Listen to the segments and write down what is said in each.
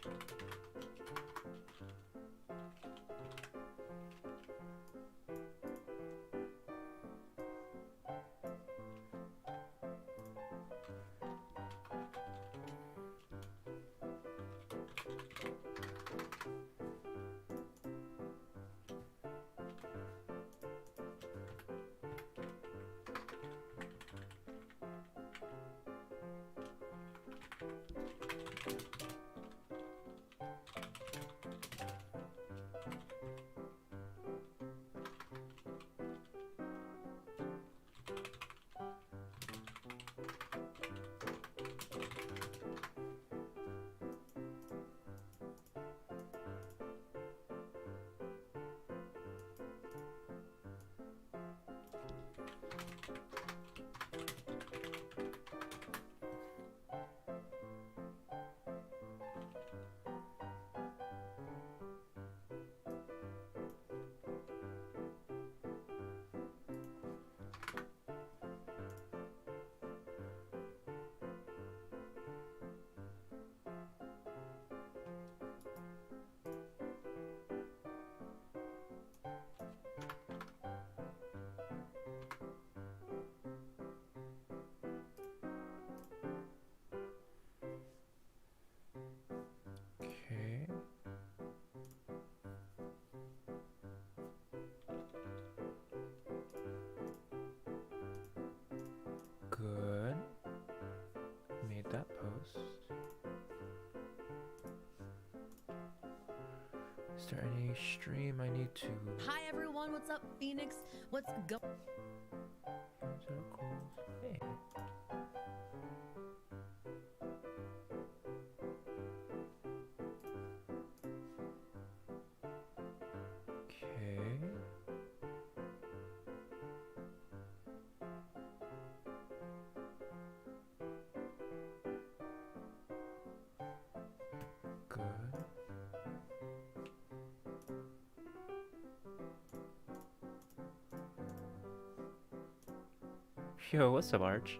Okay. Good. Made that post. Is there any stream I need to? Hi everyone, what's up, Phoenix? What's going? Hey. Okay. Good. Yo, what's up, Arch?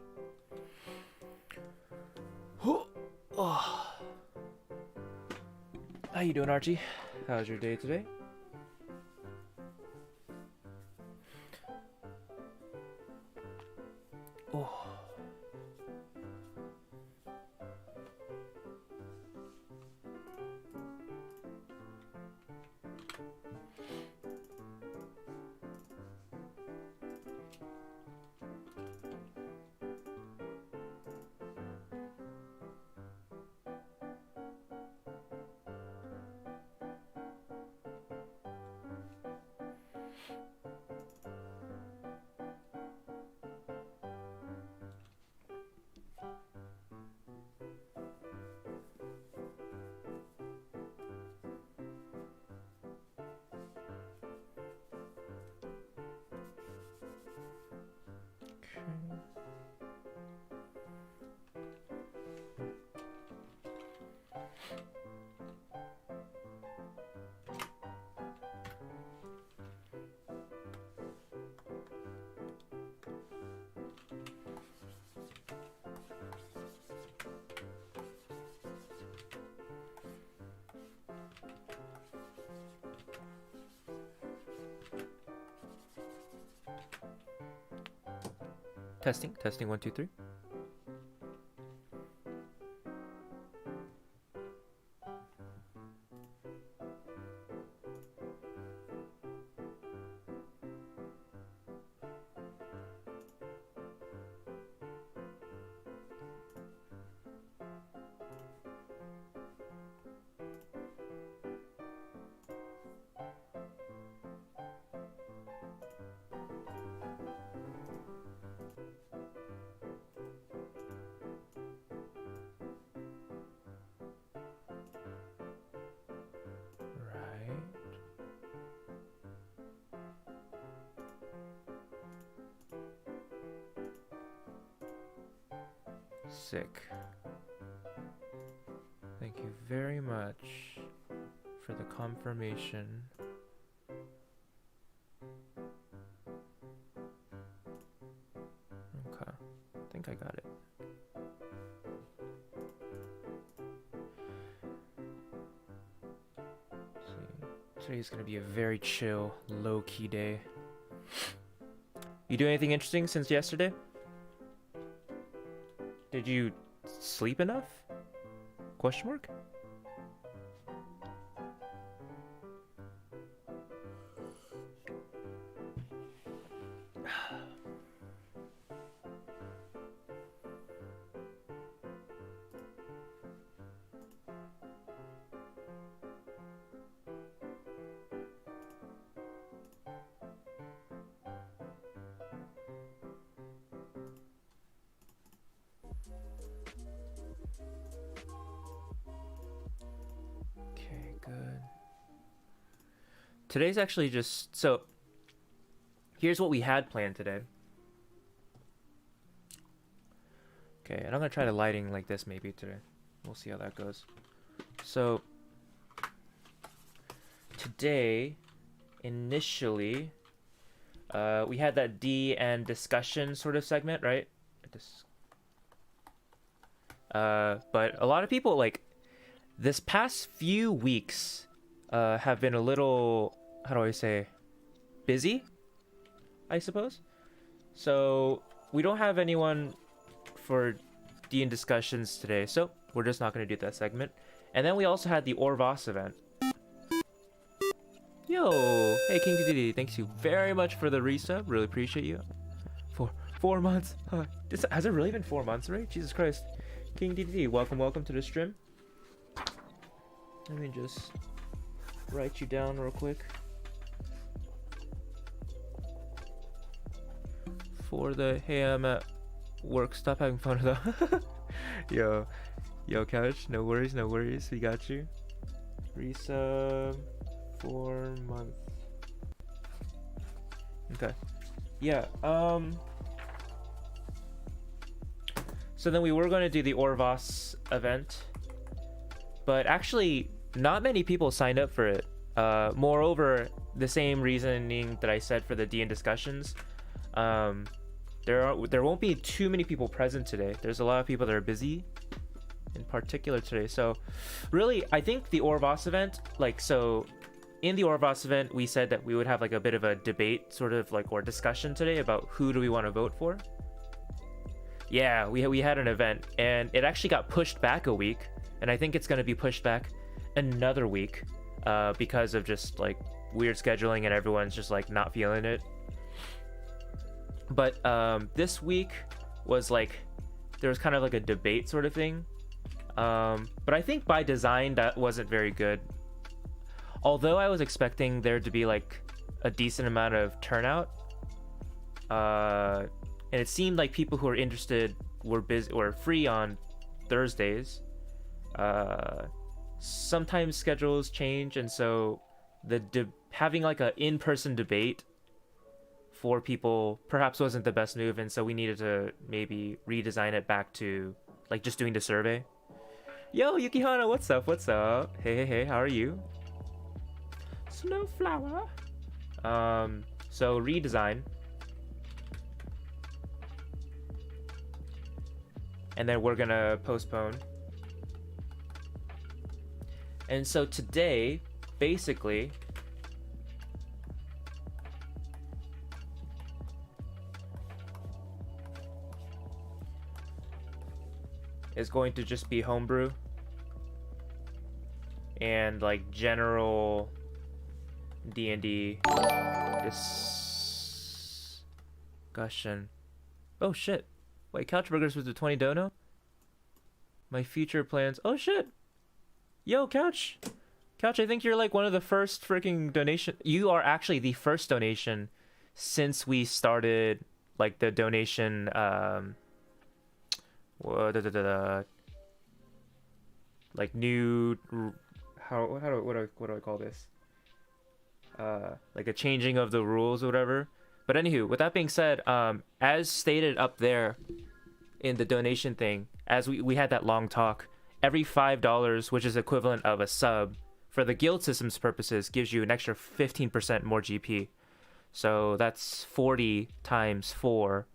Oh. How you doing, Archie? How's your day today? Oh. Testing, testing, 1, 2, 3. Sick. Thank you very much for the confirmation. Okay, I think I got it. Today's gonna be a very chill, low-key day. You do anything interesting since yesterday? Did you sleep enough? Question mark? Good. Today's actually just so here's what we had planned today. Okay, and I'm gonna try the lighting like this maybe today. We'll see how that goes. So today, initially, we had that D and discussion sort of segment, right? But a lot of people like this past few weeks have been a little, how do I say, busy, I suppose. So we don't have anyone for D and discussions today, so we're just not going to do that segment. And then we also had the Orvos event. Yo, hey King DnD, thanks you very much for the resub. Really appreciate you. For 4 months. Has it really been 4 months already? Jesus Christ. King DnD, welcome to the stream. Let me just write you down real quick. For the hey, I'm at work, stop having fun with that. Yo, Couch, no worries, we got you. Resub 4 months. Okay. Yeah, so then we were going to do the Orvos event, but actually not many people signed up for it. Moreover, the same reasoning that I said for the D and discussions, there won't be too many people present today. There's a lot of people that are busy in particular today. So really, I think the Orvos event, like, so in the Orvos event, we said that we would have like a bit of a debate sort of like, or discussion today about who do we want to vote for. Yeah, we had an event and it actually got pushed back a week. And I think it's going to be pushed back another week because of just like weird scheduling and everyone's just like not feeling it. But this week was like, there was kind of like a debate sort of thing. But I think by design that wasn't very good. Although I was expecting there to be like a decent amount of turnout. And it seemed like people who were interested were busy or free on Thursdays. Sometimes schedules change, and so having like an in-person debate for people perhaps wasn't the best move, and so we needed to maybe redesign it back to like just doing the survey. Yo, Yukihana, what's up? Hey, how are you? Snowflower. So redesign, and then we're gonna postpone. And so today, basically, is going to just be Homebrew and like general DnD discussion. Oh shit! Wait, Couchburgers was the 20 dono. My future plans. Oh shit! Yo, Couch, I think you're like one of the first freaking donation. You are actually the first donation since we started like the donation. Like new. What do I call this? Like a changing of the rules or whatever. But anywho, with that being said, as stated up there in the donation thing, as we had that long talk. Every $5, which is equivalent of a sub, for the guild system's purposes, gives you an extra 15% more GP. So that's 40 times 4,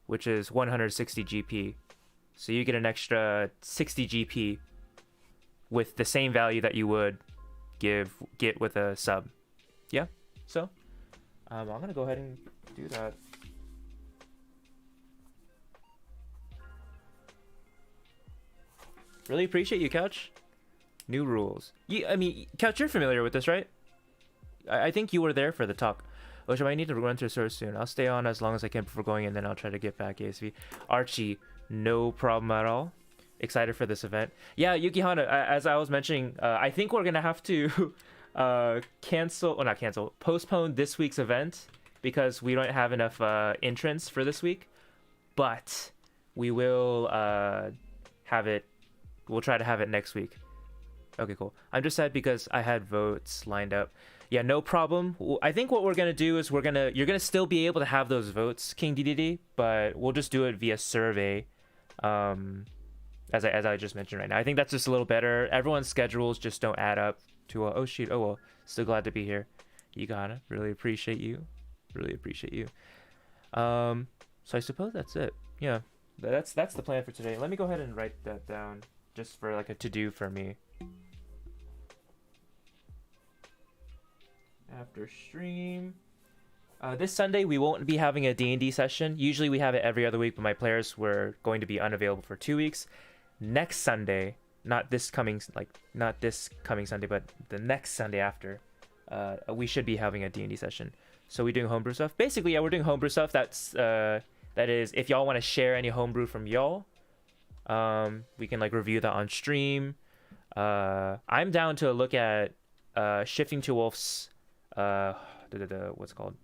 which is 160 GP. So you get an extra 60 GP with the same value that you would get with a sub. Yeah, so I'm gonna go ahead and do that. Really appreciate you, Couch. New rules. I mean, Couch, you're familiar with this, right? I think you were there for the talk. Which I might need to run through source soon. I'll stay on as long as I can before going, and then I'll try to get back ASV. Archie, no problem at all. Excited for this event. Yeah, Yukihana, as I was mentioning, I think we're gonna have to postpone this week's event because we don't have enough entrants for this week. But we will have it. We'll try to have it next week. Okay, cool. I'm just sad because I had votes lined up. Yeah, no problem. I think what we're gonna do is you're gonna still be able to have those votes, King DDD, but we'll just do it via survey, as I just mentioned right now. I think that's just a little better. Everyone's schedules just don't add up to oh shoot, oh well. Still glad to be here. You got it. Really appreciate you. Really appreciate you. So I suppose that's it. Yeah, that's the plan for today. Let me go ahead and write that down just for like a to-do for me. After stream, this Sunday we won't be having a D&D session. Usually we have it every other week, but my players were going to be unavailable for 2 weeks. Next Sunday, not this coming Sunday, but the next Sunday after, we should be having a D&D session. So we're doing homebrew stuff. Basically, yeah, we're doing homebrew stuff. That is, if y'all want to share any homebrew from y'all, we can like review that on stream. I'm down to look at Shifting to Wolf's what's it called,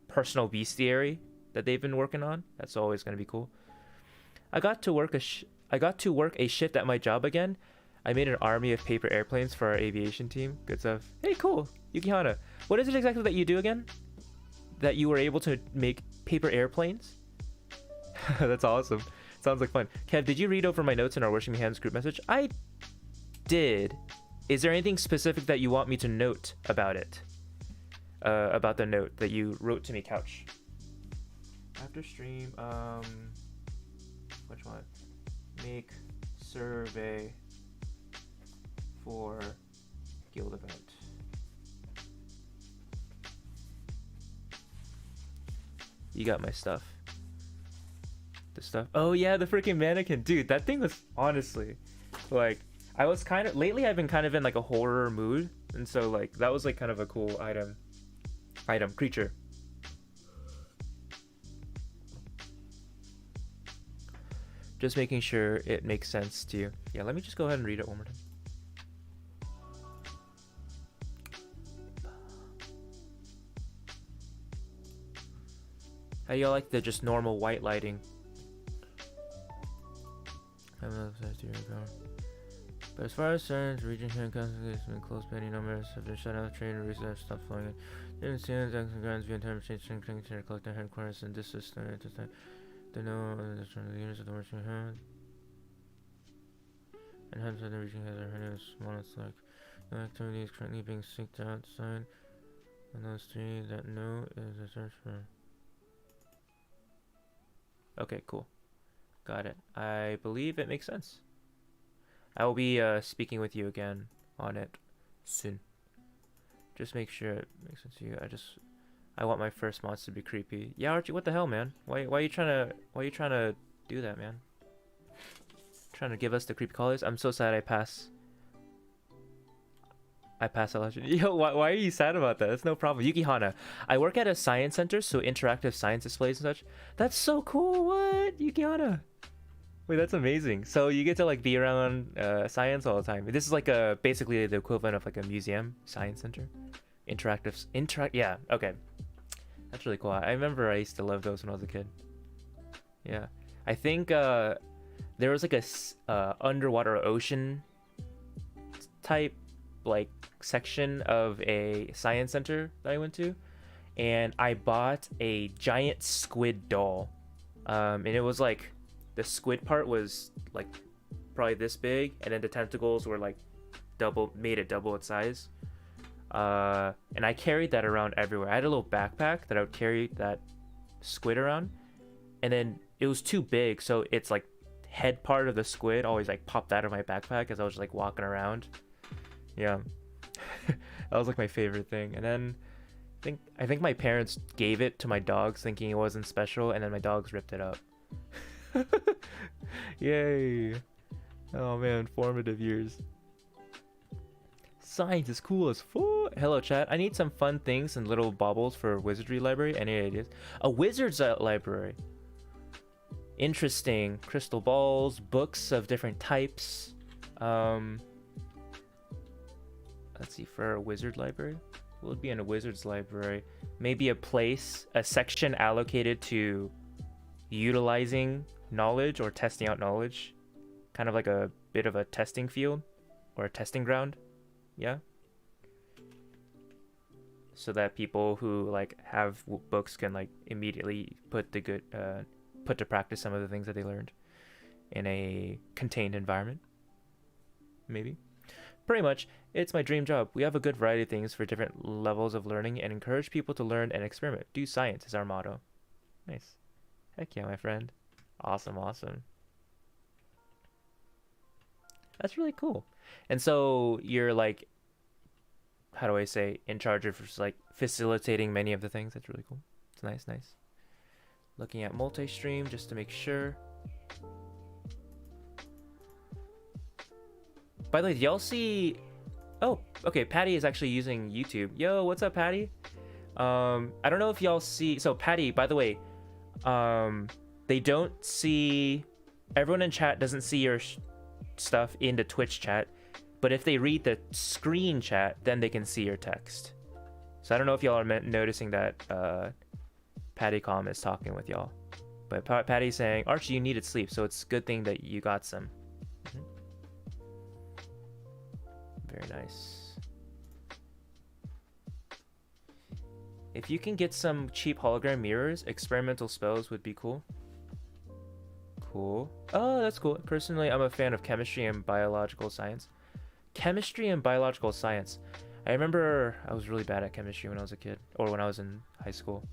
personal bestiary that they've been working on. That's always going to be cool. I got to work a shift at my job again. I made an army of paper airplanes for our aviation team. Good stuff. Hey, cool. Yukihana, what is it exactly that you do again? That you were able to make paper airplanes? That's awesome. Sounds like fun. Kev, did you read over my notes in our Wishing Me Hands group message? I did. Is there anything specific that you want me to note about it? About the note that you wrote to me, Couch. After stream, which one? Make survey for guild event. You got my stuff. The stuff. Oh yeah, the freaking mannequin, dude. That thing was honestly, like, I was kind of lately. I've been kind of in like a horror mood, and so like that was like kind of a cool creature. Just making sure it makes sense to you. Yeah, let me just go ahead and read it one more time. How do y'all like the just normal white lighting? But as far as sirens, region here in Kansas has been close. Many numbers have been shut out. Train and research stopped flowing. Didn't see any grounds via time change to collect their headquarters and this system at this time. They know the units of the marching hand. And hence the region has a heard monolithic. No activity is currently being synced outside. And those three that know is a search for. Okay, cool. Got it. I believe it makes sense. I will be speaking with you again on it soon. Just make sure it makes sense to you. I want my first monster to be creepy. Yeah, Archie, what the hell, man? Why are you trying to do that, man? Trying to give us the creepy colors? I'm so sad I pass election. Yo, why are you sad about that? That's no problem. Yukihana, I work at a science center, so interactive science displays and such. That's so cool. What? Yukihana? Wait, that's amazing. So you get to like be around science all the time. This is like basically the equivalent of like a museum science center. Yeah, okay. That's really cool. I remember I used to love those when I was a kid. Yeah. I think there was like a underwater ocean type like section of a science center that I went to, and I bought a giant squid doll. And it was like the squid part was like probably this big, and then the tentacles were like made it double its size. And I carried that around everywhere. I had a little backpack that I would carry that squid around, and then it was too big, so it's like head part of the squid always like popped out of my backpack as I was just like walking around. Yeah. That was like my favorite thing. And then I think my parents gave it to my dogs thinking it wasn't special, and then my dogs ripped it up. Yay. Oh man, formative years. Science is cool as fuck. Hello chat. I need some fun things and little baubles for wizardry library. Any ideas? A wizard's library. Interesting. Crystal balls, books of different types. Let's see, for a wizard library. What would be in a wizard's library? Maybe a section allocated to utilizing knowledge or testing out knowledge. Kind of like a bit of a testing field or a testing ground. Yeah. So that people who like have books can like immediately put to practice some of the things that they learned in a contained environment. Maybe. Pretty much, it's my dream job. We have a good variety of things for different levels of learning and encourage people to learn and experiment. Do science is our motto. Nice. Heck yeah, my friend. Awesome, awesome. That's really cool. And so you're like, how do I say, in charge of just like facilitating many of the things. That's really cool. It's nice, nice. Looking at multi-stream just to make sure. By the way, y'all see... Oh, okay, Patty is actually using YouTube. Yo, what's up, Patty? I don't know if y'all see... So, Patty, by the way, they don't see... Everyone in chat doesn't see your stuff in the Twitch chat, but if they read the screen chat, then they can see your text. So I don't know if y'all are noticing that PattyCom is talking with y'all. But Patty's saying, Archie, you needed sleep, so it's a good thing that you got some. Very nice. If you can get some cheap hologram mirrors, experimental spells would be cool. Cool. Oh, that's cool. Personally, I'm a fan of chemistry and biological science. Chemistry and biological science. I remember I was really bad at chemistry when I was a kid, or when I was in high school.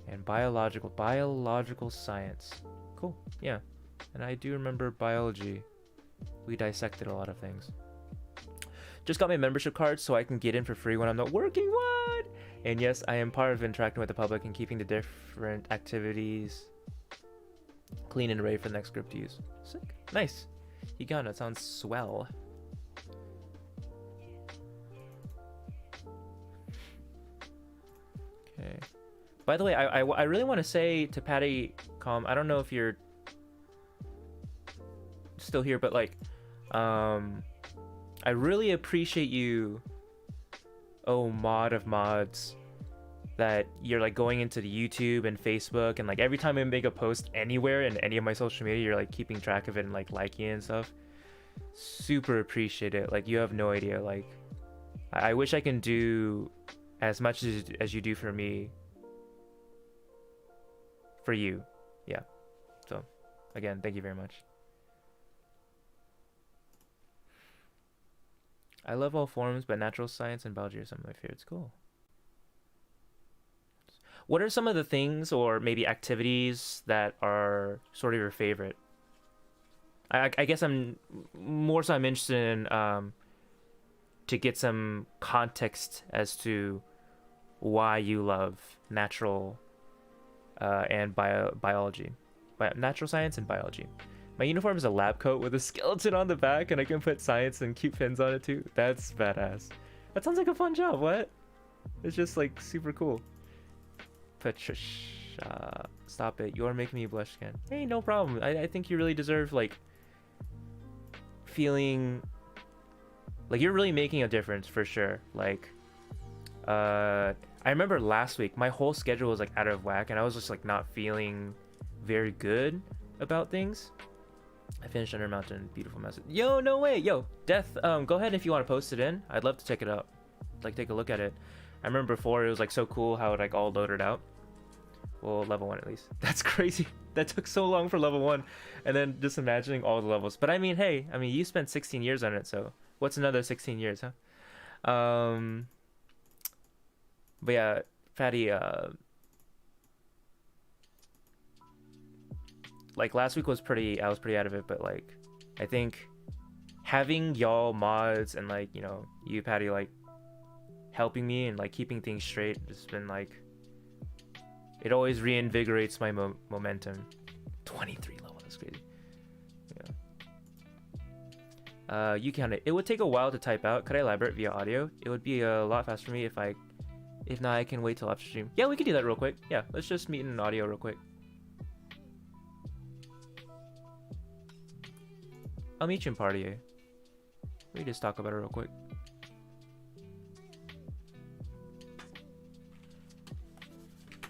And biological science. Cool. Yeah. And I do remember biology. We dissected a lot of things. Just got my membership card so I can get in for free when I'm not working. What? And yes, I am part of interacting with the public and keeping the different activities clean and ready for the next group to use. Sick. Nice. Higana sounds swell. Okay. By the way, I really want to say to PattyCom, I don't know if you're still here, but like, I really appreciate you, oh mod of mods, that you're like going into the YouTube and Facebook, and like every time I make a post anywhere in any of my social media, you're like keeping track of it and like liking it and stuff. Super appreciate it. Like, you have no idea. Like, I wish I can do as much as you do for me. For you. Yeah. So, again, thank you very much. I love all forms, but natural science and biology are some of my favorites. Cool. What are some of the things or maybe activities that are sort of your favorite? I guess I'm interested in to get some context as to why you love natural and biology. Natural science and biology. My uniform is a lab coat with a skeleton on the back, and I can put science and cute pins on it too. That's badass. That sounds like a fun job. What? It's just like super cool. Patricia, stop it. You're making me blush again. Hey, no problem. I think you really deserve like feeling like you're really making a difference for sure. Like, I remember last week my whole schedule was like out of whack, and I was just like not feeling very good about things. I finished Under Mountain. Beautiful message. Yo, no way. Yo, Death, go ahead if you want to post it in. I'd love to check it out. Like, take a look at it. I remember before it was like so cool how it like all loaded out. Well, level 1 at least. That's crazy. That took so long for level 1. And then just imagining all the levels. But I mean, hey, you spent 16 years on it, so what's another 16 years, huh? But yeah, Fatty, like last week I was pretty out of it, but like I think having y'all mods and like, you know, you Patty, like helping me and like keeping things straight. It's been like, it always reinvigorates my momentum. 23 level, that's crazy. Yeah. You counted. It would take a while to type out. Could I elaborate via audio? It would be a lot faster for me if not, I can wait till after stream. Yeah, we could do that real quick. Yeah, let's just meet in an audio real quick. I'll meet you in party A. We just talk about it real quick.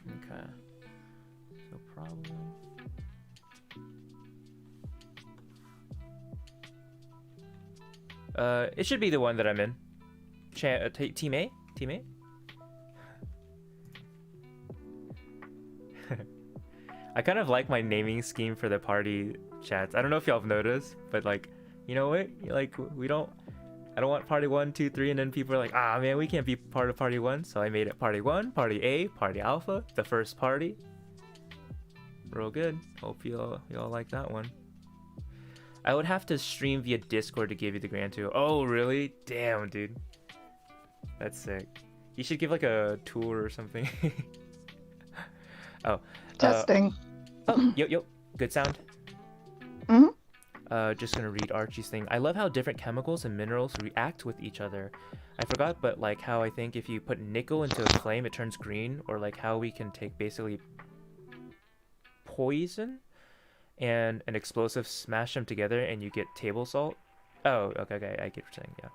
Okay. So probably. It should be the one that I'm in. Team A? Team A? I kind of like my naming scheme for the party chats. I don't know if y'all have noticed, but like, you know what? Like, I don't want party 1, 2, 3, and then people are like, ah, man, we can't be part of party 1. So I made it party 1, party A, party alpha, the first party. Real good. Hope y'all like that one. I would have to stream via Discord to give you the grand tour. Oh, really? Damn, dude. That's sick. You should give like a tour or something. Oh. Testing. Oh, yo. Good sound? Mm-hmm. Just gonna read Archie's thing. I love how different chemicals and minerals react with each other. I forgot, but like how I think if you put nickel into a flame, it turns green, or like how we can take basically poison and an explosive, smash them together, and you get table salt. Oh, okay, I get what you're saying. Yeah,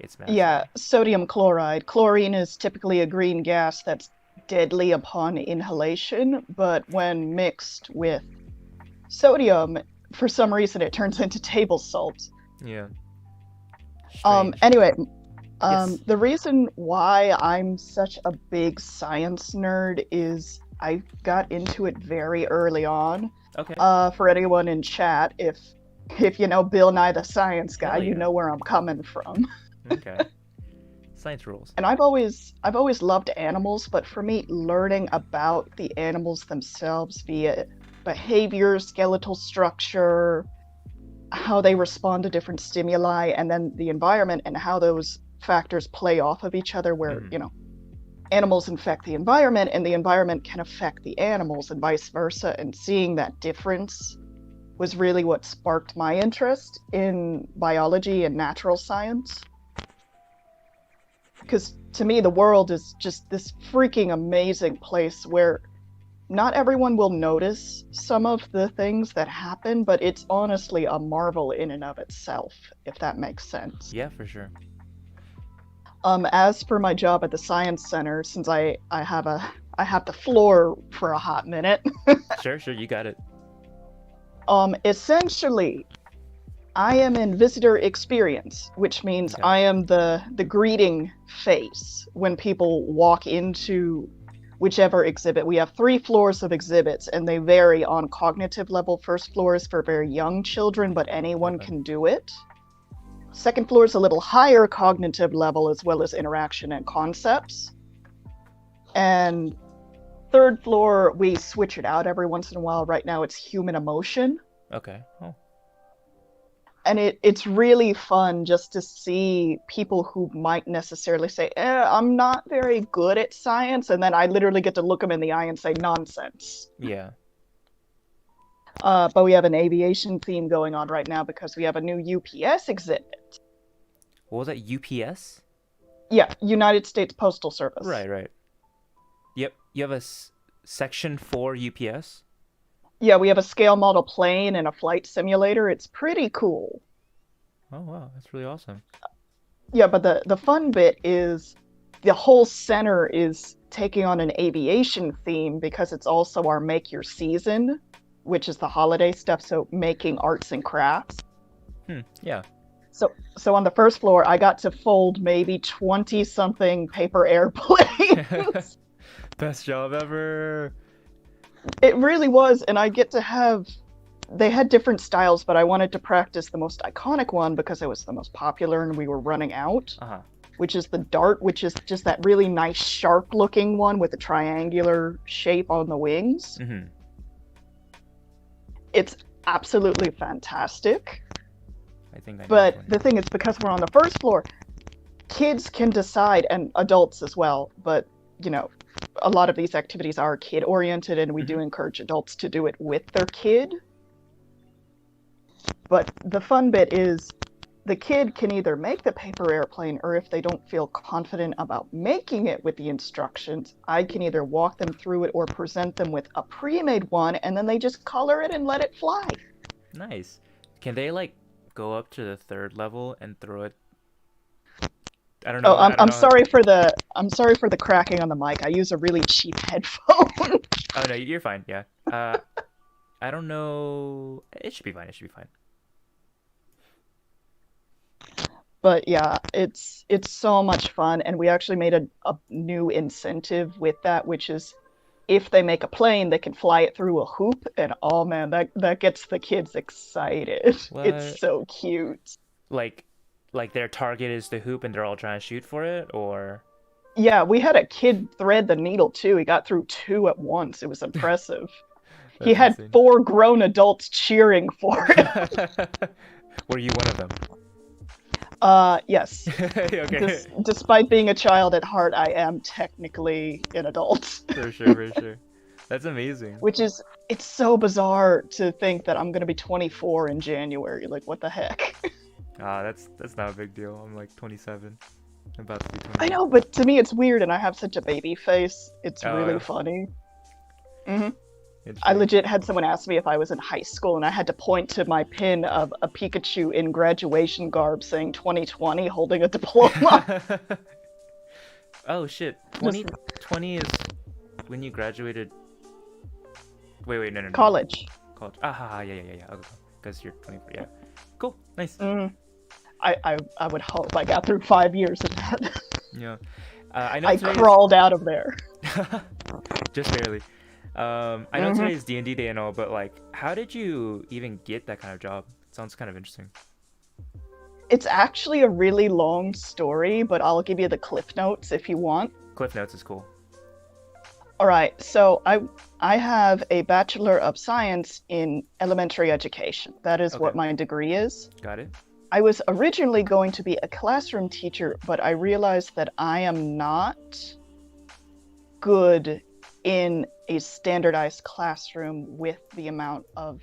it's massive. Yeah, sodium chloride. Chlorine is typically a green gas that's deadly upon inhalation, but when mixed with sodium, for some reason it turns into table salt. Yeah. Strange. Anyway, Yes. the reason why I'm such a big science nerd is I got into it very early on. Okay. For anyone in chat, if you know Bill Nye the Science Guy, Hell yeah. you know where I'm coming from. Okay. Science rules. And I've always loved animals, but for me, learning about the animals themselves via behavior, skeletal structure, how they respond to different stimuli, and then the environment and how those factors play off of each other, where, you know, animals infect the environment and the environment can affect the animals and vice versa. And seeing that difference was really what sparked my interest in biology and natural science. Because to me, the world is just this freaking amazing place where not everyone will notice some of the things that happen, but it's honestly a marvel in and of itself, if that makes sense. Yeah, for sure. As for my job at the Science Center, since I have the floor for a hot minute. Sure, you got it. Essentially, I am in visitor experience, which means I am the greeting face when people walk into whichever exhibit. We have 3 floors of exhibits, and they vary on cognitive level. First floor is for very young children, but anyone can do it. Second floor is a little higher cognitive level, as well as interaction and concepts. And third floor, we switch it out every once in a while. Right now, it's human emotion. Okay. Oh. And it's really fun just to see people who might necessarily say, I'm not very good at science. And then I literally get to look them in the eye and say, nonsense. Yeah. But we have an aviation theme going on right now because we have a new UPS exhibit. What was that? UPS? Yeah, United States Postal Service. Right. Yep. You have a section for UPS? Yeah, we have a scale model plane and a flight simulator. It's pretty cool. Oh, wow. That's really awesome. Yeah, but the fun bit is the whole center is taking on an aviation theme because it's also our Make Your Season, which is the holiday stuff, so making arts and crafts. Yeah. So on the first floor, I got to fold maybe 20-something paper airplanes. Best job ever. It really was, and I get to have... They had different styles, but I wanted to practice the most iconic one because it was the most popular and we were running out, which is the Dart, which is just that really nice shark-looking one with a triangular shape on the wings. Mm-hmm. It's absolutely fantastic. I think I know But which one. the thing is, because we're on the first floor, kids can decide, and adults as well, but you know, a lot of these activities are kid oriented, and we do encourage adults to do it with their kid. But the fun bit is the kid can either make the paper airplane, or if they don't feel confident about making it with the instructions, I can either walk them through it or present them with a pre-made one, and then they just color it and let it fly. Nice. Can they like go up to the 3rd level and throw it? I don't know. Oh, I don't I'm know. sorry for the cracking on the mic. I use a really cheap headphone. Oh no, you're fine. Yeah. I don't know. It should be fine. It should be fine. But yeah, it's so much fun, and we actually made a new incentive with that, which is if they make a plane, they can fly it through a hoop, and oh man, that gets the kids excited. What? It's so cute. Like their target is the hoop and they're all trying to shoot for it, or? Yeah, we had a kid thread the needle too. He got through 2 at once. It was impressive. He had insane. 4 grown adults cheering for him. Were you one of them? Yes. Okay. Despite being a child at heart, I am technically an adult. For sure, for sure. That's amazing. Which is, it's so bizarre to think that I'm gonna be 24 in January. Like, what the heck? That's not a big deal. I'm like 27. I'm about to be 28. I know, but to me it's weird, and I have such a baby face. It's Oh, really yeah. funny. I Interesting. legit had someone ask me if I was in high school, and I had to point to my pin of a Pikachu in graduation garb saying 2020 holding a diploma. Oh shit. 2020 is when you graduated. Wait, no. College. College. Yeah. Okay. Because you're 24. Yeah. Cool. Nice. I would hope I got through 5 years of that. Yeah. I know I today crawled out of there. just barely. I know today is DnD day and all, but like, how did you even get that kind of job? It sounds kind of interesting. It's actually a really long story, but I'll give you the cliff notes if you want. Cliff Notes is cool. All right, so I have a Bachelor of Science in Elementary Education. That is what Okay. my degree is. Got it. I was originally going to be a classroom teacher, but I realized that I am not good in a standardized classroom with the amount of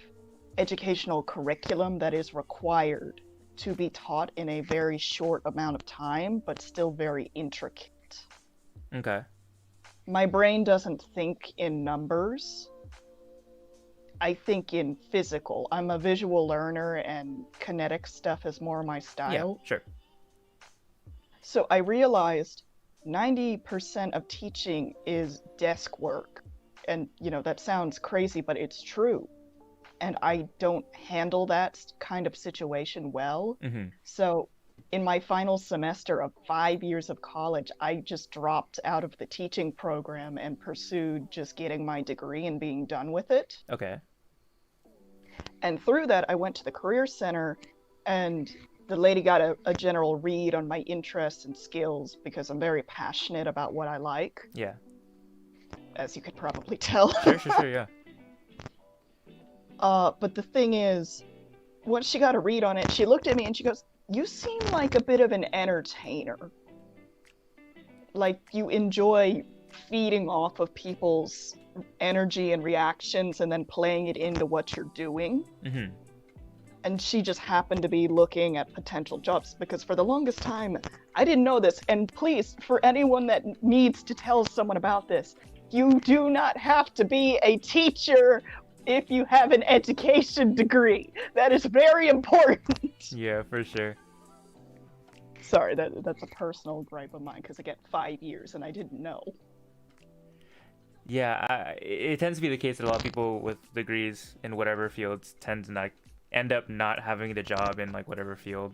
educational curriculum that is required to be taught in a very short amount of time, but still very intricate. Okay. My brain doesn't think in numbers. I think in physical. I'm a visual learner, and kinetic stuff is more my style. Yeah. Sure. So I realized 90% of teaching is desk work. And, that sounds crazy, but it's true. And I don't handle that kind of situation well. So in my final semester of 5 years of college, I just dropped out of the teaching program and pursued just getting my degree and being done with it. Okay. And through that, I went to the Career Center, and the lady got a general read on my interests and skills because I'm very passionate about what I like, Yeah. as you could probably tell. Sure. Yeah. But the thing is, once she got a read on it, she looked at me and she goes, "You seem like a bit of an entertainer. Like you enjoy feeding off of people's energy and reactions and then playing it into what you're doing." And she just happened to be looking at potential jobs, because for the longest time, I didn't know this. And please, for anyone that needs to tell someone about this, you do not have to be a teacher if you have an education degree. That is very important. Yeah, for sure. Sorry, that's a personal gripe of mine, because I get 5 years and I didn't know. Yeah, it tends to be the case that a lot of people with degrees in whatever fields tend to not end up not having the job in like whatever field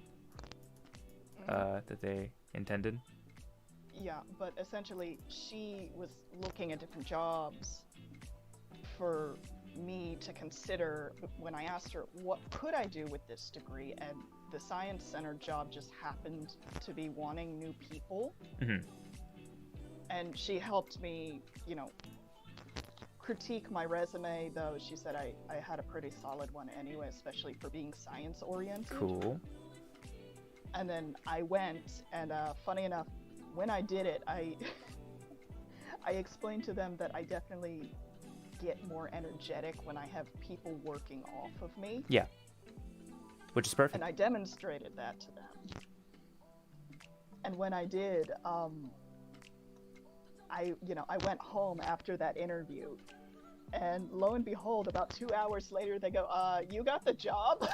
that they intended. Yeah, but essentially she was looking at different jobs for me to consider when I asked her what could I do with this degree, and the Science Center job just happened to be wanting new people. And she helped me, critique my resume, though she said I had a pretty solid one anyway, especially for being science oriented. Cool. And then I went, and funny enough, when I did it, I explained to them that I definitely get more energetic when I have people working off of me. Yeah. Which is perfect. And I demonstrated that to them. And when I did, I went home after that interview, and lo and behold, about 2 hours later, they go, you got the job?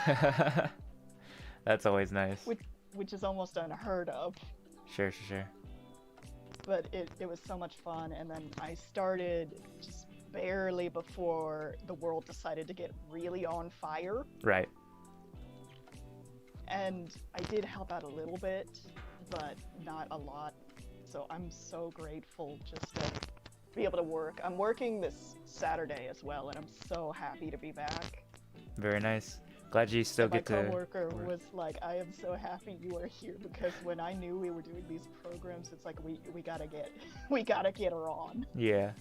That's always nice. Which is almost unheard of. Sure. But it was so much fun, and then I started just barely before the world decided to get really on fire. Right. And I did help out a little bit, but not a lot. So I'm so grateful just to be able to work. I'm working this Saturday as well, and I'm so happy to be back. Very nice. Glad you still get to. My coworker was like, "I am so happy you are here," because when I knew we were doing these programs, it's like we gotta get her on. Yeah.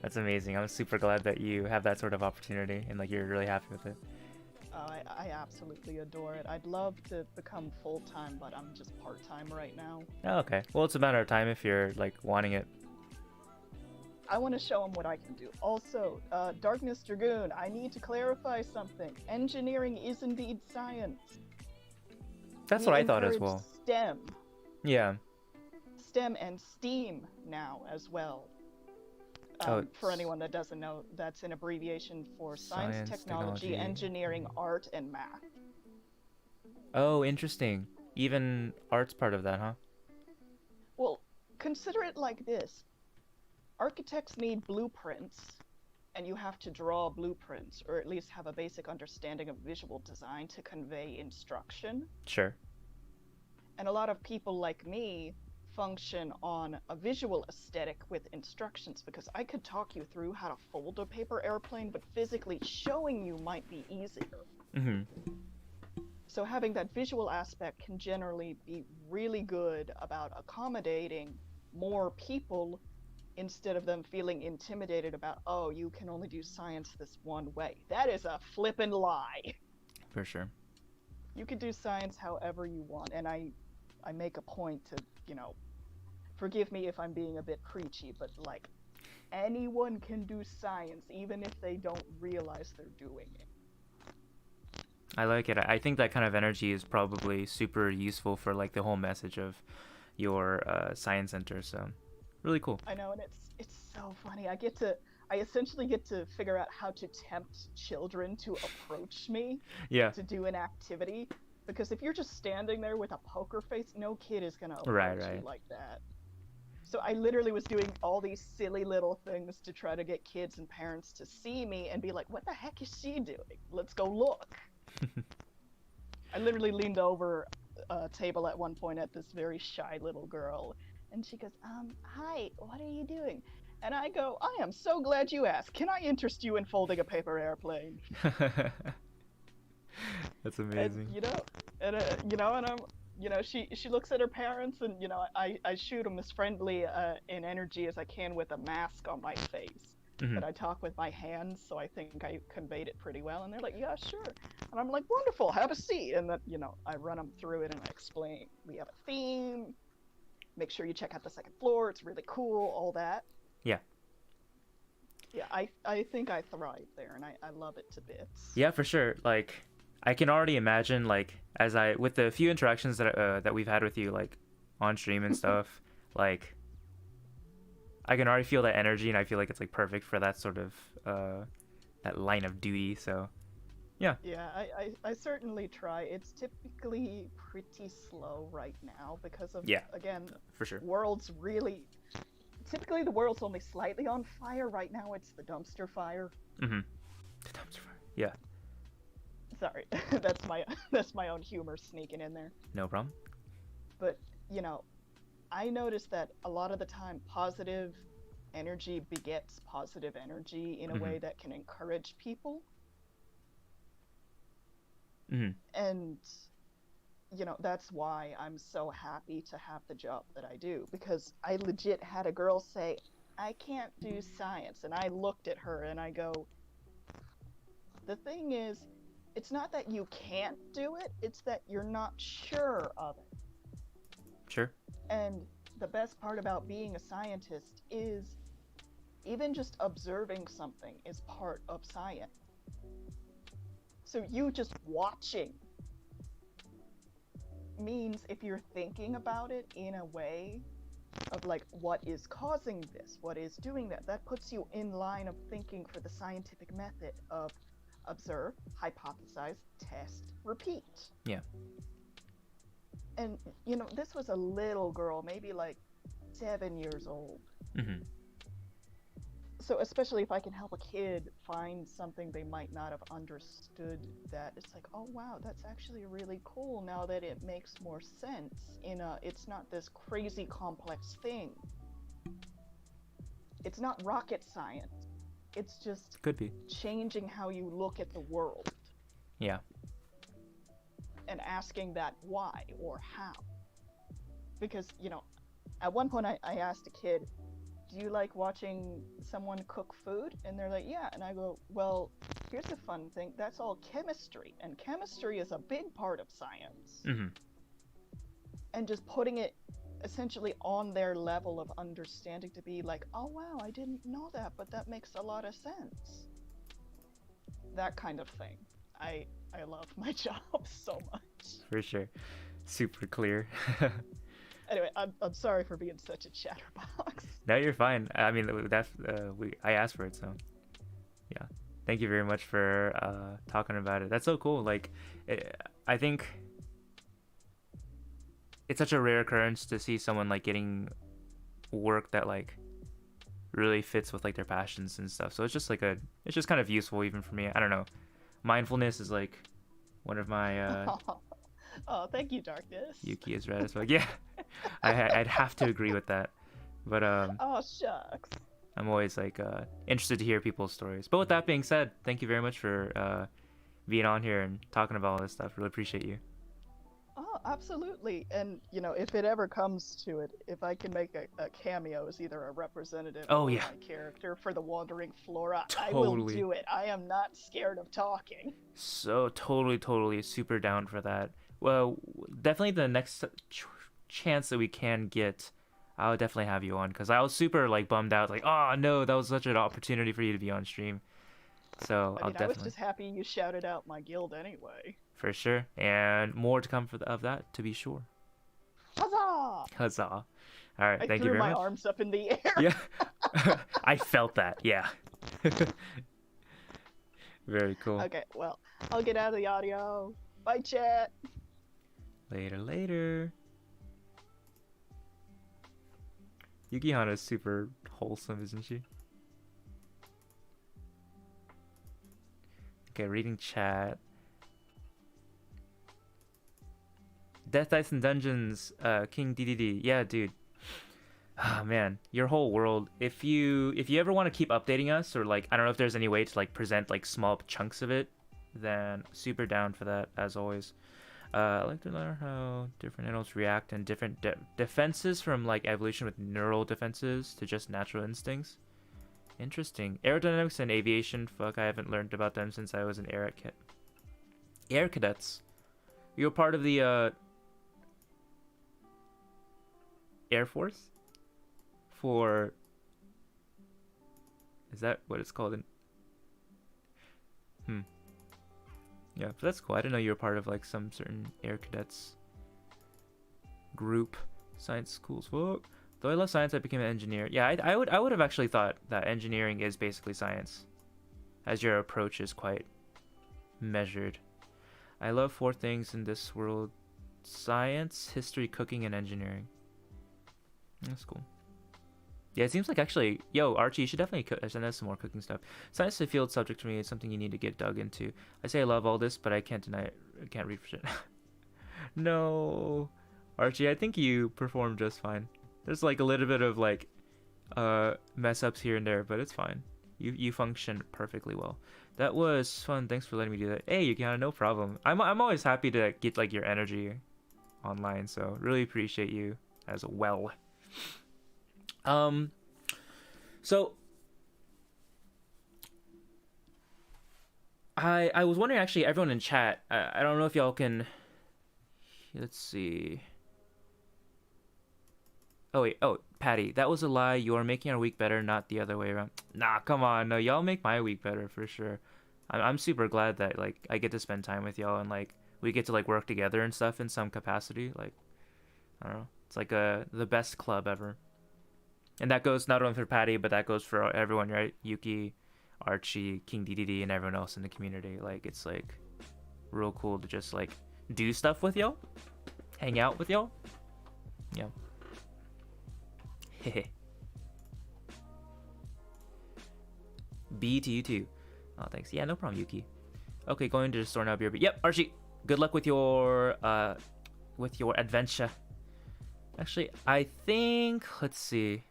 That's amazing. I'm super glad that you have that sort of opportunity and like you're really happy with it. I absolutely adore it. I'd love to become full-time, but I'm just part-time right now. Oh, okay. Well, it's a matter of time if you're like wanting it. I want to show them what I can do. Also, Darkness Dragoon, I need to clarify something. Engineering is indeed science. That's We what I thought as encourage well. STEM. Yeah. STEM and STEAM now as well. For anyone that doesn't know, that's an abbreviation for science, technology, engineering, art, and math. Oh, interesting. Even art's part of that, huh? Well, consider it like this. Architects need blueprints, and you have to draw blueprints, or at least have a basic understanding of visual design to convey instruction. Sure. And a lot of people like me function on a visual aesthetic with instructions, because I could talk you through how to fold a paper airplane, but physically showing you might be easier. Mm-hmm. So having that visual aspect can generally be really good about accommodating more people instead of them feeling intimidated about, oh, you can only do science this one way. That is a flippin' lie. For sure. You can do science however you want, and I make a point to, forgive me if I'm being a bit preachy, but like, anyone can do science, even if they don't realize they're doing it. I like it. I think that kind of energy is probably super useful for like the whole message of your science center, so really cool. I know, and it's so funny. I essentially get to figure out how to tempt children to approach me to do an activity. Because if you're just standing there with a poker face, no kid is gonna approach you like that. So I literally was doing all these silly little things to try to get kids and parents to see me and be like, what the heck is she doing? Let's go look. I literally leaned over a table at one point at this very shy little girl, and she goes, hi, what are you doing? And I go, I am so glad you asked. Can I interest you in folding a paper airplane? That's amazing. And she looks at her parents, and I shoot them as friendly in energy as I can with a mask on my face. Mm-hmm. But I talk with my hands, so I think I conveyed it pretty well. And they're like, yeah, sure. And I'm like, wonderful, have a seat. And then, I run them through it and I explain, we have a theme. Make sure you check out the second floor. It's really cool, all that. Yeah. Yeah, I think I thrive there, and I love it to bits. Yeah, for sure. Like, I can already imagine, like, with the few interactions that we've had with you, like, on stream and stuff, like, I can already feel that energy, and I feel like it's, like, perfect for that sort of, that line of duty, so, yeah. Yeah, I certainly try. It's typically pretty slow right now because of, again, for sure. Typically the world's only slightly on fire. Right now it's the dumpster fire. Mm-hmm. The dumpster fire, yeah. Sorry, that's my own humor sneaking in there. No problem. But, I noticed that a lot of the time positive energy begets positive energy in a way that can encourage people. Mm-hmm. And, that's why I'm so happy to have the job that I do, because I legit had a girl say, I can't do science. And I looked at her and I go, the thing is, it's not that you can't do it, it's that you're not sure of it. Sure. And the best part about being a scientist is even just observing something is part of science. So you just watching means if you're thinking about it in a way of like, what is causing this? What is doing that? That puts you in line of thinking for the scientific method of observe, hypothesize, test, repeat. Yeah. And, you know, this was a little girl, maybe like 7 years old. Mm-hmm. So especially if I can help a kid find something they might not have understood, that it's like, oh wow, that's actually really cool now that it makes more sense it's not this crazy complex thing. It's not rocket science. It's just Could be. changing how you look at the world Yeah. and asking that why or how. Because, you know, at one point I asked a kid, do you like watching someone cook food? And they're like, yeah. And I go, well, here's the fun thing. That's all chemistry. And chemistry is a big part of science. Mm-hmm. And just putting it essentially on their level of understanding to be like, oh, wow, I didn't know that, but that makes a lot of sense. That kind of thing. I love my job so much. For sure. Super clear. Anyway, I'm sorry for being such a chatterbox. No, you're fine. I mean, that's I asked for it, so yeah. Thank you very much for talking about it. That's so cool. Like, I think it's such a rare occurrence to see someone like getting work that like really fits with like their passions and stuff. So it's just like it's just kind of useful even for me. I don't know. Mindfulness is like one of my Oh, thank you, Darkness. Yuki is red as well. Yeah, I'd have to agree with that. But oh, shucks. I'm always like interested to hear people's stories. But with that being said, thank you very much for being on here and talking about all this stuff. Really appreciate you. Oh, absolutely. And, you know, if it ever comes to it, if I can make a cameo as either a representative or yeah. my character for the Wandering Flora, I Totally. will do it. I am not scared of talking. So totally super down for that. Well, definitely the next chance that we can get, I'll definitely have you on, because I was super like bummed out, like, oh no, that was such an opportunity for you to be on stream. So I I'll mean, definitely. I was just happy you shouted out my guild anyway. For sure, and more to come of that, to be sure. Huzzah! Huzzah! All right, I thank you threw very my much. arms up in the air. Yeah, I felt that. Yeah. Very cool. Okay, well, I'll get out of the audio. Bye, chat. Later. Yukihana is super wholesome, isn't she? Okay, reading chat. Death Dice and Dungeons, King DDD. Yeah, dude. Ah, man, your whole world. If you ever want to keep updating us, or like, I don't know if there's any way to like present like small chunks of it, then super down for that as always. I like to learn how different animals react and different defenses, from like evolution with neural defenses to just natural instincts. Interesting. Aerodynamics and aviation. Fuck, I haven't learned about them since I was an air cadets. You're part of the Air Force? Is that what it's called in? Yeah, but that's cool. I didn't know you were part of like some certain air cadets group. Science schools. Fuck. Though I love science, I became an engineer. Yeah, I would have actually thought that engineering is basically science, as your approach is quite measured. I love 4 things in this world: science, history, cooking, and engineering. That's cool. Yeah, it seems like actually, yo, Archie, you should definitely send us some more cooking stuff. Science is a field subject for me. It's something you need to get dug into. I say I love all this, but I can't deny it. I can't read for shit. No, Archie, I think you performed just fine. There's like a little bit of like mess ups here and there, but it's fine. You functioned perfectly well. That was fun. Thanks for letting me do that. Hey, Yukihana, no problem. I'm always happy to get like your energy online, so really appreciate you as well. So I was wondering, actually, everyone in chat, I don't know if y'all can, let's see. Oh wait, oh, Patty, that was a lie. You are making our week better, not the other way around. Nah, come on. No, y'all make my week better for sure. I'm super glad that like I get to spend time with y'all and like we get to like work together and stuff in some capacity. Like, I don't know. It's like the best club ever. And that goes not only for Patty, but that goes for everyone, right? Yuki, Archie, King DDD, and everyone else in the community. Like, it's like real cool to just like do stuff with y'all, hang out with y'all. Yeah. Hehe. B to you too. Oh, thanks. Yeah, no problem, Yuki. Okay, going to the store now. But yep, Archie. Good luck with your adventure. Actually, I think, let's see.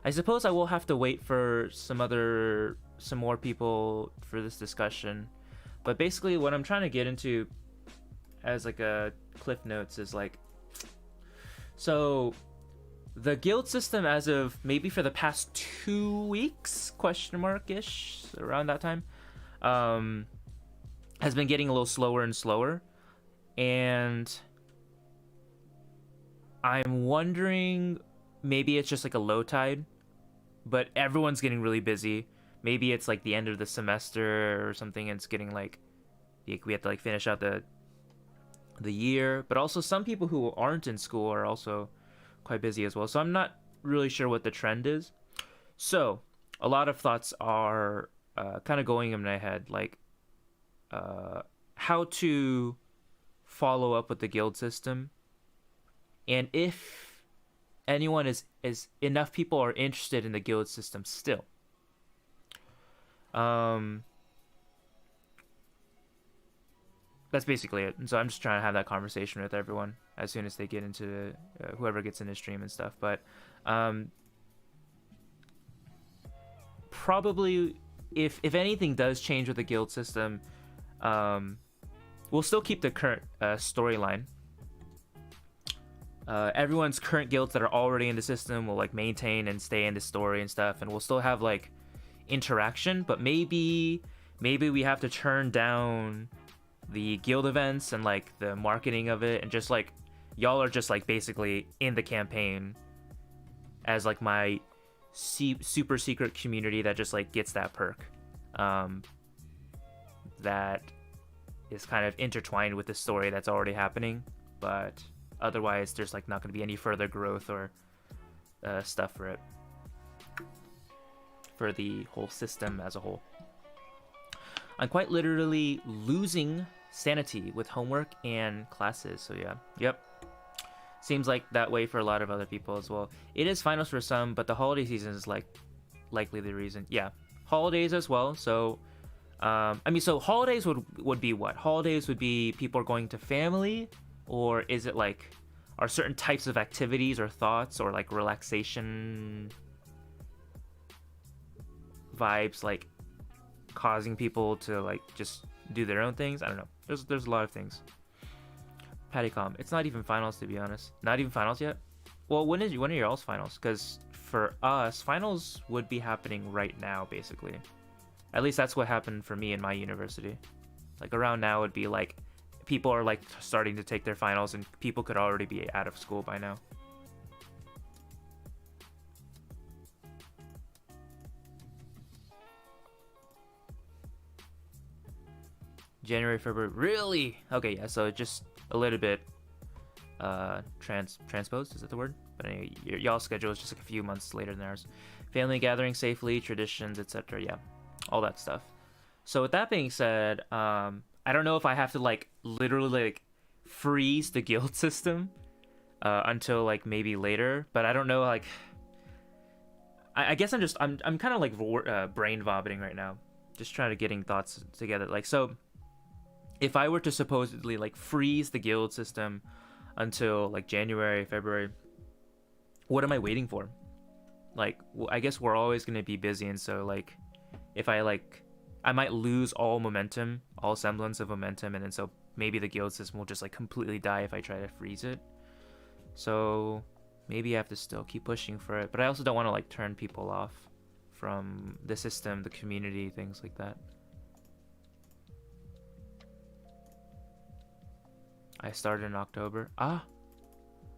I suppose I will have to wait for some more people for this discussion. But basically, what I'm trying to get into as like a cliff notes is like, so the guild system as of maybe for the past 2 weeks, question mark-ish, around that time, has been getting a little slower and slower. And I'm wondering, maybe it's just like a low tide, but everyone's getting really busy. Maybe it's like the end of the semester or something, and it's getting like we have to like finish out the year. But also some people who aren't in school are also quite busy as well. So I'm not really sure what the trend is. So a lot of thoughts are kind of going in my head, like how to follow up with the guild system, and if anyone is enough people are interested in the guild system still. That's basically it. And so I'm just trying to have that conversation with everyone as soon as they get into whoever gets into stream and stuff. But probably if anything does change with the guild system, we'll still keep the current storyline. Everyone's current guilds that are already in the system will like maintain and stay in the story and stuff, and we'll still have like interaction. But maybe we have to turn down the guild events and like the marketing of it, and just like y'all are just like basically in the campaign as like my super secret community that just like gets that perk that is kind of intertwined with the story that's already happening. But otherwise there's like not going to be any further growth or stuff for it, for the whole system as a whole. I'm quite literally losing sanity with homework and classes. So yeah, yep. Seems like that way for a lot of other people as well. It is finals for some, but the holiday season is like likely the reason. Yeah, holidays as well. So I mean, so holidays would be what? Holidays would be people are going to family, or is it like are certain types of activities or thoughts or like relaxation vibes like causing people to like just do their own things? I don't know. There's a lot of things. Pattycom, it's not even finals, to be honest. Not even finals yet? Well, when are your all's finals? Because for us, finals would be happening right now, basically. At least that's what happened for me in my university. Like around now would be like people are like starting to take their finals, and people could already be out of school by now. January, February, really? Okay, yeah, so just a little bit transposed, is that the word? But anyway, y'all's schedule is just like a few months later than ours. Family gathering safely, traditions, etc. Yeah, all that stuff. So with that being said, I don't know if I have to like literally like freeze the guild system until like maybe later, but I don't know, like I guess I'm kind of like brain vomiting right now, just trying to getting thoughts together. Like, so if I were to supposedly like freeze the guild system until like January, February, what am I waiting for? Like, I guess we're always going to be busy, and so like if I might lose all momentum, all semblance of momentum, and then so maybe the guild system will just like completely die if I try to freeze it. So maybe I have to still keep pushing for it, but I also don't want to like turn people off from the system, the community, things like that. I started in October. Ah,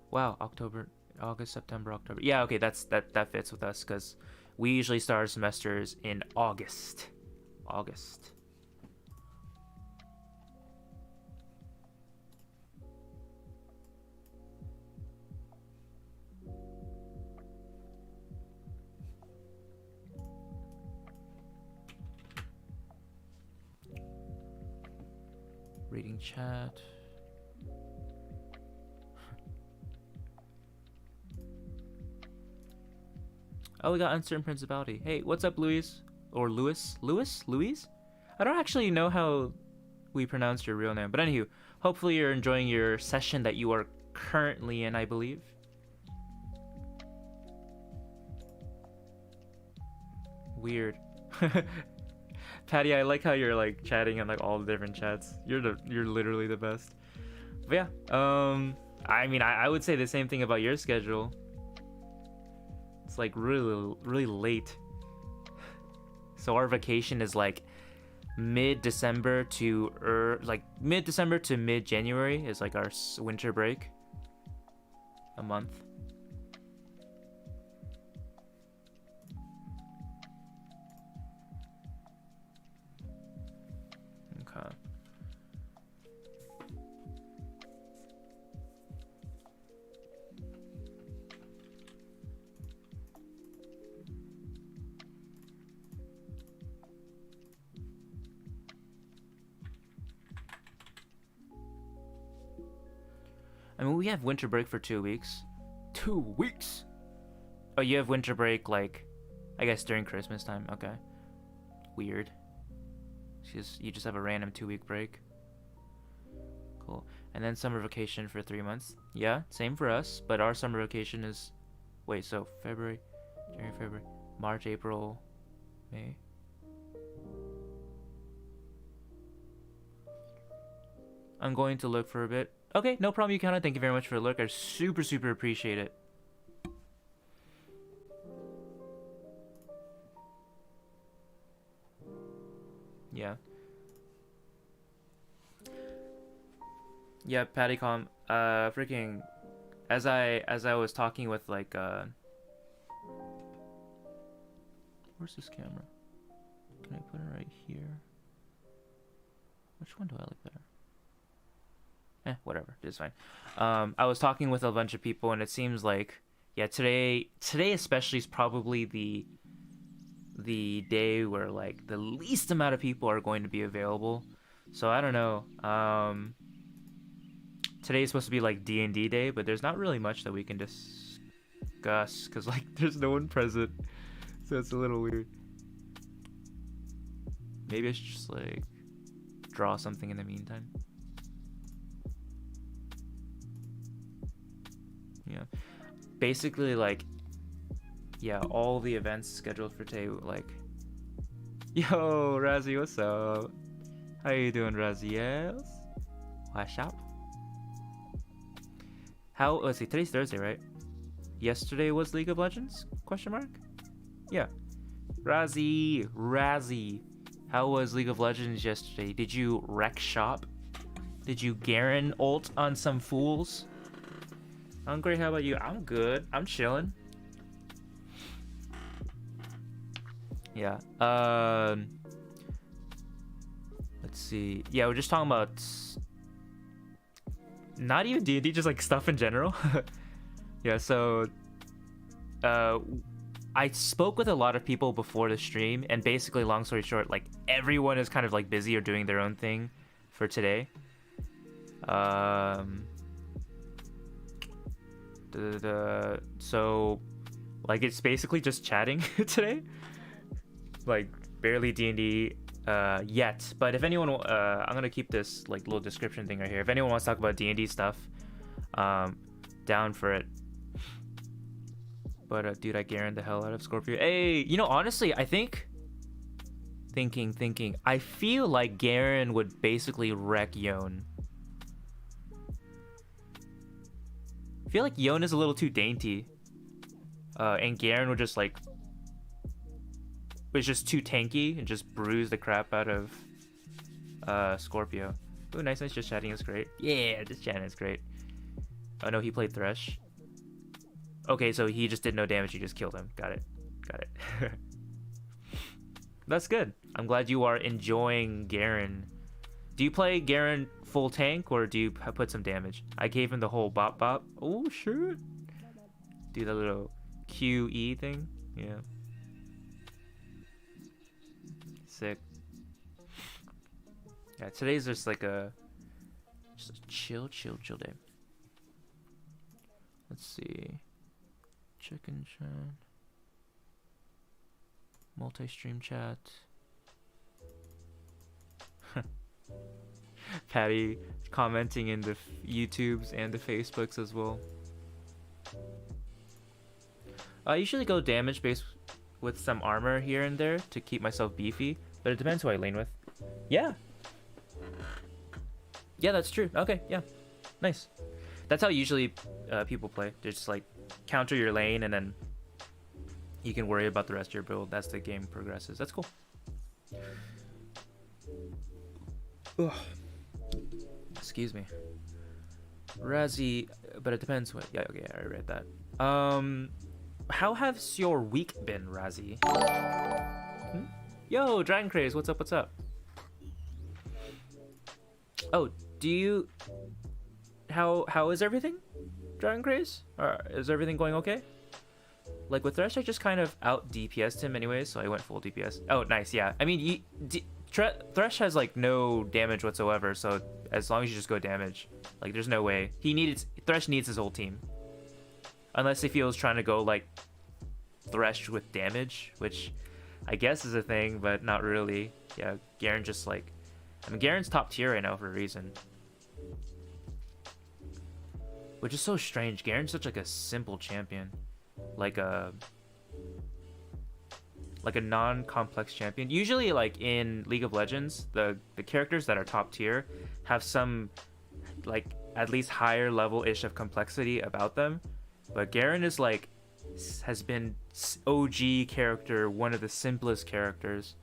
wow, October, August, September, October. Yeah, okay, that fits with us because we usually start our semesters in August. August. Reading chat. Oh, we got Uncertain Principality. Hey, what's up, Louis? Or Louis? Louis? Louis? I don't actually know how we pronounce your real name. But anywho, hopefully you're enjoying your session that you are currently in, I believe. Weird. Patty, I like how you're like chatting in like all the different chats. You're literally the best. But yeah, I mean, I would say the same thing about your schedule. It's like really late. So our vacation is like mid-December to mid-December to mid-January is like our winter break. A month. Okay. I mean, we have winter break for 2 weeks. 2 weeks? Oh, you have winter break, like, I guess during Christmas time. Okay. Weird. You just have a random 2-week break. Cool. And then summer vacation for 3 months. Yeah, same for us. But our summer vacation is... Wait, so February, January, February, March, April, May. I'm going to look for a bit. Okay, no problem, Yukana. Thank you very much for the look. I super appreciate it. Yeah. Yeah, Pattycom. Freaking. As I was talking with like where's this camera? Can I put it right here? Which one do I like better? Whatever, it's fine. I was talking with a bunch of people, and it seems like, yeah, today especially is probably the day where like the least amount of people are going to be available. So I don't know. Today is supposed to be like DnD day, but there's not really much that we can discuss because like there's no one present, so it's a little weird. Maybe I should just like draw something in the meantime. Yeah, basically like, yeah, all the events scheduled for today, like, yo, Razzie, what's up? How you doing, Raziel? What's up? Let's see, today's Thursday, right? Yesterday was League of Legends? Question mark? Yeah. Razzie. How was League of Legends yesterday? Did you wreck shop? Did you Garen ult on some fools? I'm great, how about you? I'm good. I'm chilling. Yeah. Let's see. Yeah, we're just talking about not even D&D, just like stuff in general. Yeah, so I spoke with a lot of people before the stream, and basically, long story short, like everyone is kind of like busy or doing their own thing for today. So like it's basically just chatting today, like barely D&D yet. But if anyone I'm gonna keep this like little description thing right here. If anyone wants to talk about D&D stuff, down for it. But dude, I Garen the hell out of Scorpio. Hey, you know, honestly, I think thinking I feel like Garen would basically wreck Yone. I feel like Yone is a little too dainty, and Garen would just like was just too tanky and just bruise the crap out of Scorpio. Ooh, nice. Just chatting is great. Yeah, just chatting is great. Oh no, he played Thresh. Okay, so he just did no damage. You just killed him. Got it. That's good. I'm glad you are enjoying Garen. Do you play Garen full tank or do you put some damage? I gave him the whole bop bop. Oh, sure. Do the little QE thing. Yeah. Sick. Yeah, today's just like a chill day. Let's see. Chicken chat. Multi-stream chat. Patty commenting in the YouTubes and the Facebooks as well. I usually go damage based with some armor here and there to keep myself beefy, but it depends who I lane with. Yeah, that's true. Okay, yeah, nice. That's how usually people play. They just like counter your lane and then you can worry about the rest of your build as the game progresses. That's cool. Ugh. Excuse me. Razzie, but it depends what. Yeah, okay, I read that. How has your week been, Razzie? Yo, Dragon Craze, what's up? Oh, do you... How is everything, Dragon Craze? Is everything going okay? Like with Thresh, I just kind of out DPS'd him anyways, so I went full DPS. Oh, nice, yeah. I mean, Thresh has like no damage whatsoever, so as long as you just go damage, like there's no way. Thresh needs his whole team. Unless if he was trying to go like Thresh with damage, which I guess is a thing, but not really. Yeah, Garen just like... I mean, Garen's top tier right now for a reason. Which is so strange. Garen's such like a simple champion. Like a non-complex champion. Usually like in League of Legends, the characters that are top tier have some like at least higher level-ish of complexity about them. But Garen is like, has been OG character, one of the simplest characters.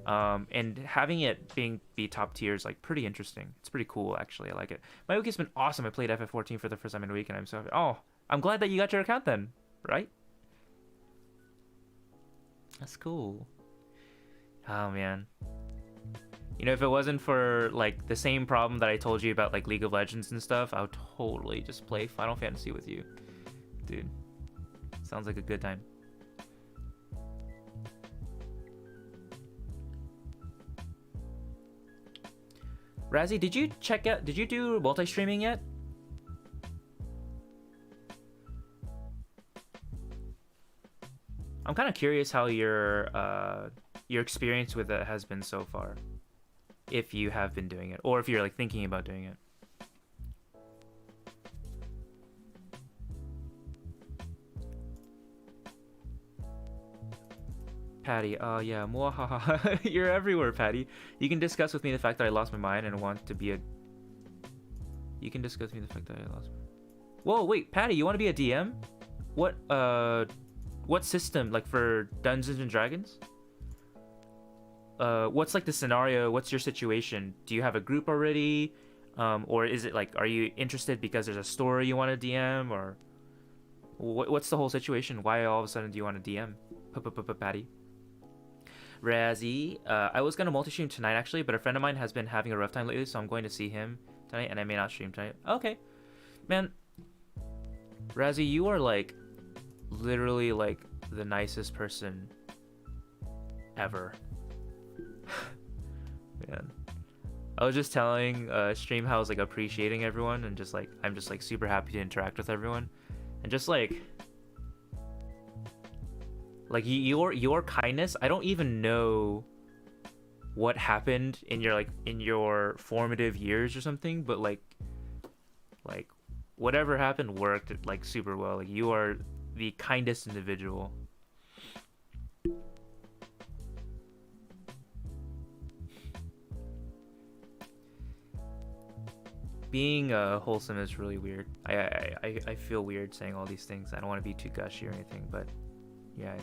And having it be top tier is like pretty interesting. It's pretty cool actually. I like it. My week has been awesome. I played FF14 for the first time in a week and I'm glad that you got your account then, right? That's cool. Oh man. You know, if it wasn't for like the same problem that I told you about like League of Legends and stuff, I would totally just play Final Fantasy with you. Dude, sounds like a good time. Razzie, did you do multi-streaming yet? I'm kind of curious how your experience with it has been so far. If you have been doing it, or if you're like thinking about doing it. Patty, yeah, mwahaha. You're everywhere, Patty. You can discuss with me the fact that I lost my mind and want to be a... You can discuss with me the fact that I lost my... Whoa, wait, Patty, you want to be a DM? What system? Like for Dungeons and Dragons? What's like the scenario? What's your situation? Do you have a group already? Or is it like, are you interested because there's a story you want to DM? Or what's the whole situation? Why all of a sudden do you want to DM? Patty. Razzie, I was gonna multi-stream tonight actually, but a friend of mine has been having a rough time lately, so I'm going to see him tonight, and I may not stream tonight. Okay, man, Razzie, you are like literally like the nicest person ever. Man, I was just telling stream how I was like appreciating everyone, and just like I'm just like super happy to interact with everyone, and just like your kindness. I don't even know what happened in your formative years or something, but like whatever happened worked like super well. Like you are the kindest individual. Being wholesome is really weird. I feel weird saying all these things. I don't want to be too gushy or anything, but yeah.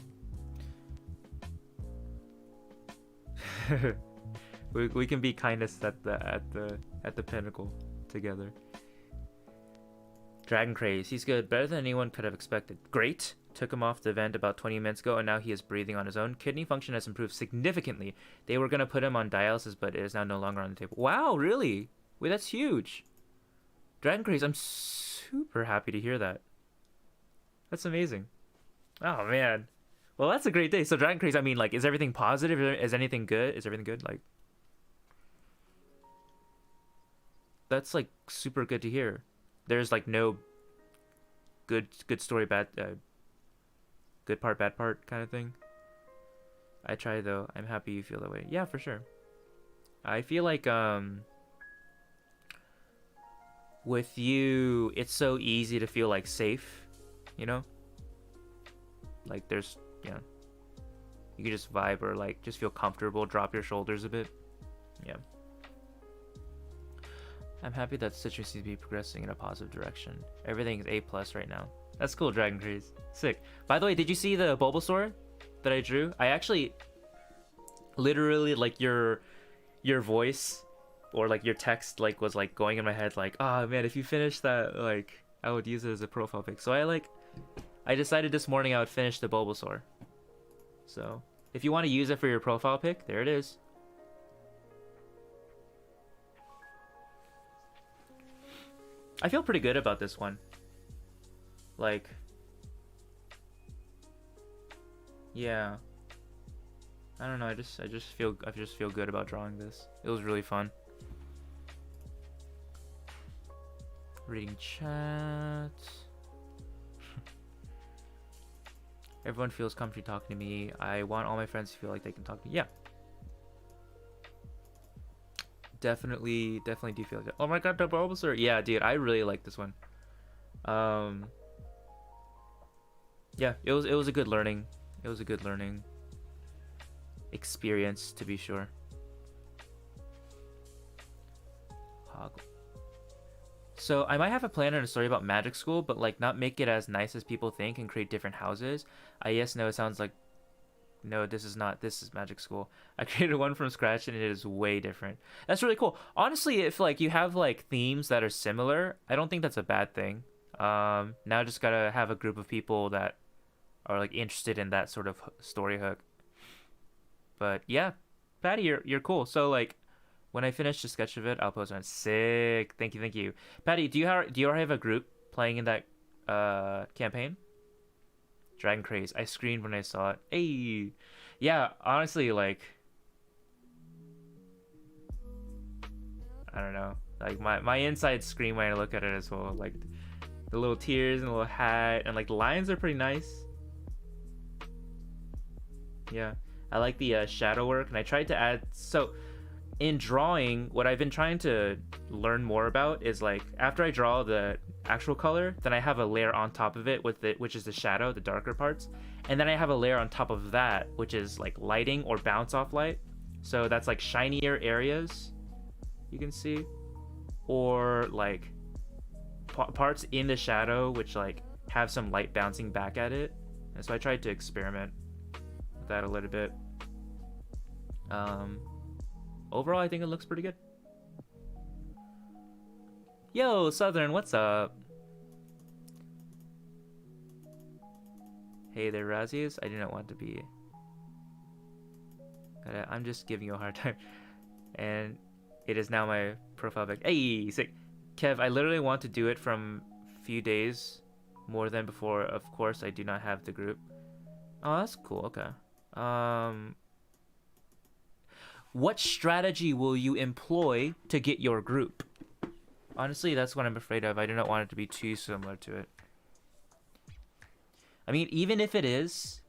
We can be kindness at the pinnacle together. Dragon Craze, he's good, better than anyone could have expected. Great. Took him off the vent about 20 minutes ago, and now he is breathing on his own. Kidney function has improved significantly. They were gonna put him on dialysis, but it is now no longer on the table. Wow, really? Wait, that's huge. Dragon Craze, I'm super happy to hear that. That's amazing. Oh man. Well, that's a great day. So Dragon Craze, I mean, like, is everything positive? Is anything good? Is everything good? Like, that's like super good to hear. There's like no good story, good part, bad part kind of thing. I try though. I'm happy you feel that way. Yeah, for sure. I feel like with you, it's so easy to feel like safe, you know? Like there's, you know, you can just vibe or like just feel comfortable, drop your shoulders a bit. Yeah. I'm happy that situation seems to be progressing in a positive direction. Everything is A+ right now. That's cool, Dragon Craze. Sick. By the way, did you see the Bulbasaur that I drew? I actually literally, like, your voice or like your text like was like going in my head like, oh man, if you finish that, like I would use it as a profile pic. So I decided this morning I would finish the Bulbasaur. So if you want to use it for your profile pic, there it is. I feel pretty good about this one. Like, yeah. I don't know. I just feel good about drawing this. It was really fun. Reading chat. Everyone feels comfy talking to me. I want all my friends to feel like they can talk to me. Yeah. Definitely do feel like that. Oh my god, the Bulbasaur. Yeah, dude, I really like this one. Yeah, it was a good learning. It was a good learning experience, to be sure. So I might have a plan and a story about magic school, but like not make it as nice as people think and create different houses. No, it sounds like no, this is magic school. I created one from scratch and it is way different. That's really cool. Honestly, if like you have like themes that are similar, I don't think that's a bad thing. Now just gotta have a group of people that are like interested in that sort of story hook. But yeah, Patty, you're cool. So like when I finish the sketch of it, I'll post on. Sick. Thank you. Patty, do you already have a group playing in that campaign? Dragon Craze. I screamed when I saw it. Hey, yeah. Honestly, like, I don't know. Like my insides scream when I look at it as well. Like the little tears and the little hat and like the lines are pretty nice. Yeah, I like the shadow work, and I tried to add. So in drawing, what I've been trying to learn more about is like after I draw the actual color, then I have a layer on top of it with it, which is the shadow, the darker parts, and then I have a layer on top of that, which is like lighting or bounce off light. So that's like shinier areas you can see, or like parts in the shadow which like have some light bouncing back at it. And so I tried to experiment with that a little bit. Overall, I think it looks pretty good. Yo, Southern, what's up? Hey there, Razzies. I do not want to be. I'm just giving you a hard time. And it is now my profile pic. Hey, sick. Kev, I literally want to do it from few days more than before. Of course, I do not have the group. Oh, that's cool. Okay. What strategy will you employ to get your group? Honestly, that's what I'm afraid of. I do not want it to be too similar to it. I mean, even if it is,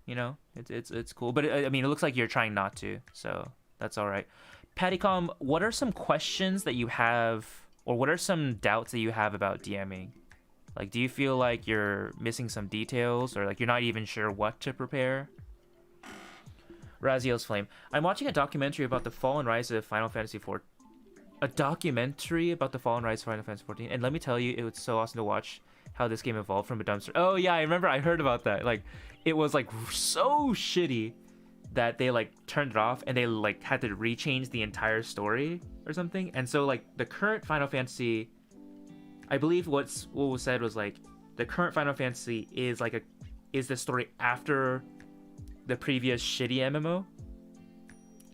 you know, it's cool. But I mean, it looks like you're trying not to, so that's all right. Pattycom, what are some questions that you have, or what are some doubts that you have about DMing? Like, do you feel like you're missing some details, or like you're not even sure what to prepare? Raziel's Flame. I'm watching a documentary about the fall and rise of Final Fantasy XIV. A documentary about the fall and rise of Final Fantasy XIV. And let me tell you, it was so awesome to watch how this game evolved from a dumpster. Oh yeah, I remember. I heard about that. Like, it was like so shitty that they like turned it off and they like had to rechange the entire story or something. And so like the current Final Fantasy, I believe what was said was like the current Final Fantasy is like is the story after the previous shitty MMO.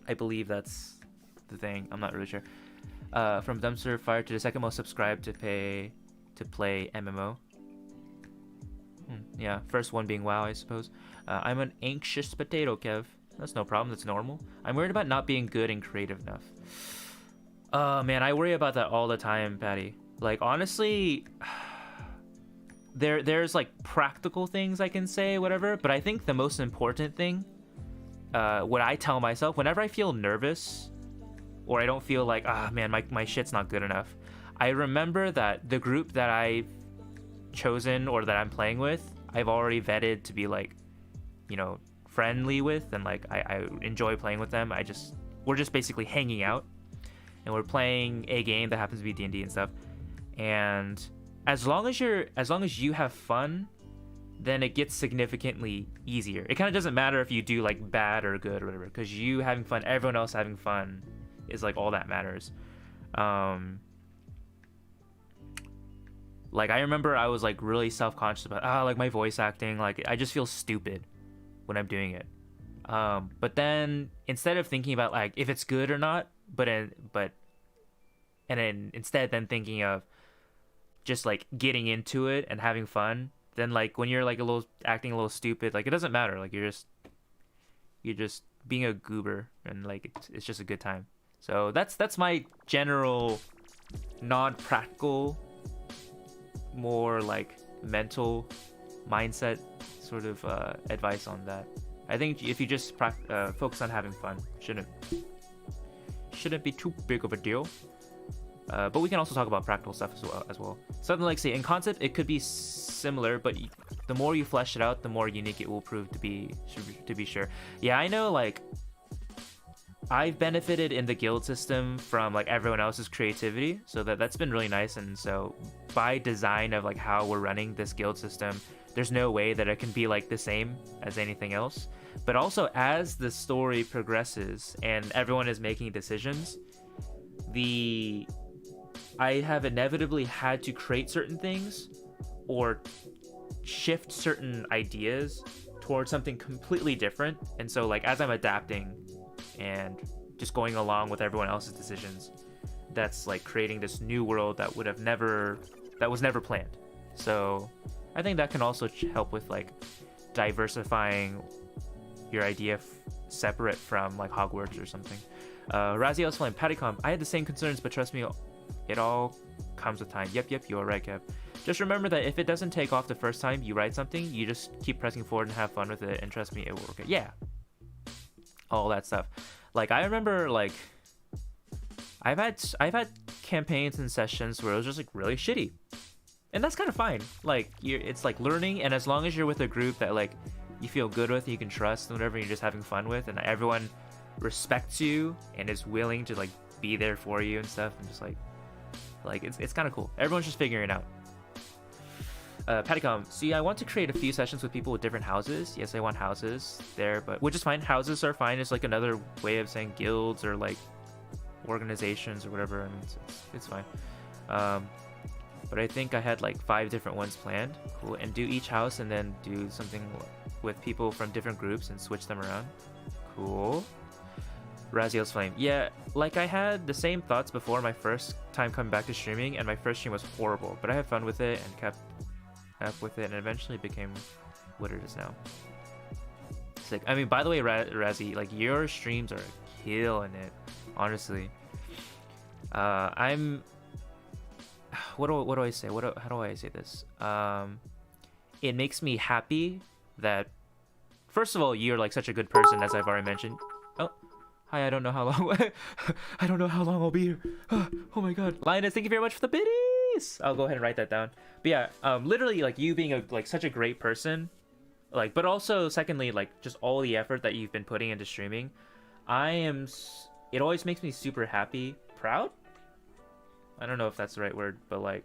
I believe that's the thing. I'm not really sure. From dumpster fire to the second most subscribed to play MMO. Yeah, first one being WoW, I suppose. I'm an anxious potato, Kev. That's no problem. That's normal. I'm worried about not being good and creative enough. Man, I worry about that all the time, Patty. Like, honestly, there's like practical things I can say, whatever. But I think the most important thing, what I tell myself whenever I feel nervous or I don't feel like, man, my shit's not good enough, I remember that the group that I've chosen or that I'm playing with, I've already vetted to be like, you know, friendly with, and like I enjoy playing with them. We're just basically hanging out and we're playing a game that happens to be D&D and stuff. And as long as you have fun, then it gets significantly easier. It kind of doesn't matter if you do like bad or good or whatever, because you having fun, everyone else having fun is like all that matters. Like I remember I was like really self-conscious about like my voice acting. Like I just feel stupid when I'm doing it. But then instead of thinking about like if it's good or not, instead thinking of just like getting into it and having fun, then like when you're like acting a little stupid, like it doesn't matter. Like you're just being a goober and like it's just a good time. So that's my general non-practical, more like mental mindset sort of advice on that. I think if you just focus on having fun, shouldn't be too big of a deal. But we can also talk about practical stuff as well. Something like, say, in concept, it could be similar, but the more you flesh it out, the more unique it will prove to be sure. Yeah, I know, like, I've benefited in the guild system from, like, everyone else's creativity, so that's been really nice. And so by design of, like, how we're running this guild system, there's no way that it can be, like, the same as anything else. But also, as the story progresses and everyone is making decisions, I have inevitably had to create certain things or shift certain ideas towards something completely different. And so, like, as I'm adapting and just going along with everyone else's decisions, that's like creating this new world that was never planned. So I think that can also help with like diversifying your idea separate from like Hogwarts or something. Raziel was playing Pattycom. I had the same concerns, but trust me, it all comes with time. Yep, you are right, Kev. Just remember that if it doesn't take off the first time you write something, you just keep pressing forward and have fun with it, and trust me, it will work. Yeah, all that stuff. Like I remember, like I've had campaigns and sessions where it was just like really shitty, and that's kind of fine. Like it's like learning, and as long as you're with a group that like you feel good with, you can trust, and whatever, you're just having fun with, and everyone respects you and is willing to like be there for you and stuff, and just like it's kind of cool. Everyone's just figuring it out. Pattycom, see, I want to create a few sessions with people with different houses. Yes, I want houses there, but which is fine. Houses are fine. It's like another way of saying guilds or like organizations or whatever, and it's fine. But I think I had like 5 different ones planned. Cool. And do each house and then do something with people from different groups and switch them around. Cool. Raziel's Flame. Yeah, like I had the same thoughts before my first time coming back to streaming, and my first stream was horrible, but I had fun with it and kept up with it, and eventually became what it is now. Sick. I mean, by the way, Razzie, like your streams are killing it, honestly. I'm. What do I say? How do I say this? It makes me happy that, first of all, you're like such a good person, as I've already mentioned. Oh. Hi, I don't know how long. I don't know how long I'll be here. Oh my god, Linus, thank you very much for the biddies. I'll go ahead and write that down. But yeah, literally, like you being like such a great person, like, but also secondly, like just all the effort that you've been putting into streaming, it always makes me super happy, proud. I don't know if that's the right word, but like,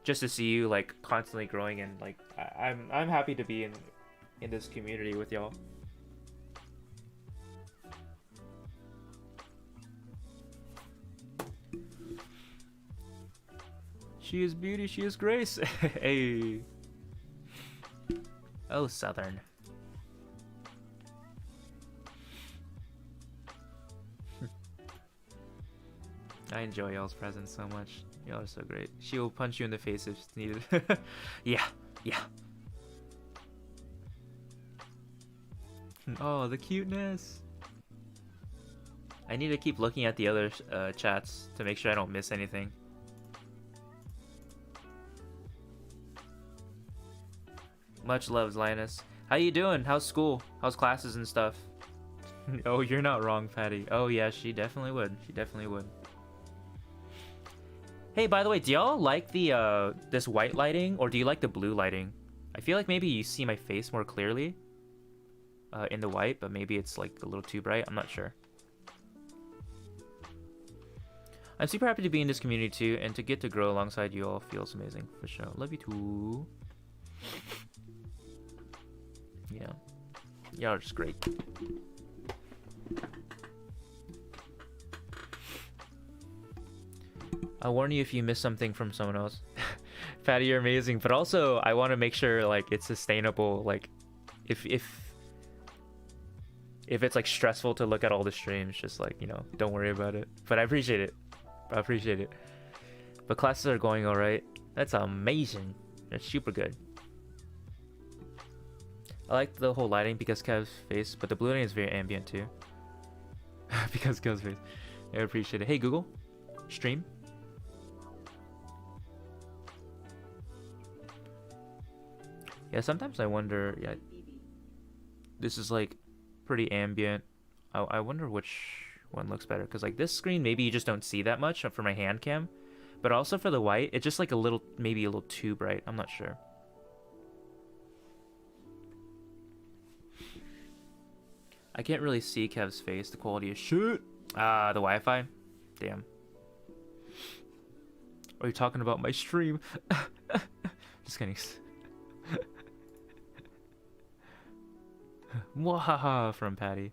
just to see you like constantly growing, and like I'm happy to be in this community with y'all. She is beauty, she is grace. Hey. Oh, Southern. I enjoy y'all's presence so much. Y'all are so great. She will punch you in the face if needed. Yeah, yeah. Oh, the cuteness. I need to keep looking at the other chats to make sure I don't miss anything. Much love, Linus. How you doing? How's school? How's classes and stuff? Oh, you're not wrong, Patty. Oh yeah, she definitely would. She definitely would. Hey, by the way, do y'all like the this white lighting, or do you like the blue lighting? I feel like maybe you see my face more clearly in the white, but maybe it's like a little too bright. I'm not sure. I'm super happy to be in this community too, and to get to grow alongside you all feels amazing for sure. Love you too. Yeah, y'all are just great. I'll warn you if you miss something from someone else. Fatty, you're amazing, but also I want to make sure like it's sustainable. Like, if it's like stressful to look at all the streams, just like, you know, don't worry about it. But I appreciate it. I appreciate it. But classes are going all right. That's amazing. That's super good. I like the whole lighting because Kev's face, but the blue lighting is very ambient too. Because Kev's face. I appreciate it. Hey Google, stream. Yeah, sometimes I wonder, yeah, this is like pretty ambient. I wonder which one looks better, because like this screen, maybe you just don't see that much for my hand cam, but also for the white, it's just like a little, maybe a little too bright. I'm not sure. I can't really see Kev's face. The quality is shit. Ah, the Wi-Fi. Damn. Are you talking about my stream? Just kidding. Mwahaha from Patty.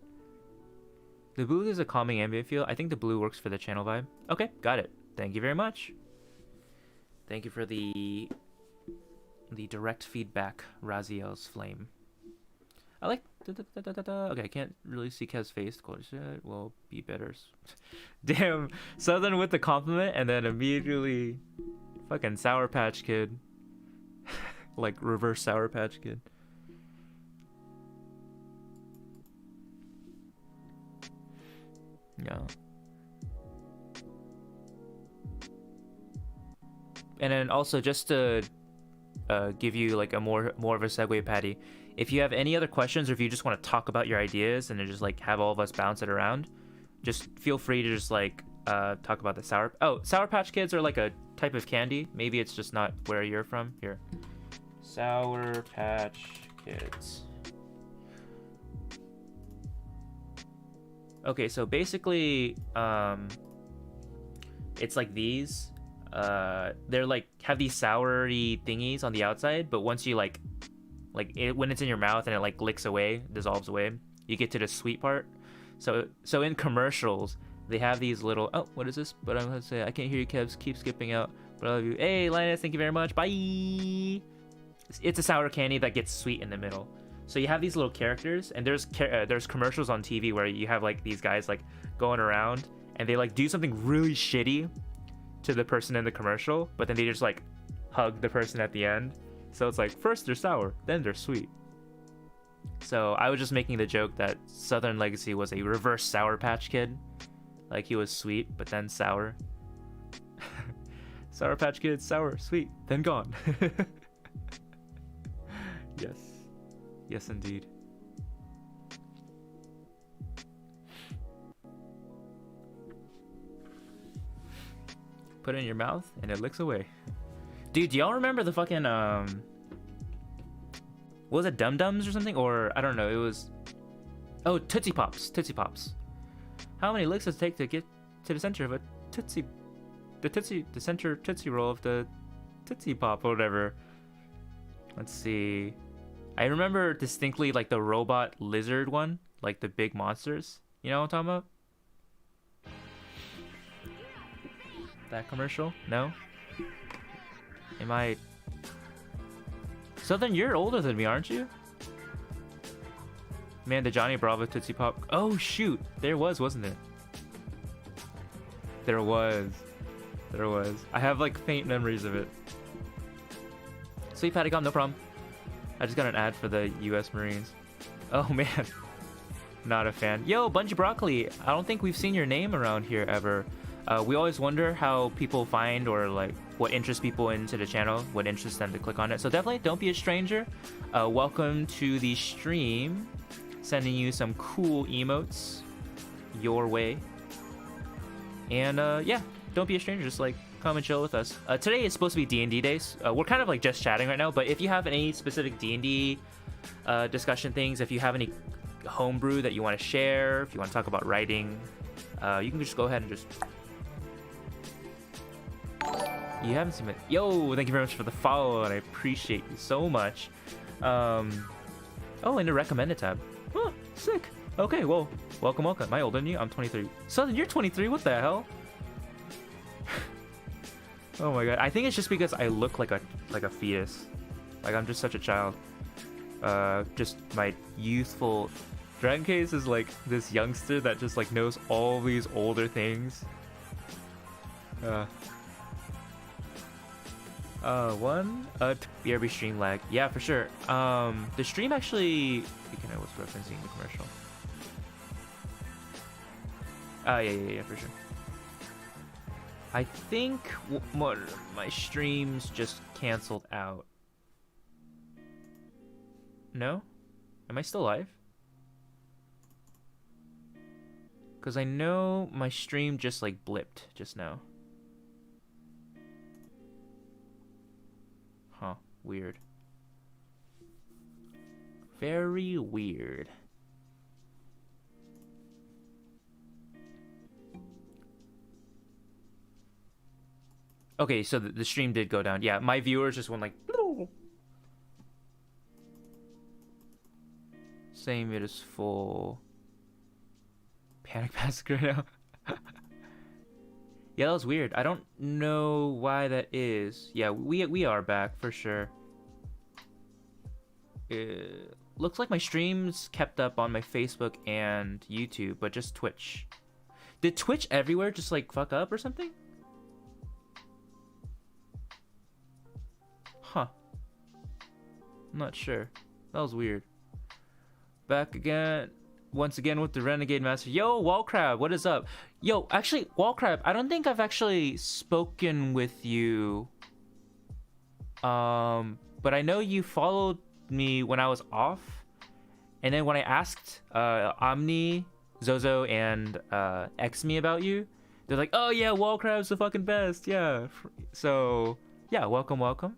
The blue is a calming ambient feel. I think the blue works for the channel vibe. Okay, got it. Thank you very much. Thank you for the direct feedback, Raziel's flame. I like okay, I can't really see Kev's face. Will be better. Damn, Southern with the compliment and then immediately fucking Sour Patch Kid. Like reverse Sour Patch Kid. Yeah. And then also just to give you like a more of a segue, Patty, if you have any other questions or if you just want to talk about your ideas and then just like have all of us bounce it around, just feel free to just like talk about the Sour Patch Kids are like a type of candy. Maybe it's just not where you're from. Here, Sour Patch Kids. Okay, so basically, it's like these. They're like have these soury thingies on the outside, but once you like it, when it's in your mouth and it like licks away, dissolves away, you get to the sweet part. So in commercials, they have these little. Oh, what is this? But I'm gonna say I can't hear you, Kevs. Keep skipping out. But I love you. Hey, Linus, thank you very much. Bye. It's a sour candy that gets sweet in the middle. So you have these little characters, and there's commercials on TV where you have like these guys like going around, and they like do something really shitty to the person in the commercial, but then they just like hug the person at the end. So it's like first they're sour, then they're sweet. So I was just making the joke that Southern Legacy was a reverse Sour Patch Kid. Like he was sweet, but then sour. Sour Patch Kid, sour, sweet, then gone. Yes. Yes, indeed. Put it in your mouth and it licks away. Dude, do y'all remember the fucking what was it, Dum Dums or something? Or I don't know, it was Tootsie Pops. Tootsie Pops. How many licks does it take to get to the center of a Tootsie the center Tootsie Roll of the Tootsie Pop or whatever? Let's see. I remember distinctly like the robot lizard one, like the big monsters. You know what I'm talking about? That commercial? No? Am I... Southern, you're older than me, aren't you? Man, the Johnny Bravo Tootsie Pop. Oh, shoot. There was, wasn't there? There was. There was. I have, like, faint memories of it. Sweet Patty Gum, no problem. I just got an ad for the U.S. Marines. Oh, man. Not a fan. Yo, Bungie Broccoli. I don't think we've seen your name around here ever. We always wonder how people find or like what interests people into the channel, what interests them to click on it. So definitely don't be a stranger. Welcome to the stream. Sending you some cool emotes your way. And yeah, don't be a stranger. Just like come and chill with us. Today is supposed to be DnD days. We're kind of like just chatting right now, but if you have any specific DnD discussion things, if you have any homebrew that you want to share, if you want to talk about writing, you can just go ahead and just... You haven't seen it. Yo, thank you very much for the follow, and I appreciate you so much. Oh, in the recommended tab. Oh, sick. Okay, well, welcome. Am I older than you? I'm 23. Southern, you're 23. What the hell? Oh my god. I think it's just because I look like a fetus. Like I'm just such a child. Just my youthful... Dragon Case is like this youngster that just like knows all these older things. BRB stream lag. Yeah, for sure. The stream actually... I was referencing the commercial. Yeah, for sure. I think my streams just canceled out. No? Am I still live? Because I know my stream just like blipped just now. Huh. Weird. Very weird. Okay, so the stream did go down. Yeah, my viewers just went like... Same, it is full. Panic Massacre now. Yeah, that was weird. I don't know why that is. Yeah, we are back for sure. Looks like my streams kept up on my Facebook and YouTube, but just Twitch. Did Twitch everywhere just like fuck up or something? Huh. I'm not sure. That was weird. Back again. Once again with the Renegade Master. Yo, Wallcrab, what is up? Yo, actually, Wallcrab, I don't think I've actually spoken with you. But I know you followed me when I was off. And then when I asked Omni, Zozo, and Xme about you, they're like, oh yeah, Wallcrab's the fucking best. Yeah. So, yeah, welcome.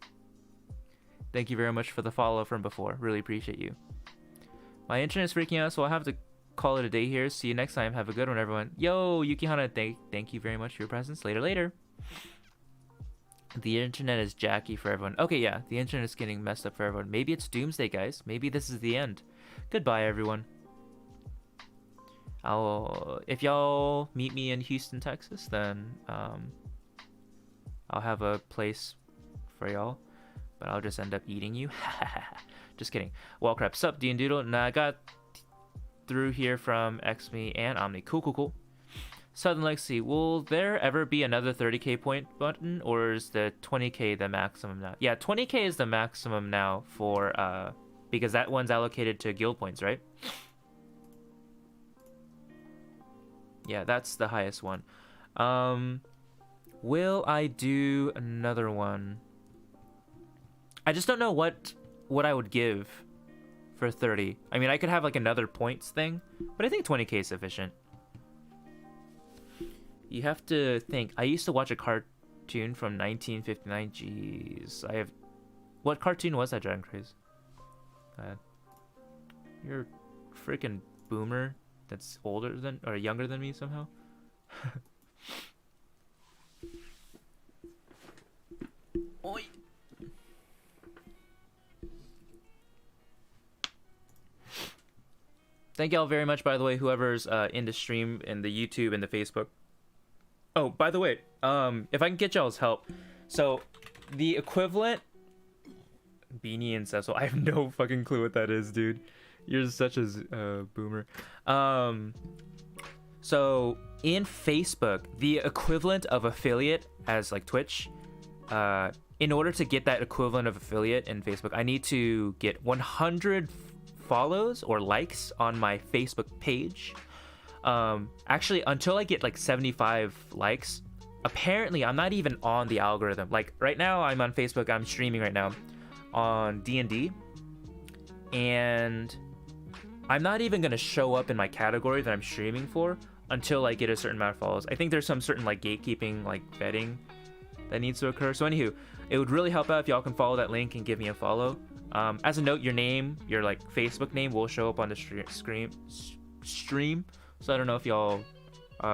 Thank you very much for the follow from before. Really appreciate you. My internet's freaking out, so I'll have to call it a day here. See you next time. Have a good one, everyone. Yo, Yukihana, thank you very much for your presence. Later. The internet is jacky for everyone. Okay, yeah, the internet is getting messed up for everyone. Maybe it's doomsday, guys. Maybe this is the end. Goodbye, everyone. If y'all meet me in Houston, Texas, then I'll have a place for y'all. But I'll just end up eating you. Just kidding. Well, crap. Sup, DnDoodle. Nah, I got through here from Xme and Omni. Cool. Southern Legacy, will there ever be another 30k point button, or is the 20k the maximum now? Yeah, 20k is the maximum now for because that one's allocated to guild points, right? Yeah, that's the highest one. Will I do another one? I just don't know what I would give for 30. I mean, I could have like another points thing, but I think 20k is sufficient. You have to think. I used to watch a cartoon from 1959. Jeez, what cartoon was that, Dragon Craze? You're a freaking boomer that's older than or younger than me somehow. Oi. Thank y'all very much, by the way, whoever's in the stream, in the YouTube, and the Facebook. Oh, by the way, if I can get y'all's help. So, the equivalent Beanie and Cecil. I have no fucking clue what that is, dude. You're such a boomer. So in Facebook, the equivalent of affiliate as like Twitch, in order to get that equivalent of affiliate in Facebook, I need to get 100 follows or likes on my Facebook page. Actually, until I get like 75 likes, apparently I'm not even on the algorithm. Like right now I'm on Facebook, I'm streaming right now on DnD, and I'm not even gonna show up in my category that I'm streaming for until I get a certain amount of follows. I think there's some certain like gatekeeping, like vetting that needs to occur. So anywho, it would really help out if y'all can follow that link and give me a follow. As a note, your name, your like Facebook name will show up on the stream. So I don't know if y'all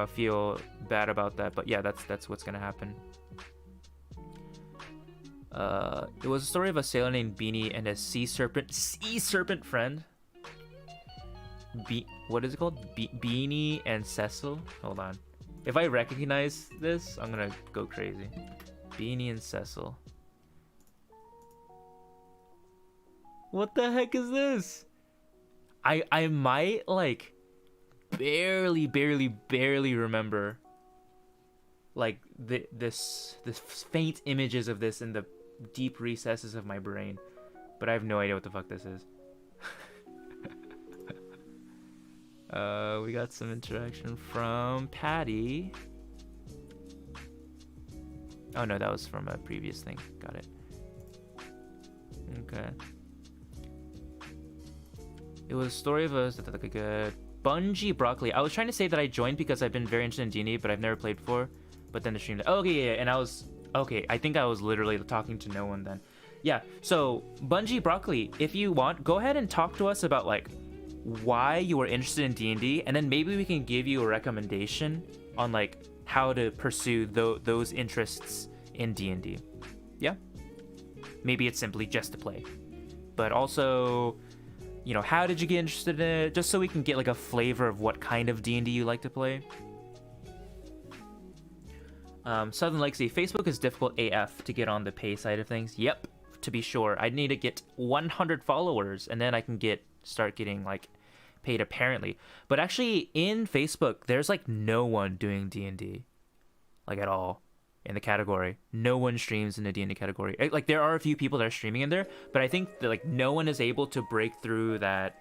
feel bad about that, but yeah, that's what's gonna happen. It was a story of a sailor named Beanie and a sea serpent friend. What is it called? Beanie and Cecil. Hold on. If I recognize this, I'm gonna go crazy. Beanie and Cecil. What the heck is this? I might like barely remember like this faint images of this in the deep recesses of my brain, but I have no idea what the fuck this is. We got some interaction from Patty. Oh no, that was from a previous thing. Got it. Okay. It was a story of a Bungie Broccoli. I was trying to say that I joined because I've been very interested in D&D, but I've never played before. But then the stream. Oh, okay, yeah, and I was okay. I think I was literally talking to no one then. Yeah. So Bungie Broccoli, if you want, go ahead and talk to us about like why you were interested in D&D, and then maybe we can give you a recommendation on like how to pursue those interests in D&D. Yeah. Maybe it's simply just to play, but also, you know, how did you get interested in it? Just so we can get like a flavor of what kind of D&D you like to play. Southern Legacy, Facebook is difficult AF to get on the pay side of things. Yep, to be sure. I need to get 100 followers, and then I can start getting like paid apparently. But actually, in Facebook, there's like no one doing D&D, like at all, in the category. No one streams in the D&D category. Like there are a few people that are streaming in there, but I think that like no one is able to break through that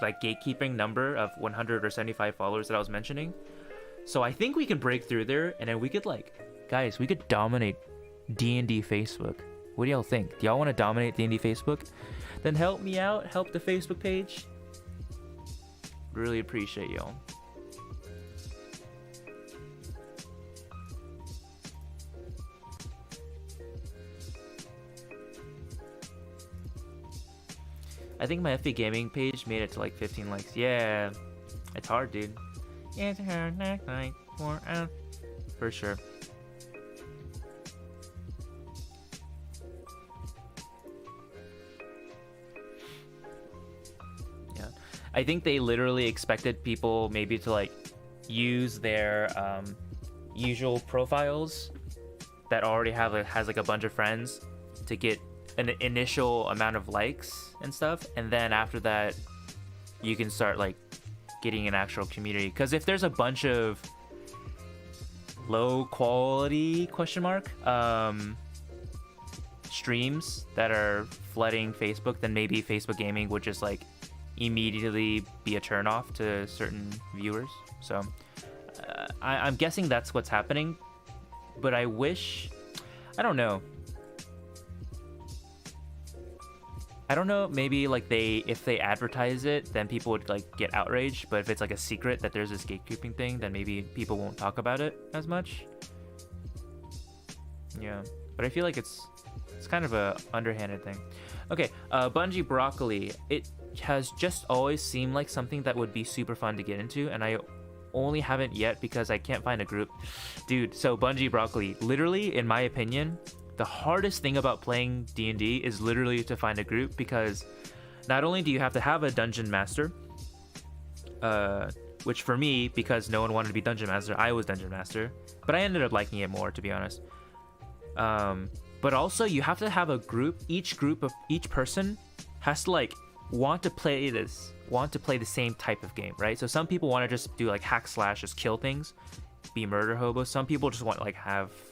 like gatekeeping number of 100 or 75 followers that I was mentioning. So I think we can break through there, and then we could like, guys, we could dominate D&D Facebook. What do y'all think? Do y'all want to dominate D&D Facebook? Then help me out, help the Facebook page. Really appreciate y'all. I think my FB Gaming page made it to like 15 likes. Yeah, it's hard, dude. It's hard, like for sure. Yeah, I think they literally expected people maybe to like use their usual profiles that already has like a bunch of friends to get an initial amount of likes and stuff, and then after that you can start like getting an actual community. Because if there's a bunch of low quality streams that are flooding Facebook, then maybe Facebook Gaming would just like immediately be a turnoff to certain viewers. So I'm guessing that's what's happening, but I wish, I don't know, maybe like if they advertise it, then people would like get outraged, but if it's like a secret that there's this gatekeeping thing, then maybe people won't talk about it as much. Yeah, but I feel like it's kind of a underhanded thing. Okay, Bungie Broccoli, it has just always seemed like something that would be super fun to get into, and I only haven't yet because I can't find a group. Dude, so Bungie Broccoli, literally, in my opinion, the hardest thing about playing D&D is literally to find a group, because not only do you have to have a dungeon master, which for me, because no one wanted to be dungeon master, I was dungeon master, but I ended up liking it more, to be honest. But but also you have to have a group. Each person has to like want to play the same type of game, right? So some people want to just do like hack slash, just kill things, be murder hobos. Some people just want like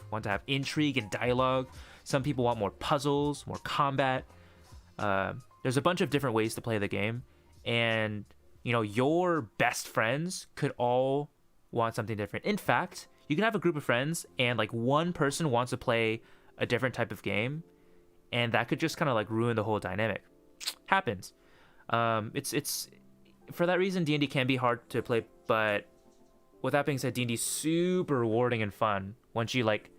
want to have intrigue and dialogue. Some people want more puzzles, more combat. There's a bunch of different ways to play the game, and your best friends could all want something different. In fact, you can have a group of friends and like one person wants to play a different type of game, and that could just kind of like ruin the whole dynamic. Happens. It's for that reason D&D can be hard to play, but with that being said, D&D is super rewarding and fun once you like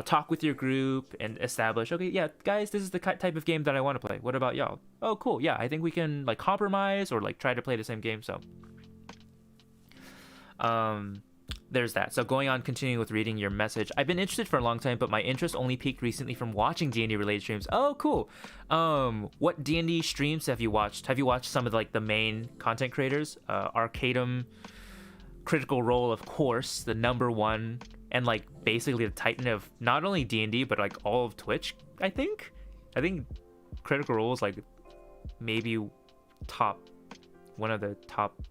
talk with your group and establish, okay, yeah, guys, this is the type of game that I want to play. What about y'all? Oh, cool. Yeah, I think we can like compromise or like try to play the same game. So there's that. So continuing with reading your message. I've been interested for a long time, but my interest only peaked recently from watching D&D related streams. Oh, cool. What D&D streams have you watched? Have you watched some of like the main content creators? Arcadum, Critical Role, of course, the #1, and like basically the titan of not only D&D but like all of Twitch. I think Critical Role is like maybe one of the top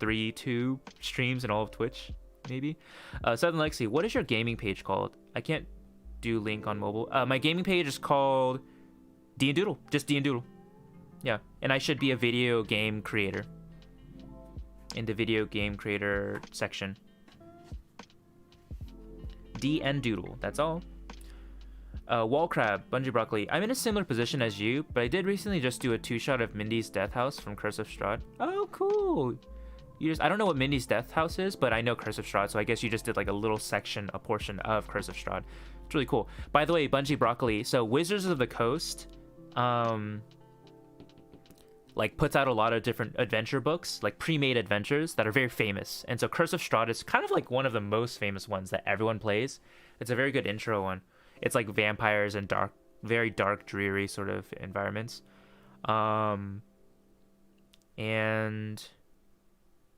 2 streams in all of Twitch, maybe. Southern Lexi, what is your gaming page called? I can't do link on mobile. My gaming page is called DnDoodle, just DnDoodle. Yeah, and I should be a video game creator in the video game creator section. DnDoodle, that's all. Wall Crab, Bungee Broccoli. I'm in a similar position as you, but I did recently just do a 2-shot of Mindy's Death House from Curse of Strahd. Oh, cool. I don't know what Mindy's Death House is, but I know Curse of Strahd, so I guess you just did like a portion of Curse of Strahd. It's really cool. By the way, Bungee Broccoli, so Wizards of the Coast, like puts out a lot of different adventure books, like pre-made adventures that are very famous. And so Curse of Strahd is kind of like one of the most famous ones that everyone plays. It's a very good intro one. It's like vampires and very dark, dreary sort of environments. And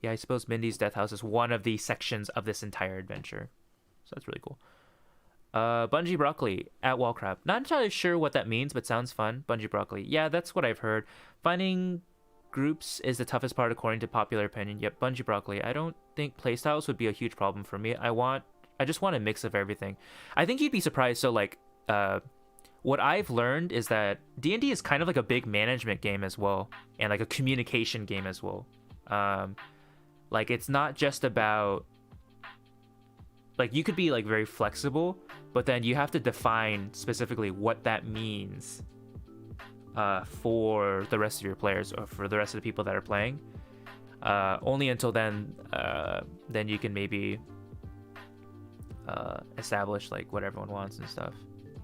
yeah, I suppose Mindy's Death House is one of the sections of this entire adventure. So that's really cool. Bungee Broccoli at Wall Crab. Not entirely sure what that means, but sounds fun. Bungee Broccoli. Yeah, that's what I've heard. Finding groups is the toughest part according to popular opinion. Yep, Bungee Broccoli. I don't think playstyles would be a huge problem for me. I just want a mix of everything. I think you'd be surprised. So like, what I've learned is that D&D is kind of like a big management game as well, and like a communication game as well. Like it's not just about, like, you could be like very flexible, but then you have to define specifically what that means for the rest of your players or for the rest of the people that are playing. Only until then you can maybe establish like what everyone wants and stuff,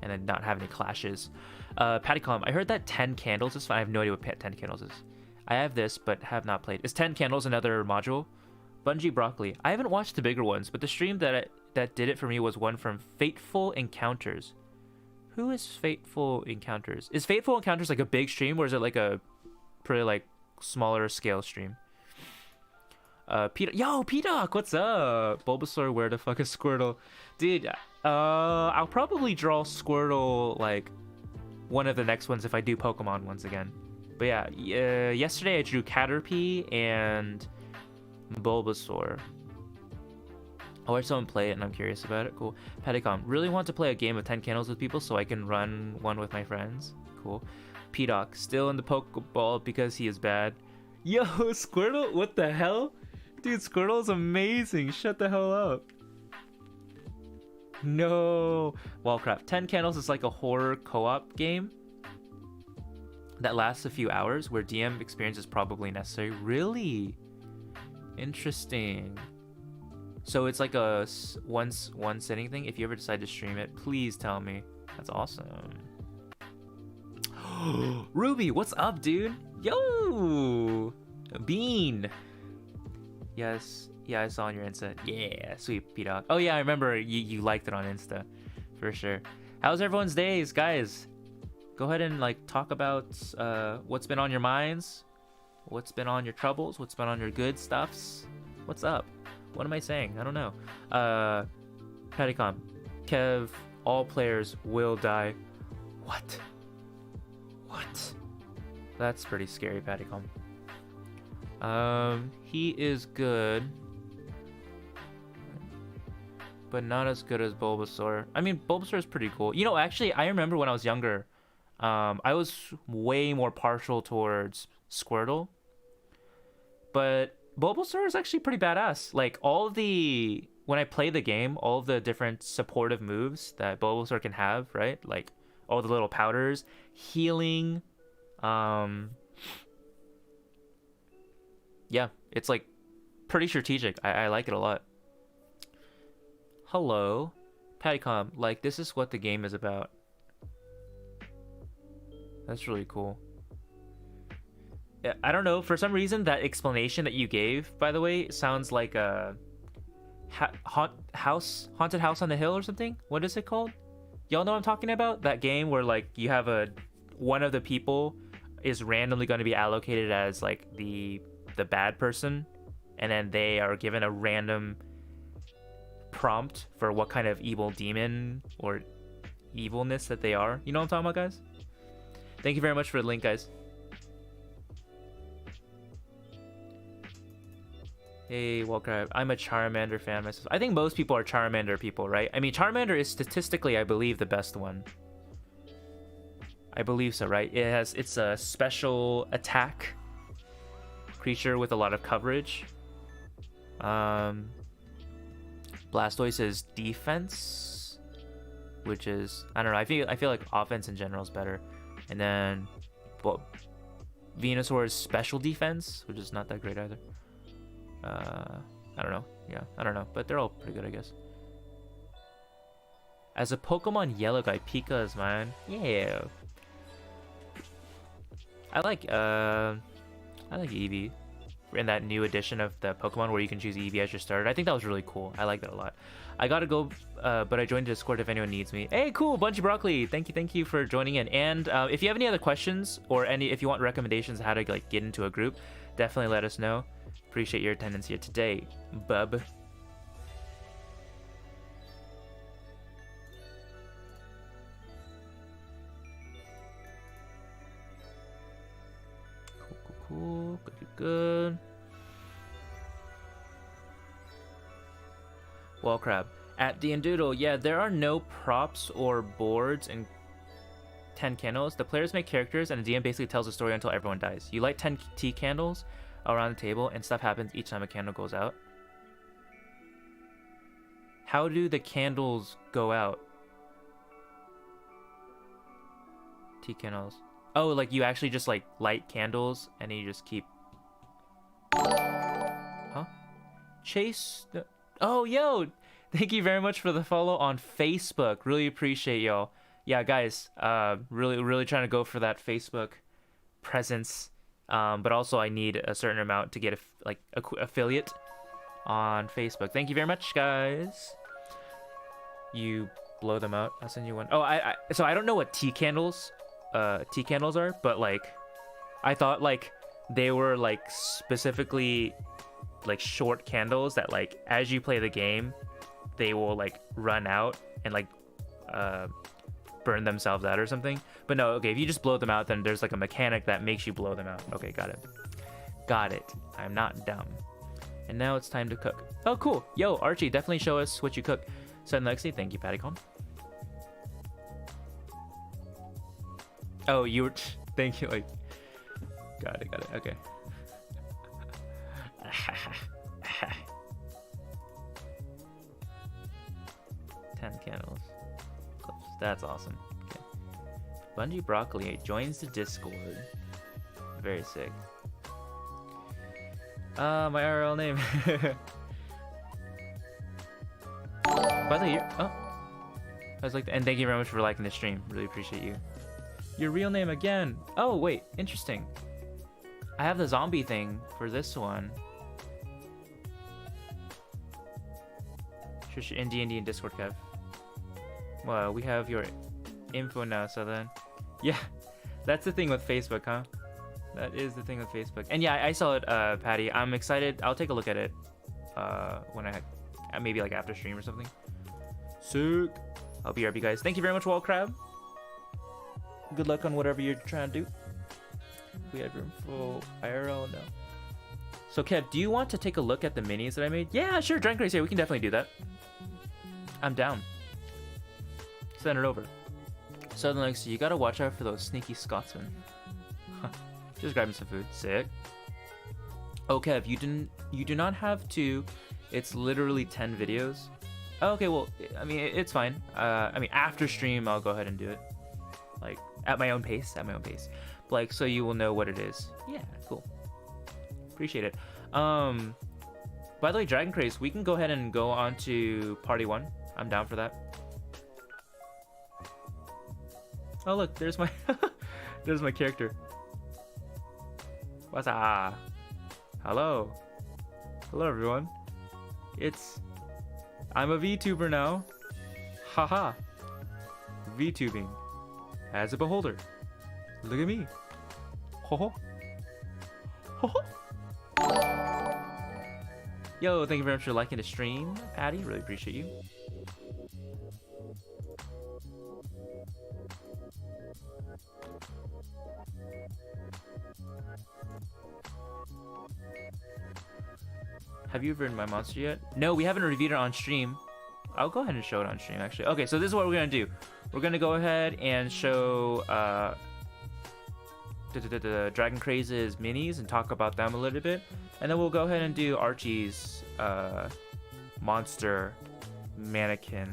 and then not have any clashes. Pattycom, I heard that 10 candles is fine. I have no idea what 10 candles is. I have this, but have not played. Is 10 candles another module? Bungee Broccoli. I haven't watched the bigger ones, but the stream that did it for me was one from Fateful Encounters. Who is Fateful Encounters? Is Fateful Encounters like a big stream, or is it like a pretty like smaller scale stream? P-Doc, what's up? Bulbasaur, where the fuck is Squirtle? Dude, I'll probably draw Squirtle like one of the next ones if I do Pokemon once again. But yeah, yesterday I drew Caterpie and Bulbasaur. I watched someone play it and I'm curious about it. Cool. Petticom, really want to play a game of 10 candles with people so I can run one with my friends. Cool. P-Doc, still in the Pokeball because he is bad. Yo, Squirtle, what the hell? Dude, Squirtle's amazing. Shut the hell up. No. Well, crap. 10 Candles is like a horror co-op game that lasts a few hours where DM experience is probably necessary. Really? Interesting. So it's like a one sitting thing. If you ever decide to stream it, please tell me. That's awesome. Ruby, what's up, dude? Yo! Bean! Yes. Yeah, I saw on your Insta. Yeah, sweet, P-Dog. Oh yeah, I remember you liked it on Insta. For sure. How's everyone's days, guys? Go ahead and like talk about what's been on your minds. What's been on your troubles? What's been on your good stuffs? What's up? What am I saying? I don't know. Petticom. Kev, all players will die. What? What? That's pretty scary, Pattycom. He is good, but not as good as Bulbasaur. I mean, Bulbasaur is pretty cool. You know, actually, I remember when I was younger, I was way more partial towards Squirtle, but Bulbasaur is actually pretty badass. Like, when I play the game, all the different supportive moves that Bulbasaur can have, right? Like, all the little powders, healing, yeah, it's like pretty strategic. I like it a lot. Hello, Pattycom. Like, this is what the game is about. That's really cool. Yeah, I don't know. For some reason, that explanation that you gave, by the way, sounds like a haunted house on the hill or something. What is it called? Y'all know what I'm talking about? That game where like you have one of the people is randomly going to be allocated as like the bad person, and then they are given a random prompt for what kind of evil demon or evilness that they are. You know what I'm talking about, guys? Thank you very much for the link, guys. Hey, Walker, I'm a Charmander fan myself. I think most people are Charmander people, right? I mean, Charmander is statistically, I believe, the best one. I believe so, right? It's a special attack creature with a lot of coverage. Blastoise is defense, which is, I don't know. I feel like offense in general is better. And then, well, Venusaur is special defense, which is not that great either. I don't know. Yeah, I don't know. But they're all pretty good, I guess. As a Pokemon Yellow guy, Pika's, man. Yeah. I like Eevee in that new edition of the Pokemon where you can choose Eevee as your starter. I think that was really cool. I like that a lot. I gotta go, but I joined Discord if anyone needs me. Hey, cool, Bunchy Broccoli. Thank you for joining in. And if you have any other questions or if you want recommendations on how to like get into a group, definitely let us know. Appreciate your attendance here today, bub. Cool. Good. Wall crab. At DnDoodle, yeah, there are no props or boards in 10 candles. The players make characters, and the DM basically tells a story until everyone dies. You light 10 tea candles around the table, and stuff happens each time a candle goes out. How do the candles go out? Tea candles. Oh, like you actually just like light candles and then you just keep. Huh? Chase. Oh, yo! Thank you very much for the follow on Facebook. Really appreciate y'all. Yeah, guys. Really trying to go for that Facebook presence. But also I need a certain amount to get a affiliate on Facebook. Thank you very much, guys. You blow them out. I'll send you one. Oh, so I don't know what tea candles are, but like I thought like they were like specifically like short candles that like as you play the game they will like run out and like burn themselves out or something. But no, okay, if you just blow them out, then there's like a mechanic that makes you blow them out. Okay, got it. I'm not dumb. And now it's time to cook. Oh, cool. Yo, Archie, definitely show us what you cook. Said Lexi, thank you, Pattycom. Oh, you were... Thank you, like... Got it, okay. Ten candles. Close. That's awesome. Okay. Bungie Broccoli joins the Discord. Very sick. My RL name. By the way, oh. I was like, and thank you very much for liking the stream. Really appreciate you. Your real name again. Oh, wait. Interesting. I have the zombie thing for this one. In DnD and Discord, Kev. Well, we have your info now, so then. Yeah, that's the thing with Facebook, huh? That is the thing with Facebook. And yeah, I saw it, Patty. I'm excited. I'll take a look at it when maybe like after stream or something. Sick. I'll BRB, guys. Thank you very much, Wall Crab. Good luck on whatever you're trying to do. We had room for IRL? No. So, Kev, do you want to take a look at the minis that I made? Yeah, sure. Dragon Craze here. We can definitely do that. I'm down. Send it over. Southern Legacy, you gotta watch out for those sneaky Scotsmen. Just grabbing some food. Sick. Oh, Kev, you do not have to. It's literally 10 videos. Oh, okay, well, I mean, it's fine. I mean, after stream, I'll go ahead and do it. Like, at my own pace. But, like, so you will know what it is. Yeah, cool. Appreciate it. By the way, Dragon Craze, we can go ahead and go on to Party 1. I'm down for that. Oh, look, there's my there's my character. What's up? Hello. Hello, everyone. I'm a VTuber now. Haha. VTubing. As a beholder. Look at me. Ho ho. Ho ho. Yo, thank you very much for liking the stream, Patty. Really appreciate you. Have you ever my monster yet? No, we haven't reviewed it on stream. I'll go ahead and show it on stream, actually. Okay, so this is what we're gonna do. We're gonna go ahead and show the Dragon Craze's minis and talk about them a little bit, and then we'll go ahead and do Archie's monster mannequin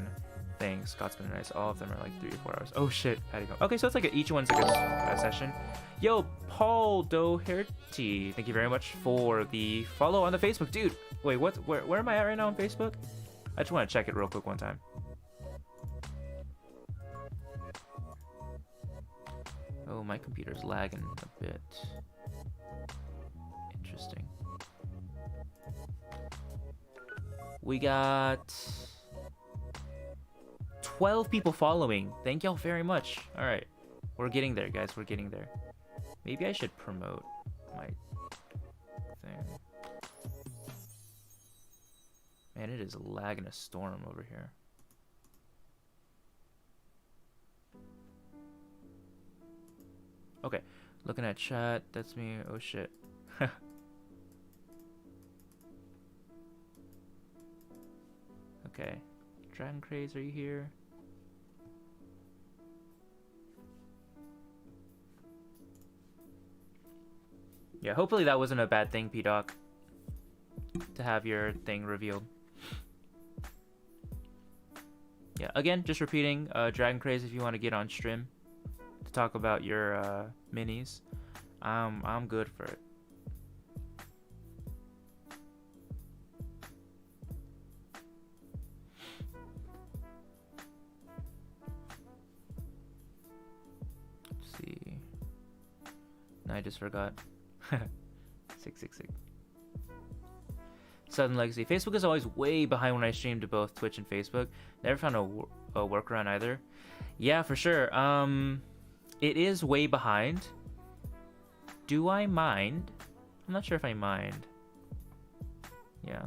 thing. Scotsman and Ice. All of them are like 3 or 4 hours. Oh shit! How'd it go? Okay, so it's like each one's like a session. Yo, Paul Doherty, thank you very much for the follow on the Facebook, dude. Wait, what? Where am I at right now on Facebook? I just want to check it real quick one time. Oh, my computer's lagging a bit. Interesting. We got 12 people following. Thank y'all very much. All right, we're getting there, guys. We're getting there. Maybe I should promote my thing. Man, it is lagging a storm over here. Okay, looking at chat. That's me. Oh shit. Okay, Dragon Craze, are you here? Yeah, hopefully that wasn't a bad thing, P-Doc, to have your thing revealed. Yeah, again, just repeating, Dragon Craze, if you want to get on stream to talk about your minis, I'm good for it. Let's see. No, I just forgot. 666. Southern Legacy. Facebook is always way behind when I stream to both Twitch and Facebook. Never found a workaround either. Yeah, for sure. It is way behind. Do I mind? I'm not sure if I mind. Yeah.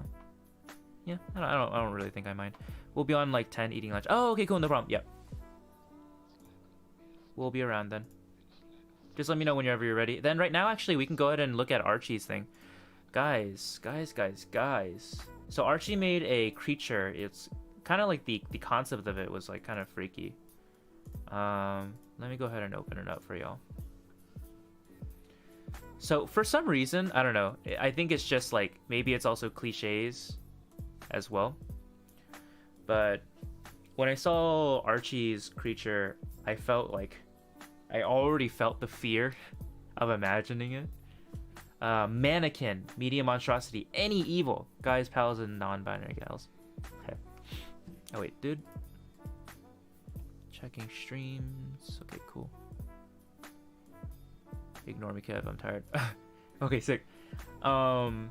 Yeah, I don't really think I mind. We'll be on like 10 eating lunch. Oh, okay, cool, no problem. Yep. We'll be around then. Just let me know whenever you're ready. Then right now, actually, we can go ahead and look at Archie's thing. Guys. So Archie made a creature. It's kind of like the concept of it was like kind of freaky. Let me go ahead and open it up for y'all. So for some reason, I don't know. I think it's just like, maybe it's also cliches as well. But when I saw Archie's creature, I already felt the fear of imagining it. Mannequin, medium monstrosity, any evil. Guys, pals, and non-binary gals. Okay. Oh wait, dude. Checking streams. Okay, cool. Ignore me, Kev. I'm tired. Okay, sick. Armor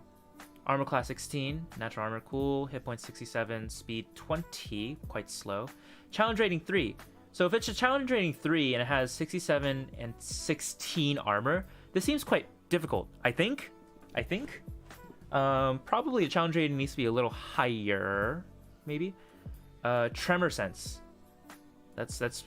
class 16. Natural armor, cool. Hit points 67. Speed 20. Quite slow. Challenge rating 3. So if it's a challenge rating 3 and it has 67 and 16 armor, this seems quite difficult. I think. Probably the challenge rating needs to be a little higher. Maybe. Tremor sense.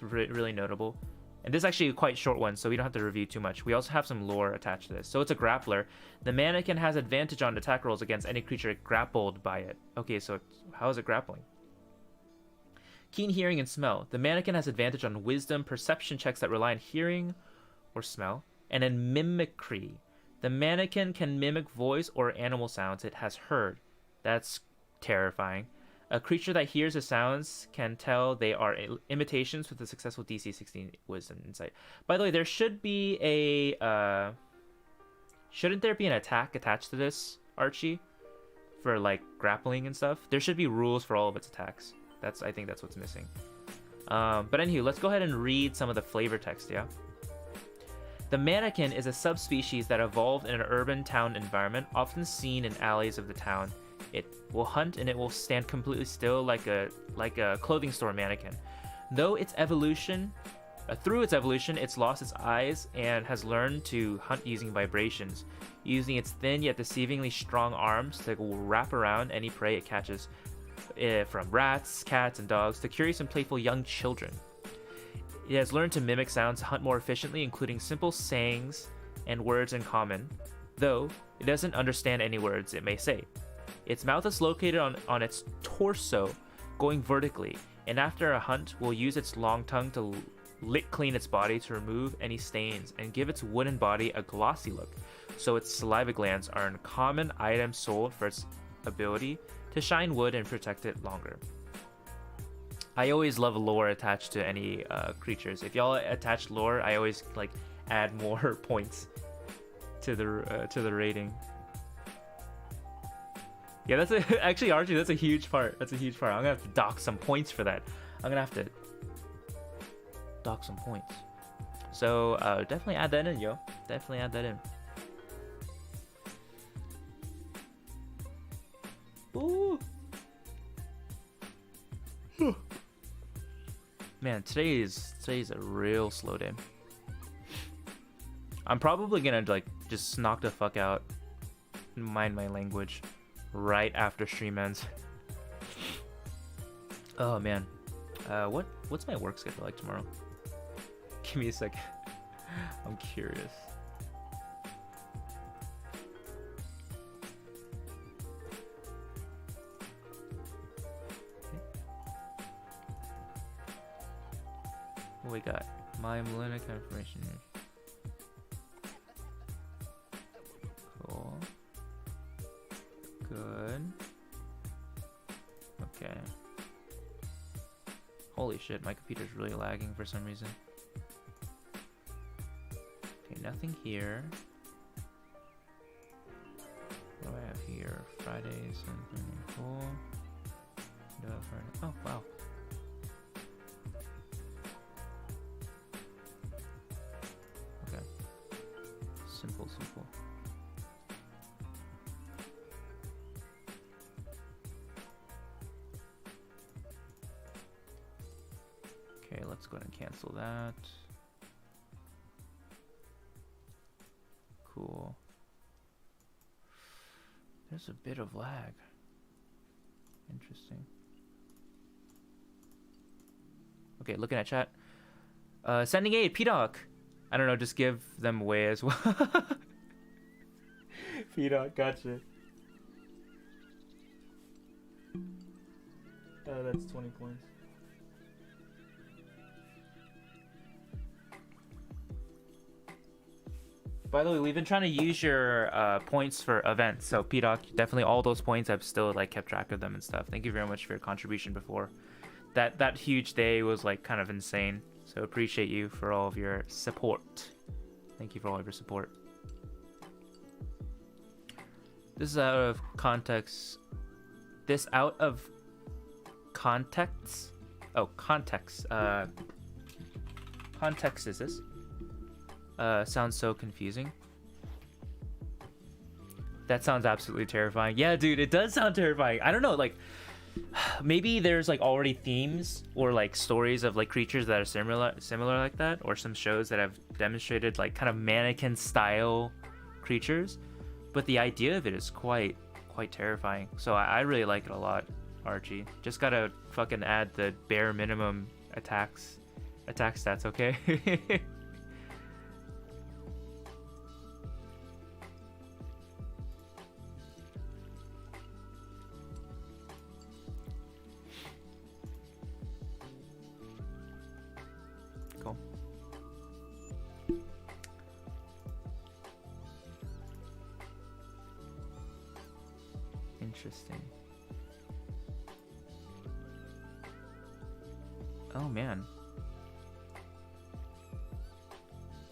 Really notable. And this is actually a quite short one, so we don't have to review too much. We also have some lore attached to this. So it's a grappler. The mannequin has advantage on attack rolls against any creature grappled by it. Okay, so how is it grappling? Keen hearing and smell. The mannequin has advantage on wisdom perception checks that rely on hearing or smell. And then mimicry. The mannequin can mimic voice or animal sounds it has heard. That's terrifying. A creature that hears the sounds can tell they are imitations with a successful DC 16 Wisdom Insight. By the way, there should be a... shouldn't there be an attack attached to this, Archie? For, like, grappling and stuff? There should be rules for all of its attacks. I think that's what's missing. But anywho, let's go ahead and read some of the flavor text, yeah? The mannequin is a subspecies that evolved in an urban town environment, often seen in alleys of the town. It will hunt and it will stand completely still like a clothing store mannequin. Through its evolution, it's lost its eyes and has learned to hunt using vibrations, using its thin yet deceivingly strong arms to wrap around any prey it catches, from rats, cats, and dogs to curious and playful young children. It has learned to mimic sounds to hunt more efficiently, including simple sayings and words in common, though it doesn't understand any words it may say. Its mouth is located on its torso, going vertically, and after a hunt will use its long tongue to lick clean its body to remove any stains and give its wooden body a glossy look, so its saliva glands are a common item sold for its ability to shine wood and protect it longer. I always love lore attached to any creatures. If y'all attach lore, I always like add more points to the rating. Yeah, actually, Archie, that's a huge part. I'm gonna have to dock some points for that. I'm gonna have to dock some points. So definitely add that in, yo. Definitely add that in. Ooh. Man, today's a real slow day. I'm probably gonna like just knock the fuck out, mind my language, right after stream ends. Oh man, what's my work schedule like tomorrow? Give me a second. I'm curious. What we got? My Millennium confirmation. Cool. Good. Okay. Holy shit, my computer's really lagging for some reason. Okay, nothing here. What do I have here? Friday, something cool. Oh, wow. Okay. Simple. Okay, let's go ahead and cancel that. Cool. There's a bit of lag. Interesting. Okay, looking at chat. Sending aid, P-Doc. I don't know, just give them away as well. P-Doc, gotcha. Oh, that's 20 points. By the way, we've been trying to use your points for events, so P-Doc, definitely all those points, I've still like kept track of them and stuff. Thank you very much for your contribution before. That huge day was like kind of insane, so appreciate you for all of your support. Thank you for all of your support. This is out of context. This out of context? Oh, context. Context is this? Sounds so confusing. That sounds absolutely terrifying. Yeah, dude, it does sound terrifying. I don't know, like, maybe there's like already themes or like stories of like creatures that are similar like that, or some shows that have demonstrated like kind of mannequin style creatures. But the idea of it is quite terrifying. So I really like it a lot, Archie. Just gotta fucking add the bare minimum attack stats, okay? Cool. Interesting. Oh man.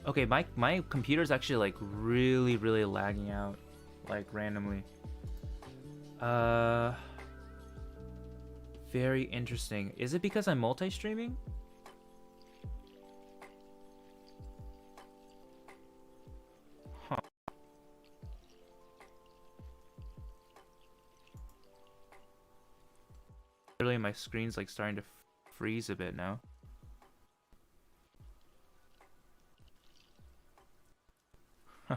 Okay, my computer's actually like really lagging out, like randomly. Very interesting. Is it because I'm multi-streaming? Huh. Literally, my screen's like starting to freeze a bit now. Huh.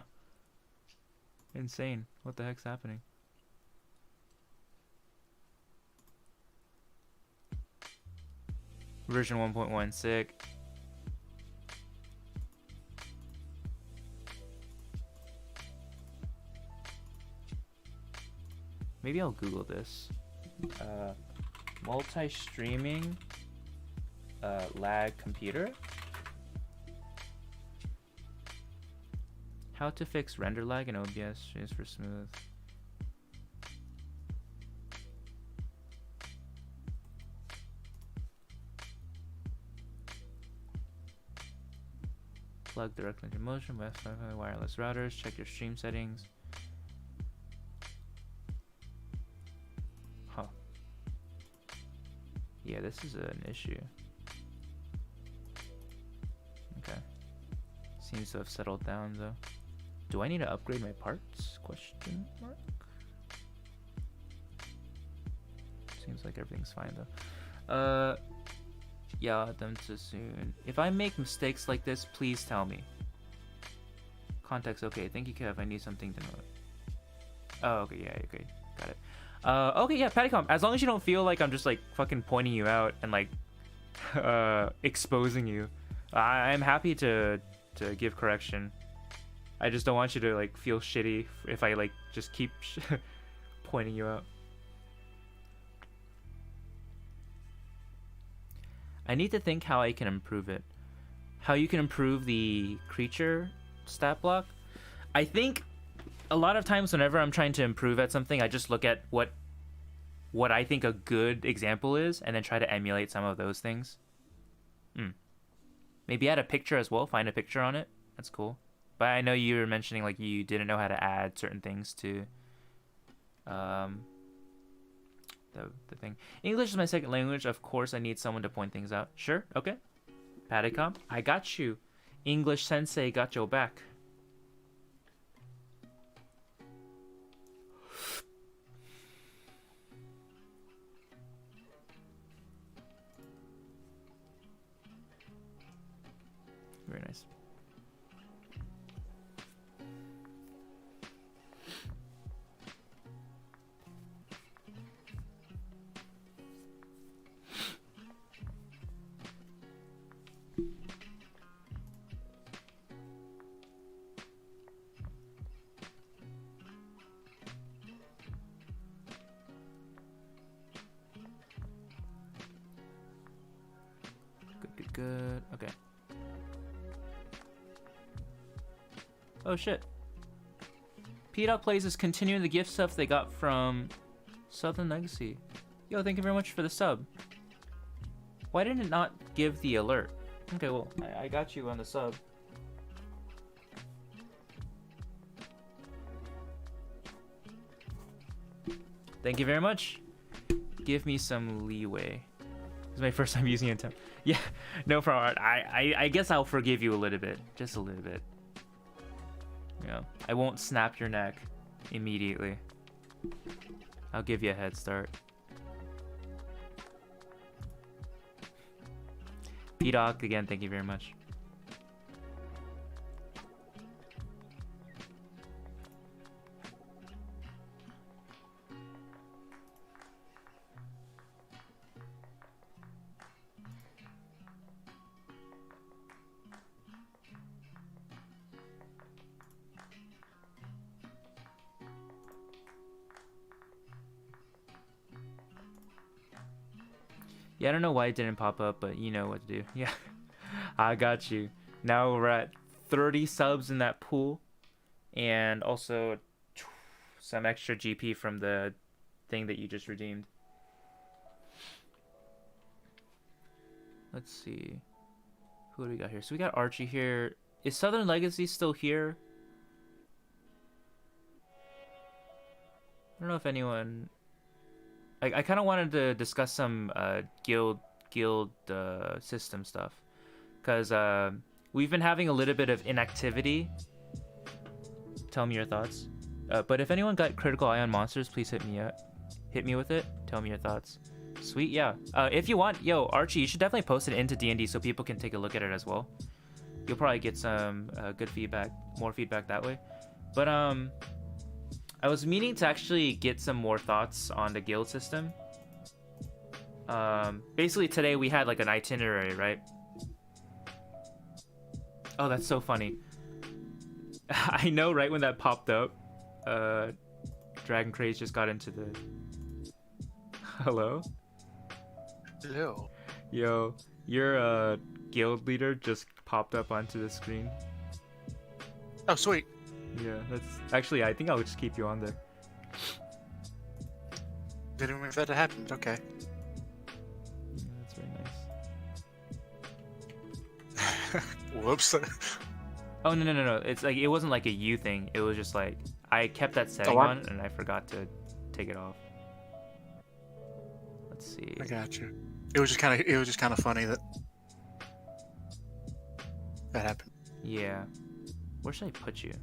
Insane. What the heck's happening? Version 1.1 sick. Maybe I'll Google this. Multi-streaming lag computer. How to fix render lag in OBS streams for smooth. Plug directly into motion, Wi-Fi, wireless routers, check your stream settings. Huh. Yeah, this is an issue. Okay. Seems to have settled down though. Do I need to upgrade my parts? Question mark? Seems like everything's fine though. Yeah, I'll add them to soon. If I make mistakes like this, please tell me. Context, okay. Thank you, Kev. I need something to know. Oh, okay, yeah, okay. Got it. Okay, yeah, Pattycom. As long as you don't feel like I'm just like fucking pointing you out and like exposing you, I'm happy to give correction. I just don't want you to like feel shitty if I like just keep pointing you out. I need to think how I can improve it. How you can improve the creature stat block. I think a lot of times whenever I'm trying to improve at something, I just look at what I think a good example is and then try to emulate some of those things. Maybe add a picture as well. Find a picture on it. That's cool. But I know you were mentioning like you didn't know how to add certain things to the thing. English is my second language. Of course, I need someone to point things out. Sure, okay. Pattycom, I got you. English sensei got your back. Very nice. Good. Okay. Oh shit. P-Dot Plays is continuing the gift stuff they got from Southern Legacy. Yo, thank you very much for the sub. Why didn't it not give the alert? Okay, well, I got you on the sub. Thank you very much. Give me some leeway. It's my first time using it. Yeah, no problem. I guess I'll forgive you a little bit. Just a little bit. Yeah, I won't snap your neck immediately. I'll give you a head start. P-Doc, again, thank you very much. Yeah, I don't know why it didn't pop up, but you know what to do. Yeah, I got you. Now we're at 30 subs in that pool, and also some extra GP from the thing that you just redeemed. Let's see. Who do we got here? So we got Archie here. Is Southern Legacy still here? I don't know if anyone... I kind of wanted to discuss some guild system stuff. Because we've been having a little bit of inactivity. Tell me your thoughts. But if anyone got Critical Eye on monsters, please hit me up. Hit me with it. Tell me your thoughts. Sweet, yeah. If you want, yo, Archie, you should definitely post it into DnD so people can take a look at it as well. You'll probably get some good feedback, more feedback that way. But I was meaning to actually get some more thoughts on the guild system. Basically today we had like an itinerary, right? Oh, that's so funny. I know, right when that popped up, Dragon Craze just got into the... Hello? Hello. Yo, your guild leader just popped up onto the screen. Oh, sweet. Yeah, that's... Actually, I think I'll just keep you on there. Didn't even expect that to happen, but okay. Yeah, that's very nice. Whoops. Oh, no. It's like, it wasn't like a you thing. It was just like, I kept that setting what? on and I forgot to take it off. Let's see. I got you. It was just kind of funny that happened. Yeah. Where should I put you?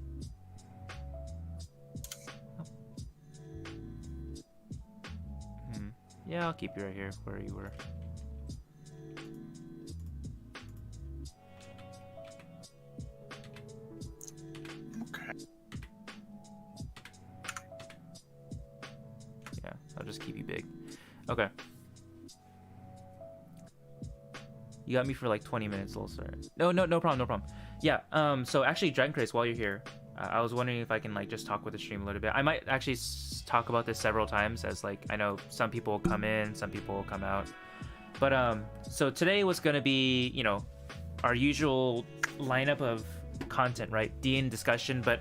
Yeah, I'll keep you right here where you were. Okay. Yeah, I'll just keep you big. Okay. You got me for like 20 minutes, also. No problem. Yeah, so actually, Dragon Craze, while you're here, I was wondering if I can like just talk with the stream a little bit. I might actually talk about this several times, as like I know some people will come in, some people will come out. But so today was gonna be, you know, our usual lineup of content, right? DN discussion, but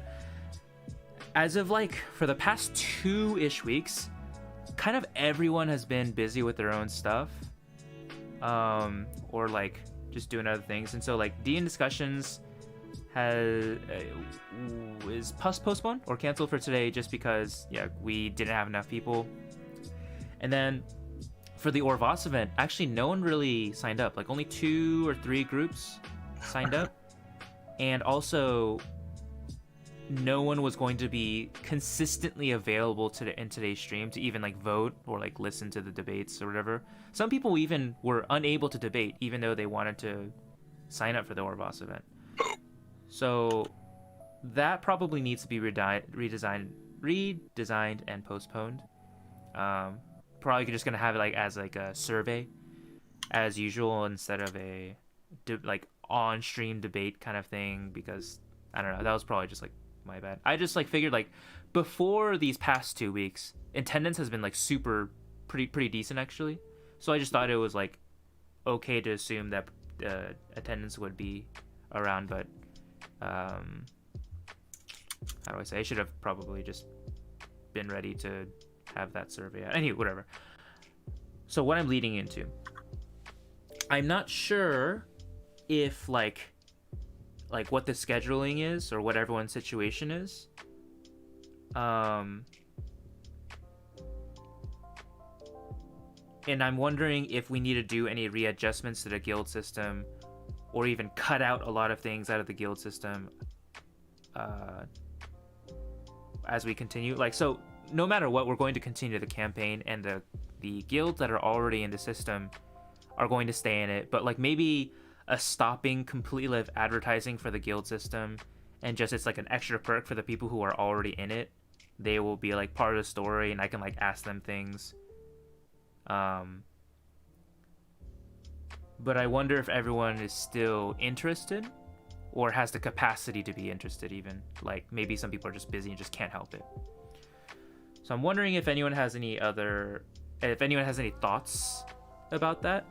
as of like for the past 2-ish weeks, kind of everyone has been busy with their own stuff, or like just doing other things, and so like DN discussions is postponed or canceled for today just because we didn't have enough people. And then for the Orvos event, actually no one really signed up, like only 2 or 3 groups signed up. And also no one was going to be consistently available in today's stream to even like vote or like listen to the debates or whatever. Some people even were unable to debate even though they wanted to sign up for the Orvos event. So that probably needs to be redesigned and postponed. Probably just gonna have it like as like a survey as usual instead of a like on-stream debate kind of thing, because I don't know, that was probably just like my bad. I just like figured like before these past 2 weeks, attendance has been like pretty decent actually. So I just thought it was like okay to assume that attendance would be around, but how do I say? I should have probably just been ready to have that survey. Anyway, whatever. So what I'm leading into, I'm not sure if like what the scheduling is or what everyone's situation is. And I'm wondering if we need to do any readjustments to the guild system, or even cut out a lot of things out of the guild system as we continue. Like, so no matter what, we're going to continue the campaign, and the guilds that are already in the system are going to stay in it, but like maybe a stopping completely of advertising for the guild system, and just it's like an extra perk for the people who are already in it. They will be like part of the story, and I can like ask them things. But I wonder if everyone is still interested or has the capacity to be interested even. Like maybe some people are just busy and just can't help it. So I'm wondering if anyone has any thoughts about that.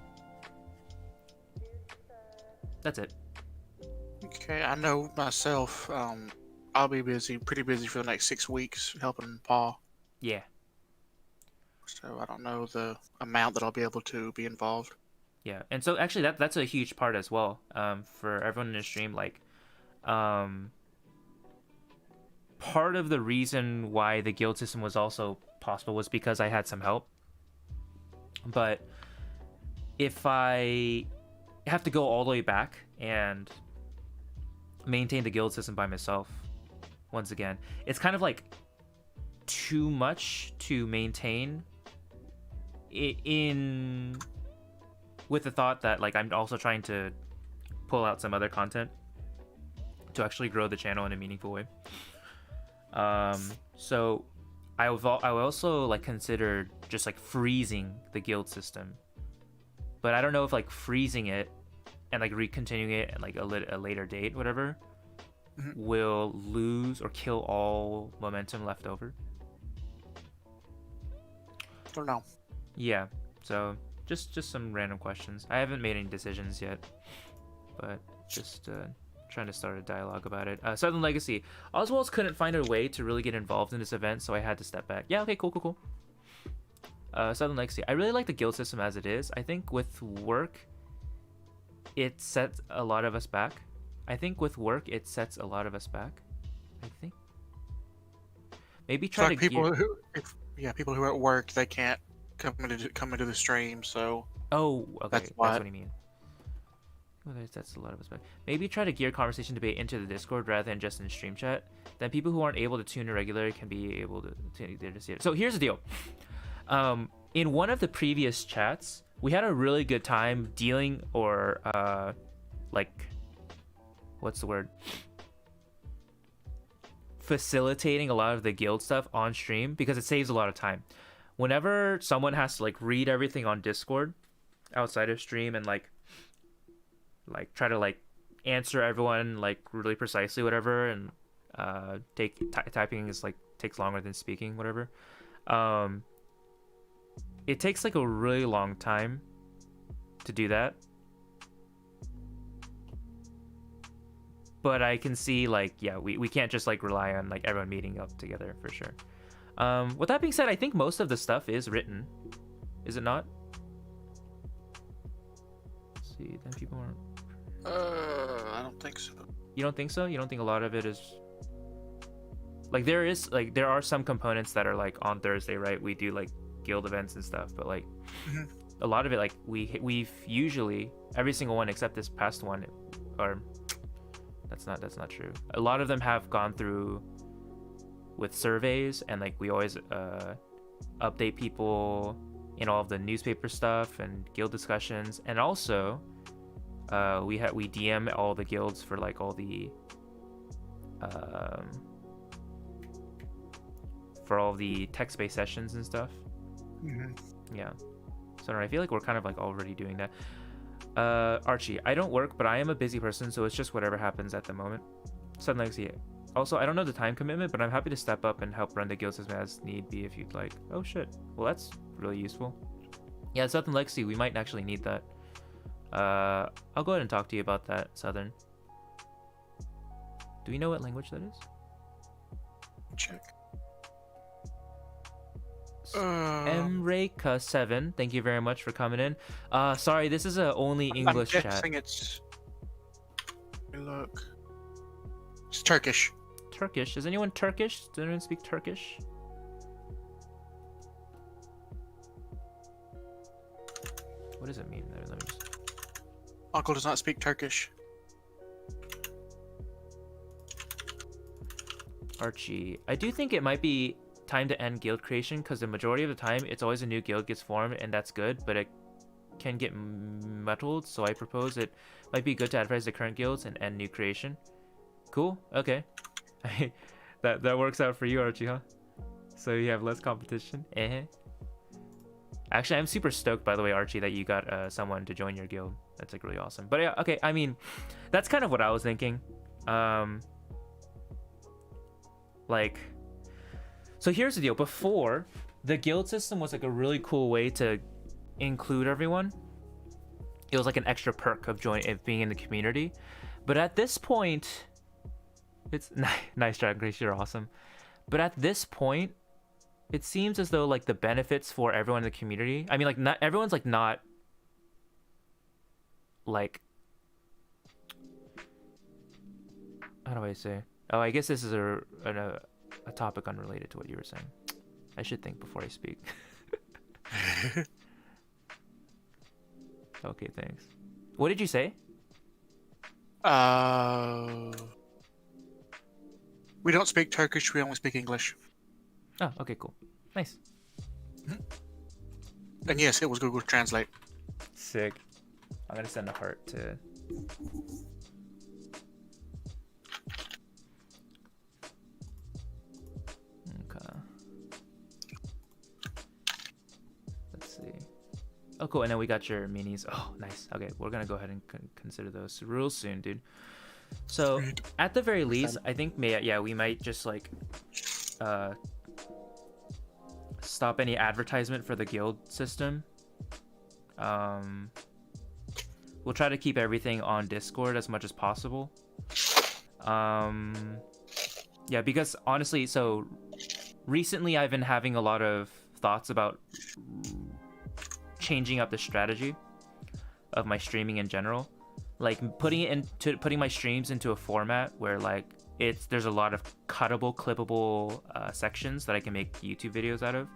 That's it. Okay, I know myself. I'll be busy, pretty busy for the next 6 weeks helping Paul. Yeah. So I don't know the amount that I'll be able to be involved. Yeah, and so actually that's a huge part as well. For everyone in the stream, like, part of the reason why the guild system was also possible was because I had some help. But if I have to go all the way back and maintain the guild system by myself, once again, it's kind of like too much to maintain in with the thought that like I'm also trying to pull out some other content to actually grow the channel in a meaningful way. So I also like considered just like freezing the guild system, but I don't know if like freezing it and like continuing it at like a later date, whatever, will lose or kill all momentum left over. I don't know. Yeah, so just some random questions. I haven't made any decisions yet, but just trying to start a dialogue about it. Southern Legacy. Oswald's couldn't find a way to really get involved in this event, so I had to step back. Yeah, okay, cool. Southern Legacy. I really like the guild system as it is. I think with work, it sets a lot of us back. I think maybe try to people who are at work, they can't come into the stream, so Oh, okay, that's that's why. what I mean. Well, that's a lot of us back. Maybe try to gear conversation debate into the Discord rather than just in stream chat. Then people who aren't able to tune in regularly can be able to see it. So here's the deal. In one of the previous chats, we had a really good time dealing or like, what's the word? Facilitating a lot of the guild stuff on stream because it saves a lot of time. Whenever someone has to like read everything on Discord outside of stream and like try to like answer everyone like really precisely, whatever, and typing is like takes longer than speaking, whatever. It takes like a really long time to do that. But I can see like, yeah, we can't just like rely on like everyone meeting up together for sure. With that being said, I think most of the stuff is written. Is it not? Let's see, then people aren't. I don't think so. You don't think so? You don't think a lot of it is like there are some components that are like on Thursday, right? We do like guild events and stuff, but like a lot of it, like we've usually every single one except this past one, or that's not true. A lot of them have gone through with surveys, and like we always update people in all of the newspaper stuff and guild discussions, and also we DM all the guilds for like all the text-based sessions and stuff. Yeah, so I feel like we're kind of like already doing that. Archie, I don't work, but I am a busy person, so it's just whatever happens at the moment. Sudden Legacy. Also, I don't know the time commitment, but I'm happy to step up and help run the guild system as need be if you'd like. Oh shit. Well, that's really useful. Yeah, Southern Legacy, we might actually need that. I'll go ahead and talk to you about that, Southern. Do we know what language that is? Check. Mreka7, thank you very much for coming in. Sorry, this is a only English I'm chat. guessing it's. Let me look. It's Turkish. Turkish. Is anyone Turkish? Does anyone speak Turkish? What does it mean? Let me just... Uncle does not speak Turkish. Archie. I do think it might be time to end guild creation, because the majority of the time it's always a new guild gets formed, and that's good, but it can get muddled, so I propose it might be good to advertise the current guilds and end new creation. Cool. Okay. that works out for you, Archie, huh? So you have less competition. Actually, I'm super stoked, by the way, Archie, that you got someone to join your guild. That's like really awesome. But yeah, okay. I mean, that's kind of what I was thinking. Like, so here's the deal. Before, the guild system was like a really cool way to include everyone. It was like an extra perk of being in the community. But at this point, it's nice, Dragon Grace, you're awesome. But at this point, it seems as though like the benefits for everyone in the community. I mean, like not everyone's like not like, how do I say? Oh, I guess this is a topic unrelated to what you were saying. I should think before I speak. Okay, thanks. What did you say? We don't speak Turkish. We only speak English. Oh, okay, cool. Nice. And yes, it was Google Translate. Sick. I'm gonna send a heart to. Okay. Let's see. Oh, cool. And then we got your minis. Oh, nice. Okay, we're gonna go ahead and consider those real soon, dude. So, Sweet. at the very least, I think we might just like stop any advertisement for the guild system. We'll try to keep everything on Discord as much as possible. Yeah, because honestly, so recently I've been having a lot of thoughts about changing up the strategy of my streaming in general, like putting my streams into a format where like there's a lot of clippable sections that I can make YouTube videos out of.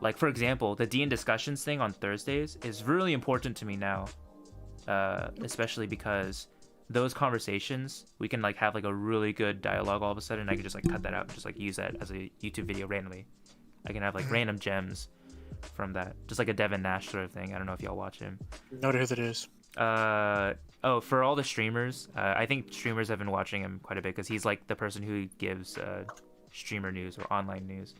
Like for example, the DN discussions thing on Thursdays is really important to me now, especially because those conversations we can like have like a really good dialogue all of a sudden. And I can just like cut that out and just like use that as a YouTube video randomly. I can have like random gems from that, just like a Devin Nash sort of thing. I don't know if y'all watch him. No idea who that is. Oh, for all the streamers, I think streamers have been watching him quite a bit because he's like the person who gives streamer news or online news.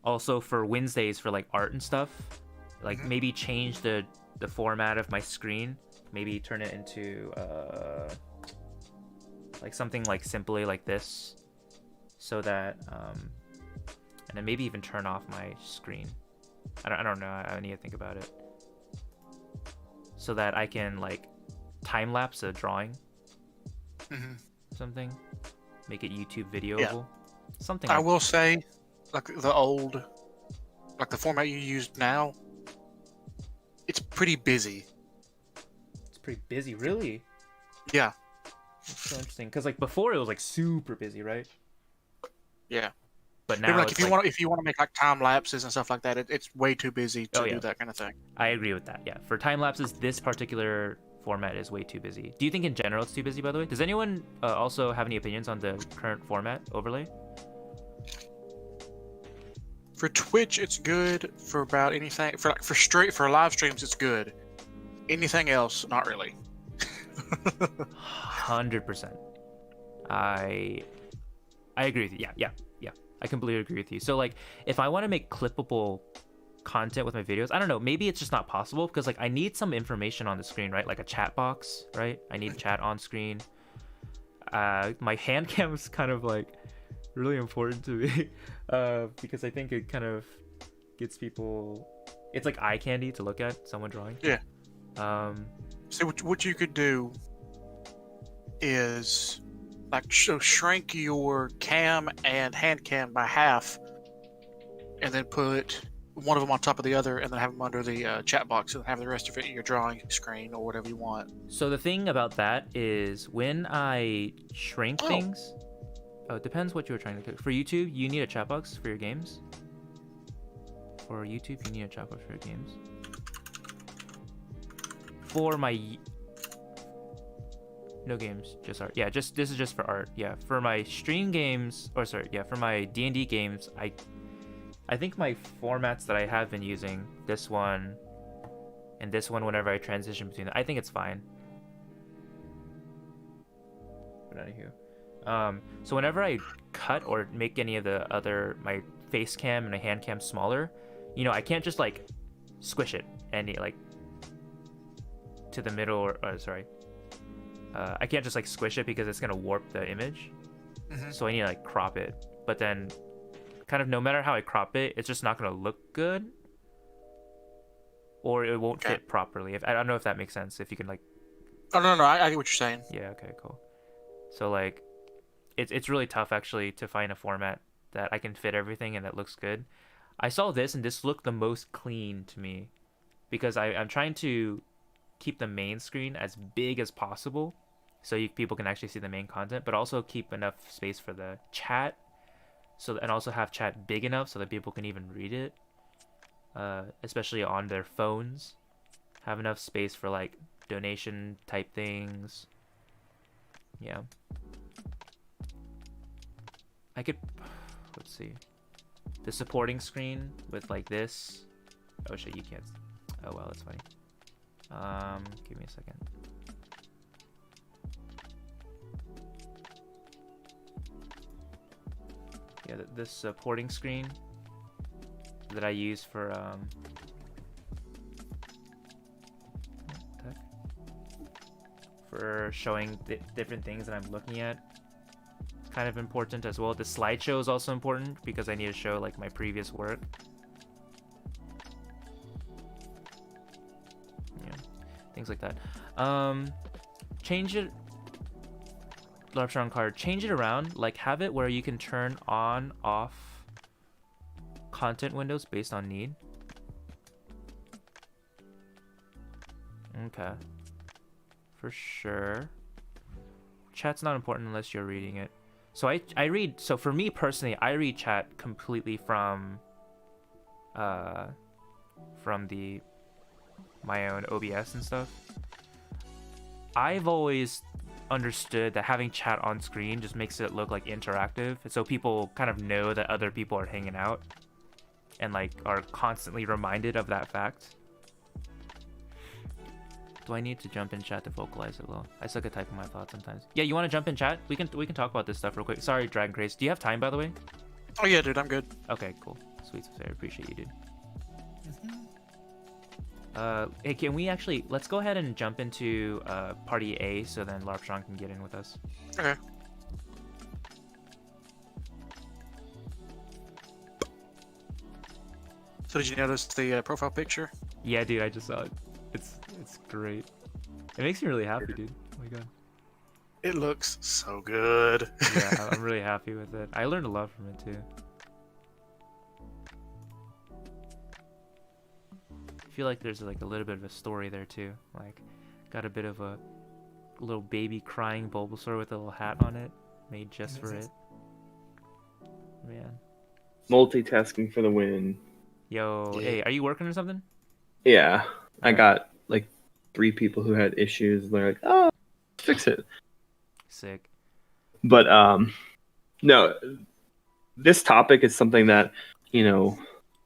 Also for Wednesdays for like art and stuff, like maybe change the format of my screen, maybe turn it into like something like simply like this, so that and then maybe even turn off my screen. I don't know. I need to think about it. So that I can like time lapse a drawing, something, make it YouTube videoable, Yeah. something. I Like will say, like the format you use now, it's pretty busy. It's pretty busy, really. Yeah. It's so interesting because like before it was like super busy, right? Yeah. But now Maybe, like it's if you want to make like time lapses and stuff like that, it's way too busy to do that kind of thing. I agree with that. Yeah, for time lapses, this particular format is way too busy. Do you think in general it's too busy? By the way, does anyone also have any opinions on the current format overlay? For Twitch, it's good. For about anything, for live streams, it's good. Anything else, not really. 100%. I agree with you. Yeah. I completely agree with you. So like, if I want to make clippable content with my videos, I don't know, maybe it's just not possible because like I need some information on the screen, right? Like a chat box, right? I need chat on screen. My hand cam is kind of like really important to me because I think it kind of gets people. It's like eye candy to look at someone drawing. Yeah. So what you could do is like shrink your cam and hand cam by half, and then put one of them on top of the other, and then have them under the chat box, and have the rest of it your drawing screen or whatever you want. So the thing about that is when I shrink things, it depends what you were trying to cook. For YouTube, you need a chat box for your games. For YouTube, you need a chat box for your games. For my no games, just art. Yeah, this is just for art. Yeah, for my stream games, or sorry, yeah, for my DnD games, I think my formats that I have been using, this one and this one, whenever I transition between them, I think it's fine. Get out of here. So whenever I cut or make any of the other, my face cam and my hand cam smaller, you know, I can't just like squish it and like to the middle or sorry. I can't just like squish it because it's gonna warp the image. So I need to like crop it. But then kind of no matter how I crop it, it's just not gonna look good or it won't Okay. fit properly. I don't know if that makes sense. If you can like, Oh no, I get what you're saying. yeah, okay, cool. So like, it's really tough actually to find a format that I can fit everything and that looks good. I saw this and this looked the most clean to me because I'm trying to keep the main screen as big as possible so people can actually see the main content, but also keep enough space for the chat. So and also have chat big enough so that people can even read it, especially on their phones. Have enough space for like donation type things. Yeah. I could, let's see, the supporting screen with like this. Oh shit, you can't. Oh well, that's funny. Give me a second. Yeah, the supporting screen that I use for showing different things that I'm looking at. It's kind of important as well. The slideshow is also important because I need to show like my previous work. Yeah, things like that. Change it. Larpstrong card. Change it around. Like have it where you can turn on, off content windows based on need. Okay. For sure. Chat's not important unless you're reading it. So I read, so for me personally, I read chat completely from my own OBS and stuff. I've always understood that having chat on screen just makes it look like interactive, so people kind of know that other people are hanging out and like are constantly reminded of that fact. Do I need to jump in chat to vocalize it well? I suck at typing my thoughts sometimes. Yeah, you want to jump in chat? We can talk about this stuff real quick. Sorry, Dragon Craze. Do you have time, by the way? Oh yeah, dude, I'm good. Okay, cool. Sweet, I appreciate you, dude. Hey, can we actually... Let's go ahead and jump into Party A so then Larpstrong can get in with us. Okay. So did you notice the profile picture? Yeah, dude, I just saw it. It's great. It makes me really happy, dude. Oh my god. It looks so good. Yeah, I'm really happy with it. I learned a lot from it too. I feel like there's like a little bit of a story there too. Like, got a bit of a little baby crying Bulbasaur with a little hat on it, made just for it. Man. Multitasking for the win. Yo, hey, are you working or something? Yeah, I got like 3 people who had issues. They're like, "Oh, fix it." Sick. But no, this topic is something that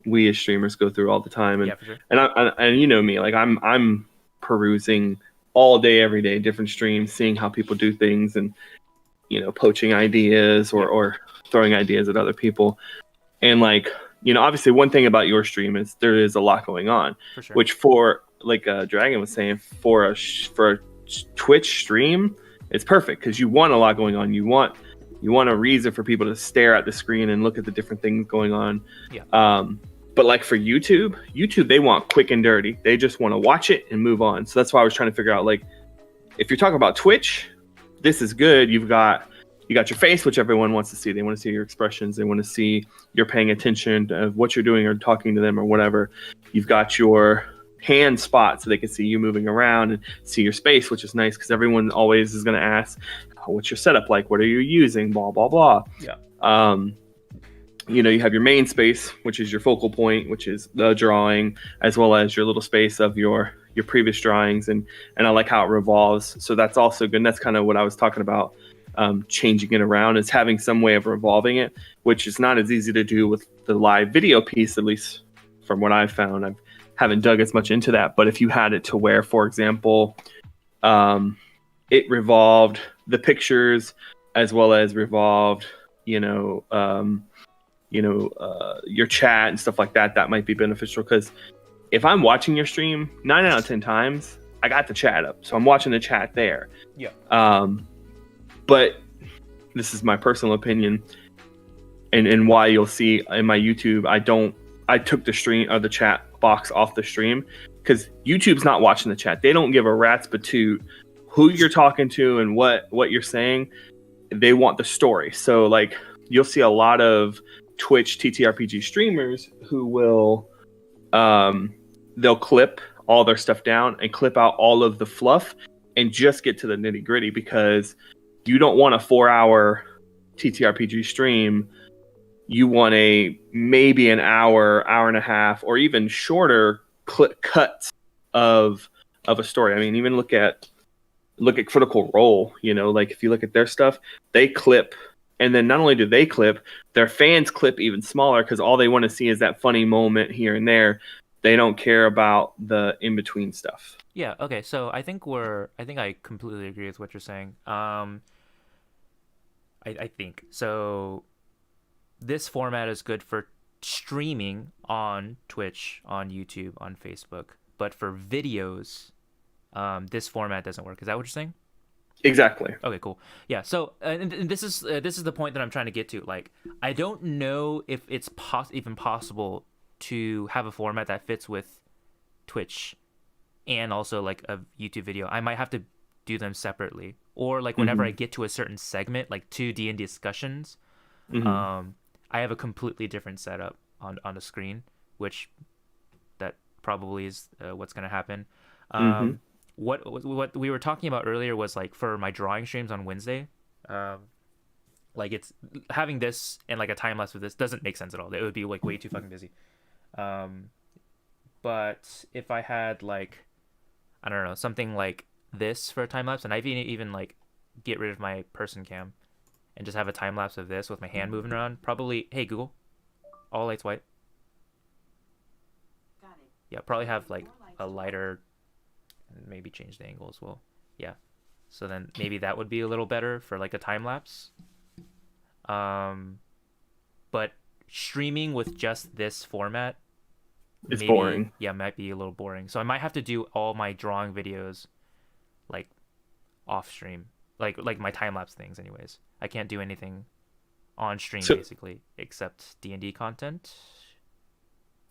we as streamers go through all the time, and yeah, for sure. and you know me, like I'm perusing all day, every day, different streams, seeing how people do things, and poaching ideas or throwing ideas at other people, and like. Obviously one thing about your stream is there is a lot going on, For sure. which for like Dragon was saying, for a Twitch stream, it's perfect because you want a lot going on. You want a reason for people to stare at the screen and look at the different things going on. Yeah. But like for YouTube, they want quick and dirty. They just want to watch it and move on. So that's why I was trying to figure out, like, if you're talking about Twitch, this is good. You got your face, which everyone wants to see. They want to see your expressions. They want to see you're paying attention to what you're doing or talking to them or whatever. You've got your hand spot so they can see you moving around and see your space, which is nice because everyone always is going to ask, oh, what's your setup like? What are you using? Blah, blah, blah. Yeah. You have your main space, which is your focal point, which is the drawing, as well as your little space of your previous drawings. And I like how it revolves. So that's also good. And that's kind of what I was talking about. Changing it around is having some way of revolving it, which is not as easy to do with the live video piece, at least from what I've found. I haven't dug as much into that, but if you had it to where, for example, it revolved the pictures as well as revolved, your chat and stuff like that, that might be beneficial because if I'm watching your stream, 9 out of 10 times, I got the chat up, so I'm watching the chat there. Yeah. But this is my personal opinion, and why you'll see in my YouTube, I took the stream or the chat box off the stream because YouTube's not watching the chat. They don't give a rat's patoot who you're talking to and what you're saying. They want the story. So like you'll see a lot of Twitch TTRPG streamers who will they'll clip all their stuff down and clip out all of the fluff and just get to the nitty gritty, because you don't want a 4-hour TTRPG stream. You want maybe an hour and a half, or even shorter cuts of a story. I mean, even look at Critical Role. Like if you look at their stuff, they clip, and then not only do they clip, their fans clip even smaller, because all they want to see is that funny moment here and there. They don't care about the in between stuff. Yeah. Okay. So I think I completely agree with what you're saying. I think so. This format is good for streaming on Twitch, on YouTube, on Facebook, but for videos, this format doesn't work. Is that what you're saying? Exactly. Okay, cool. Yeah. So, and this is the point that I'm trying to get to. Like, I don't know if it's even possible to have a format that fits with Twitch and also like a YouTube video. I might have to do them separately, or like whenever I get to a certain segment, like 2 D&D discussions, I have a completely different setup on the screen, which that probably is what's going to happen. What we were talking about earlier was like for my drawing streams on Wednesday, like it's having this and like a time lapse of this doesn't make sense at all. It would be like way too fucking busy. But if I had like, I don't know, something like this for a time lapse, and I've even like get rid of my person cam and just have a time lapse of this with my hand moving around. Probably, hey Google, all lights white. Got it. Yeah, probably have like a lighter, and maybe change the angle as well. Yeah, so then maybe that would be a little better for like a time lapse. But streaming with just this format, it's boring. Yeah, might be a little boring. So I might have to do all my drawing videos like off stream, like my time lapse things. Anyways, I can't do anything on stream basically except D&D content.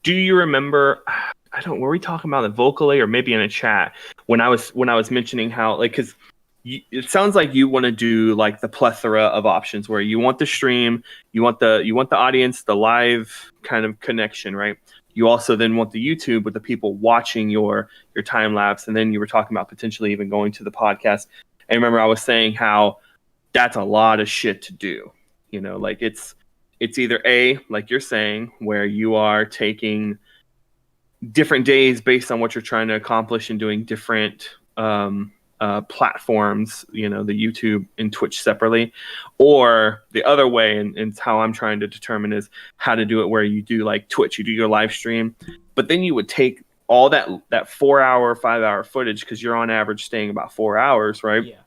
Do you remember? Were we talking about it vocally or maybe in a chat when I was mentioning how like because it sounds like you want to do like the plethora of options where you want the stream, you want the audience, the live kind of connection, right? You also then want the YouTube with the people watching your time lapse, and then you were talking about potentially even going to the podcast. And remember, I was saying how that's a lot of shit to do. Like it's either A, like you're saying, where you are taking different days based on what you're trying to accomplish and doing different platforms, the YouTube and Twitch separately, or the other way, and it's how I'm trying to determine is how to do it where you do like Twitch, you do your live stream, but then you would take all that 4-hour, 5-hour footage, because you're on average staying about 4 hours, right? Yeah.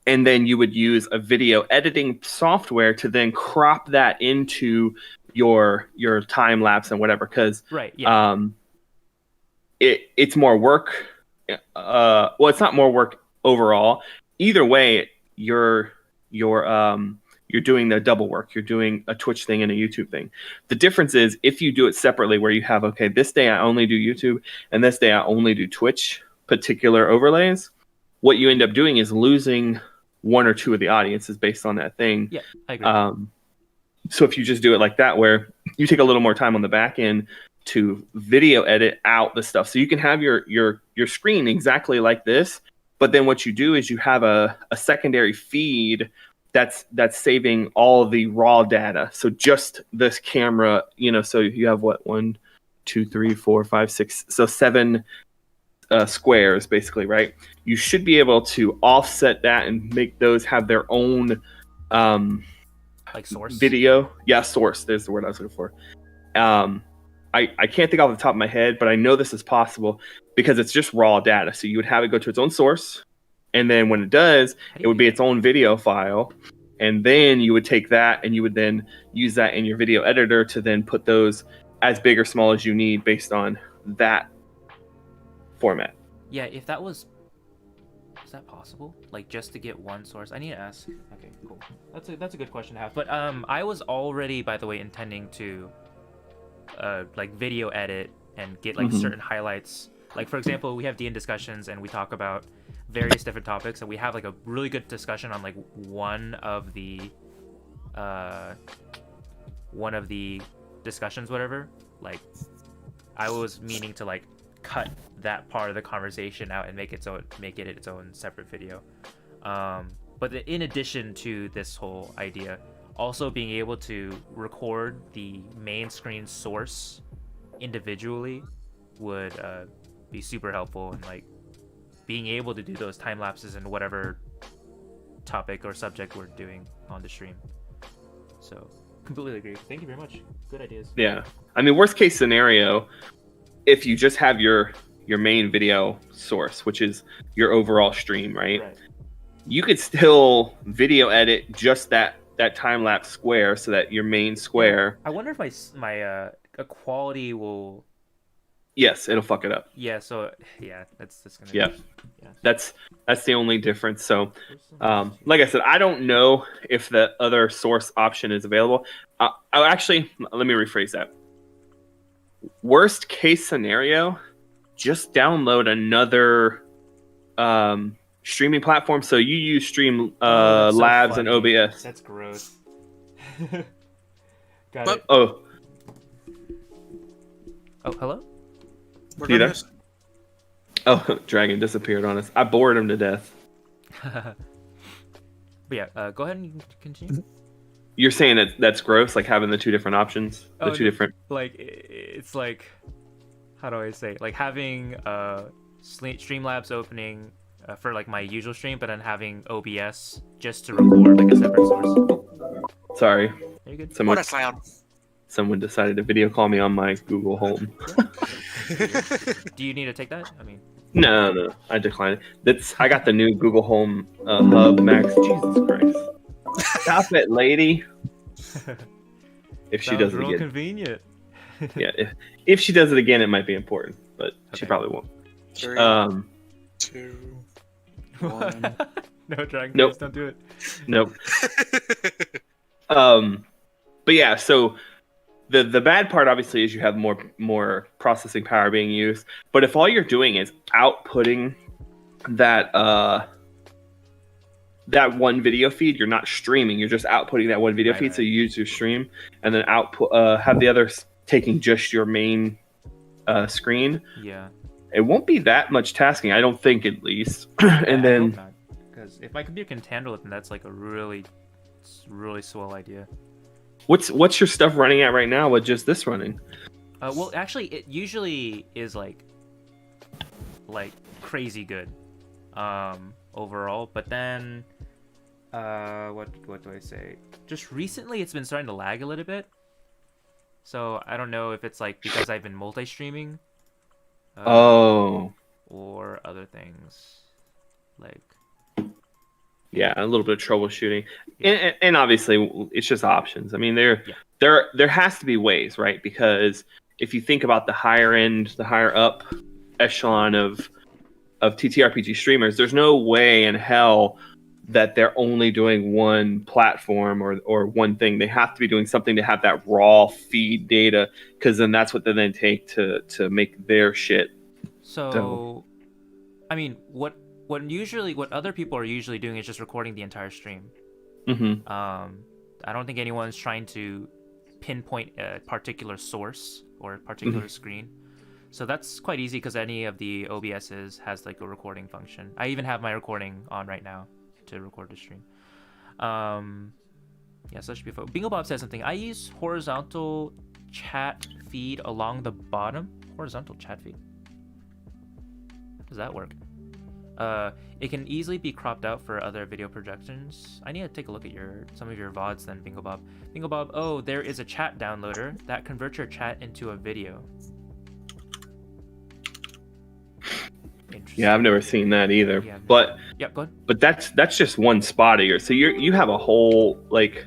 And then you would use a video editing software to then crop that into your time lapse and whatever, because right, yeah. It's more work. Well, it's not more work overall. Either way, you're doing the double work. You're doing a Twitch thing and a YouTube thing. The difference is if you do it separately, where you have, okay, this day I only do YouTube and this day I only do Twitch particular overlays, what you end up doing is losing one or two of the audiences based on that thing. Yeah, I agree. So if you just do it like that, where you take a little more time on the back end to video edit out the stuff, so you can have your screen exactly like this, but then what you do is you have a secondary feed that's saving all the raw data. So just this camera, so you have what, 1, 2, 3, 4, 5, 6, so 7 squares basically, right? You should be able to offset that and make those have their own like source video. Yeah, source. There's the word I was looking for. I can't think off the top of my head, but I know this is possible because it's just raw data. So you would have it go to its own source, and then when it does, it would be its own video file, and then you would take that and you would then use that in your video editor to then put those as big or small as you need based on that format. Yeah, if that was... Is that possible? Like, just to get one source? I need to ask. Okay, cool. That's a good question to have. But I was already, by the way, intending to like video edit and get like certain highlights like for example, we have DN discussions and we talk about various different topics, and we have like a really good discussion on like one of the discussions, whatever. Like I was meaning to like cut that part of the conversation out and make it its own separate video. But in addition to this whole idea, also being able to record the main screen source individually would be super helpful, and like being able to do those time lapses in whatever topic or subject we're doing on the stream. So completely agree. Thank you very much. Good ideas. Yeah, I mean, worst case scenario, if you just have your main video source, which is your overall stream, right? You could still video edit just that time lapse square, so that your main square. I wonder if my quality will. Yes, it'll fuck it up. Yeah. So yeah, that's gonna. Yeah. Be, yeah. That's the only difference. So, like I said, I don't know if the other source option is available. Actually, let me rephrase that. Worst case scenario, just download another streaming platform. So you use Stream Labs and OBS. That's gross. Got But- it. Oh, Oh, hello? We're You gonna there? Dragon disappeared on us. I bored him to death. But yeah, go ahead and continue. You're saying that's gross, like having the two different options, the Oh, two different. Like it's like, how do I say? Like having Streamlabs opening for like my usual stream, but then having OBS just to record like a separate source. Sorry, Are you good? Oh, that's loud. Someone decided to video call me on my Google Home. Do you need to take that? I mean, No, I declined it. I got the new Google Home Hub Max. Jesus Christ! Stop it, lady. If she does it real again, convenient. yeah. If she does it again, it might be important, but she Okay. probably won't. 3, 2, 1. No, Dragon, Nope. please don't do it. Nope. But yeah, so the bad part obviously is you have more processing power being used. But if all you're doing is outputting that one video feed, you're not streaming. You're just outputting that one video feed. Right. So you use your stream and then output have the others taking just your main screen. Yeah. It won't be that much tasking, I don't think, at least. And then because if my computer can handle it, then that's like a really swell idea. what's your stuff running at right now with just this running? Well, actually, it usually is like crazy good, overall. But then, what do I say? Just recently, it's been starting to lag a little bit. So I don't know if it's like because I've been multi-streaming. Or other things, like. Yeah, a little bit of troubleshooting, Yeah. and obviously it's just options. I mean, there has to be ways, right? Because if you think about the higher up echelon of TTRPG streamers, there's no way in hell that they're only doing one platform or one thing. They have to be doing something to have that raw feed data, because then that's what they then take to make their shit. So, I mean, what other people are usually doing is just recording the entire stream. Mm-hmm. I don't think anyone's trying to pinpoint a particular source or a particular screen. So that's quite easy because any of the OBSs has like a recording function. I even have my recording on right now to record the stream. Yeah, so that should be fun. Bingo Bob says something. I use horizontal chat feed along the bottom. Horizontal chat feed. How does that work? It can easily be cropped out for other video projections. I need to take a look at some of your VODs then, Bingo Bob. Bingo Bob, oh, there is a chat downloader that converts your chat into a video. Interesting. Yeah, I've never seen that either. Yeah. But Yeah, go ahead. but that's just one spot of yours. So you have a whole, like,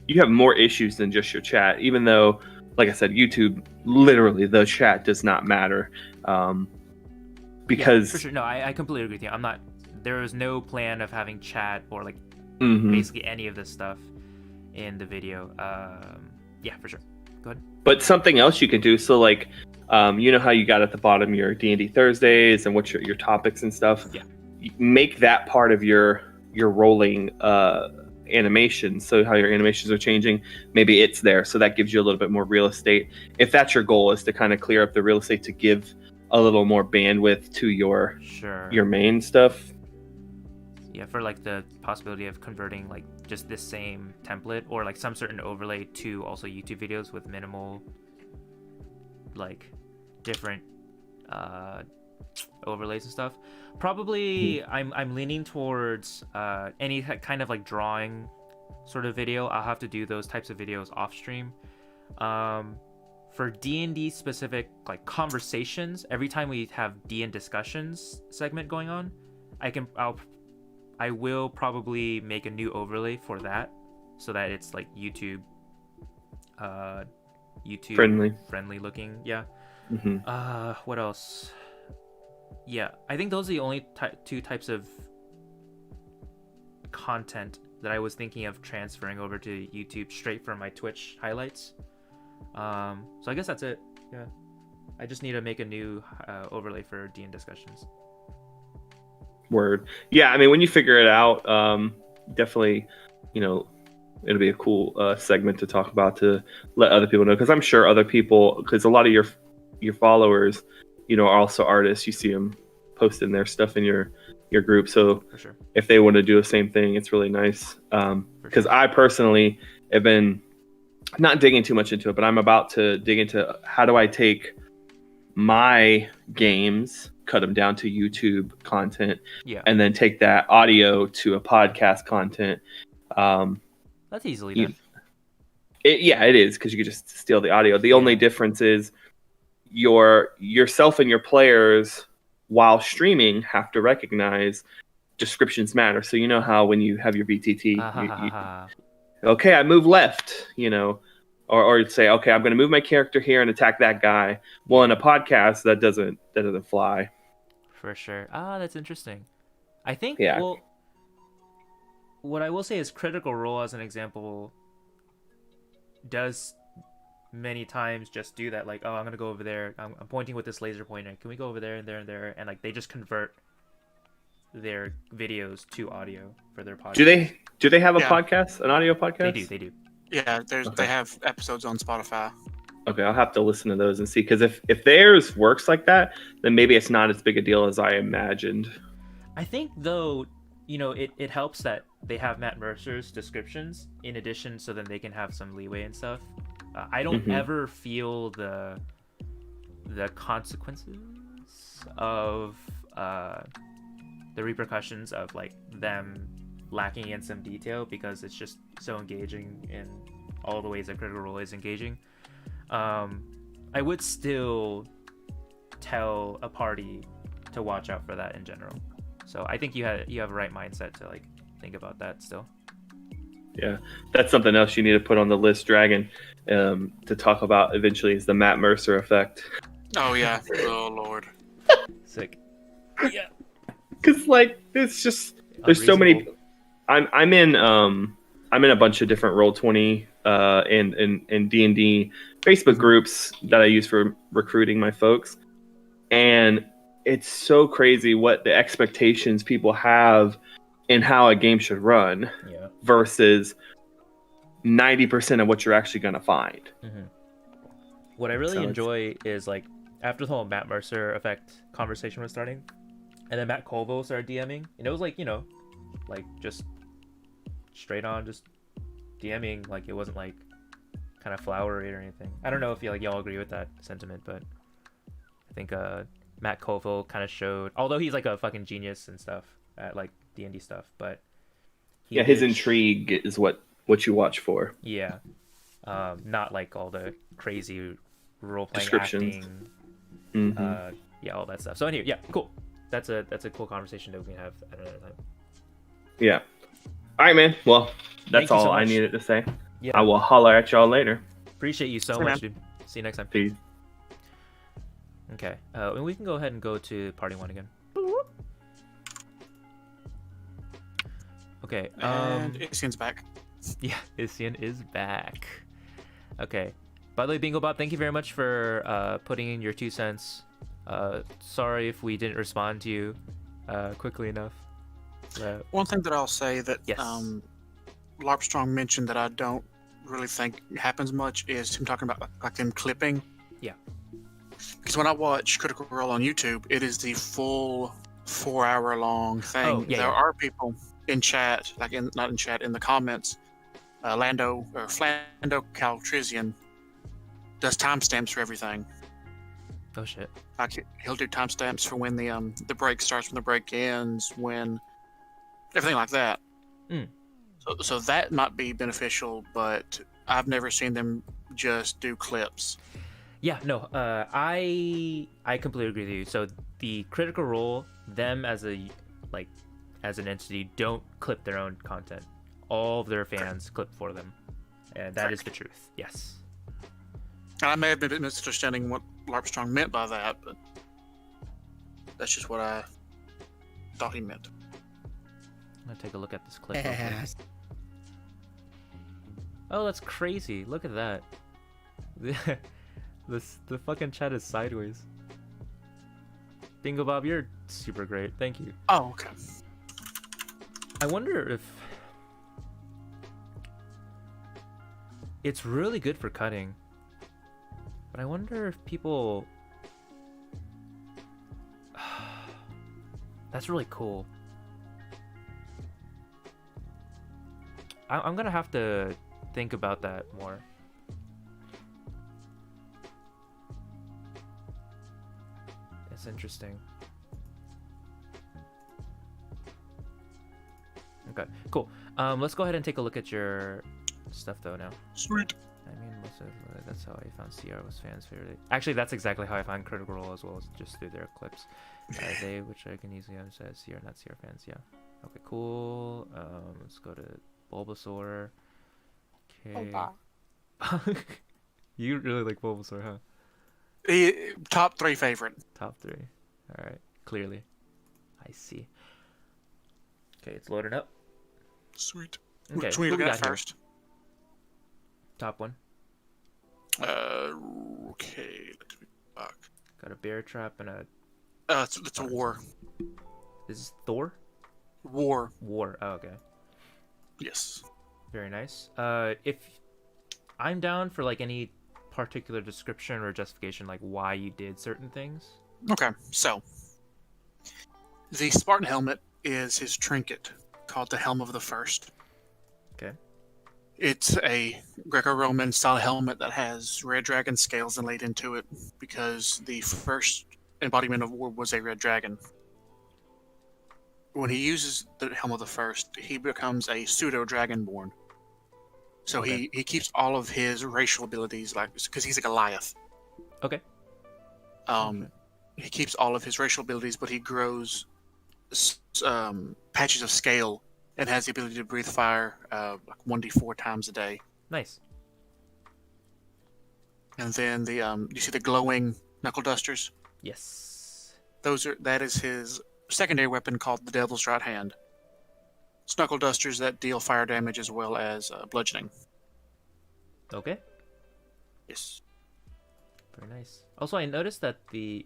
you have more issues than just your chat. Even though, like I said, YouTube, literally the chat does not matter. Because Yeah, for sure. No, I completely agree with you. There is no plan of having chat or like Mhm. basically any of this stuff in the video. Yeah, for sure. Go ahead. But something else you can do, so like You know how you got at the bottom your D&D Thursdays and what's your topics and stuff. Yeah. Make that part of your rolling animation. So how your animations are changing, maybe it's there. So that gives you a little bit more real estate. If that's your goal, is to kind of clear up the real estate to give a little more bandwidth to your main stuff. Yeah, for like the possibility of converting like just this same template or like some certain overlay to also YouTube videos with minimal like different overlays and stuff. Probably I'm leaning towards any kind of like drawing sort of video. I'll have to do those types of videos off stream. For D&D specific like conversations, every time we have D&D discussions segment going on, I will probably make a new overlay for that so that it's like YouTube friendly looking. Yeah. What else? Yeah, I think those are the only two types of content that I was thinking of transferring over to YouTube straight from my Twitch highlights. So I guess that's it. Yeah, I just need to make a new overlay for D&D discussions. Word. Yeah, I mean, when you figure it out, definitely, it'll be a cool segment to talk about to let other people know, because I'm sure other people, because a lot of your followers, are also artists. You see them posting their stuff in your group. So for sure, if they want to do the same thing, it's really nice. Because I personally have been not digging too much into it, but I'm about to dig into how do I take my games, cut them down to YouTube content, and then take that audio to a podcast content. That's easily done. It is, because you could just steal the audio. The only difference is yourself and your players while streaming have to recognize descriptions matter. So you know how when you have your VTT, okay, I move left, or say, okay, I'm going to move my character here and attack that guy. Well, in a podcast, that doesn't fly. For sure. That's interesting. I think, yeah. Well, what I will say is Critical Role, as an example, does many times just do that. Like, oh, I'm going to go over there. I'm pointing with this laser pointer. Can we go over there and there and there? And like, they just convert their videos to audio for their podcast. Do they have a podcast, an audio podcast? They do. Yeah, they have episodes on Spotify. Okay, I'll have to listen to those and see, because if theirs works like that, then maybe it's not as big a deal as I imagined. I think, though, it helps that they have Matt Mercer's descriptions in addition, so then they can have some leeway and stuff. I don't ever feel the consequences of the repercussions of like them lacking in some detail, because it's just so engaging in all the ways that Critical Role is engaging. I would still tell a party to watch out for that in general. So I think you have a right mindset to like think about that still. Yeah, that's something else you need to put on the list, Dragon, to talk about eventually, is the Matt Mercer effect. Oh yeah. Oh Lord. Sick. Yeah. Because like it's just there's so many. I'm in a bunch of different Roll20 and D&D Facebook groups that I use for recruiting my folks, and it's so crazy what the expectations people have in how a game should run versus 90% of what you're actually going to find. What I really enjoy is like after the whole Matt Mercer effect conversation was starting, and then Matt Colville started DMing, and it was like, like just straight on just DMing, like it wasn't like kind of flowery or anything. I don't know if y'all agree with that sentiment, but I think Matt Colville kind of showed, although he's like a fucking genius and stuff at like D&D stuff, but his intrigue is what you watch for. Yeah, not like all the crazy role-playing descriptions, acting, all that stuff. So anyway, cool. That's a cool conversation that we can have at another time. Yeah. All right, man. Well, that's all I needed to say. Yeah. I will holler at y'all later. Appreciate you so much, dude. See you next time. Peace. Okay. And we can go ahead and go to party 1 again. Okay. And Isian's back. Yeah, Isian is back. Okay. By the way, Bingo Bob, thank you very much for putting in your 2 cents. Sorry if we didn't respond to you quickly enough. One thing that I'll say that Yes. Larpstrong mentioned that I don't really think happens much is him talking about like them clipping. Yeah. Because when I watch Critical Role on YouTube, it is the full 4-hour long thing. Oh, yeah, there yeah. are people in chat, not in chat, in the comments. Flando Caltrizian does timestamps for everything. Oh shit. Like he'll do timestamps for when the break starts, when the break ends, when everything like that. Mm. So that might be beneficial, but I've never seen them just do clips. Yeah, no, I completely agree with you. So the Critical Role, them as an entity, don't clip their own content. All of their fans clip for them, and that is the truth. Yes. And I may have been misunderstanding what Larpstrong meant by that, but that's just what I thought he meant. I'm gonna take a look at this clip. real quick. Oh, that's crazy! Look at that. The fucking chat is sideways. Bingo Bob, you're super great. Thank you. Oh, okay. I wonder if it's really good for cutting, but I wonder if people. That's really cool. I'm gonna have to think about that more. It's interesting. Okay, cool. Let's go ahead and take a look at your stuff though now. Sweet. I mean, that's how I found CR was fans' favorite. Actually, that's exactly how I found Critical Role as well, as just through their clips. They, which I can easily understand, CR, not CR fans. Yeah. Okay, cool. Let's go to Bulbasaur. Okay. You really like Bulbasaur, huh? Top 3 favorite. Top 3. All right, clearly. I see. Okay, it's loading up. Sweet. Okay, Which one you who we looking at got here? first? Top one. Okay. Let's be back. Got a bear trap and a. It's a war. This is Thor? War. War. Oh, okay. Yes. Very nice. If I'm down for like any particular description or justification, like why you did certain things. Okay, so the Spartan helmet is his trinket, called the Helm of the First. Okay. It's a Greco-Roman style helmet that has red dragon scales inlaid into it because the first embodiment of war was a red dragon. When he uses the Helm of the First, he becomes a pseudo-dragonborn. So Okay. he keeps all of his racial abilities, like because he's a Goliath. Okay. He keeps all of his racial abilities, but he grows patches of scale and has the ability to breathe fire like 1d4 times a day. Nice. And then you see the glowing knuckle dusters? Yes. That is his secondary weapon called the Devil's Right Hand. It's knuckle dusters that deal fire damage as well as bludgeoning. Okay. Yes. Very nice. Also, I noticed that the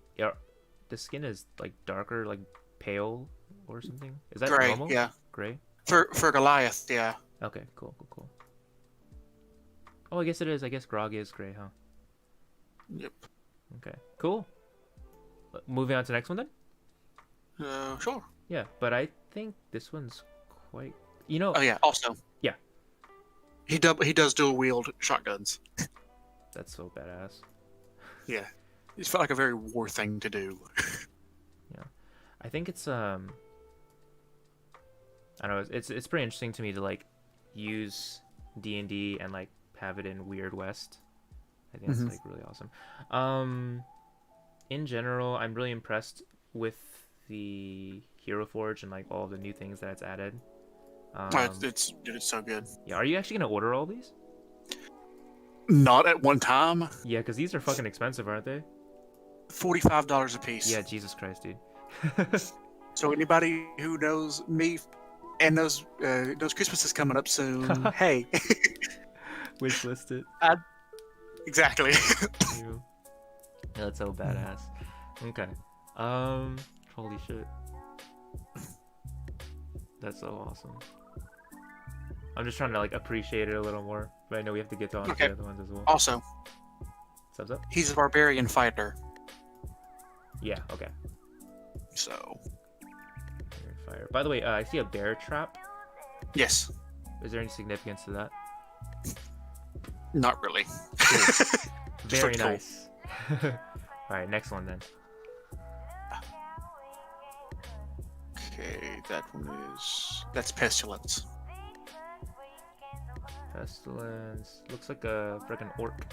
skin is like darker, like pale or something. Is that Gray, normal? yeah. Gray. For Goliath, yeah. Okay. Cool. Oh, I guess it is. I guess Grog is gray, huh? Yep. Okay. Cool. Moving on to the next one then. Sure. Yeah, but I think this one's quite. You know. Oh yeah. Also. Yeah. He does dual wield shotguns. That's so badass. Yeah. It felt like a very war thing to do. Yeah, I think it's I don't know. It's pretty interesting to me to like use DnD and like have it in Weird West. I think that's like really awesome. In general, I'm really impressed with the Hero Forge and like all the new things that it's added. It's so good. Yeah, are you actually gonna order all these? Not at one time. Yeah, because these are fucking expensive, aren't they? $45 a piece. Yeah, Jesus Christ, dude. So anybody who knows me and knows Christmas is coming up soon, hey, Wish list it. Exactly. Yeah, that's so badass. Okay. Holy shit. That's so awesome. I'm just trying to like appreciate it a little more, but I know we have to get on to Okay. the other ones as well. Also, Subs up? he's a barbarian fighter, Yeah. Okay. so Fire. By the way, I see a bear trap. yes, Is there any significance to that? not really. Very looked cool. nice. All right, next one then. Okay, that's pestilence. Pestilence. Looks like a freaking orc.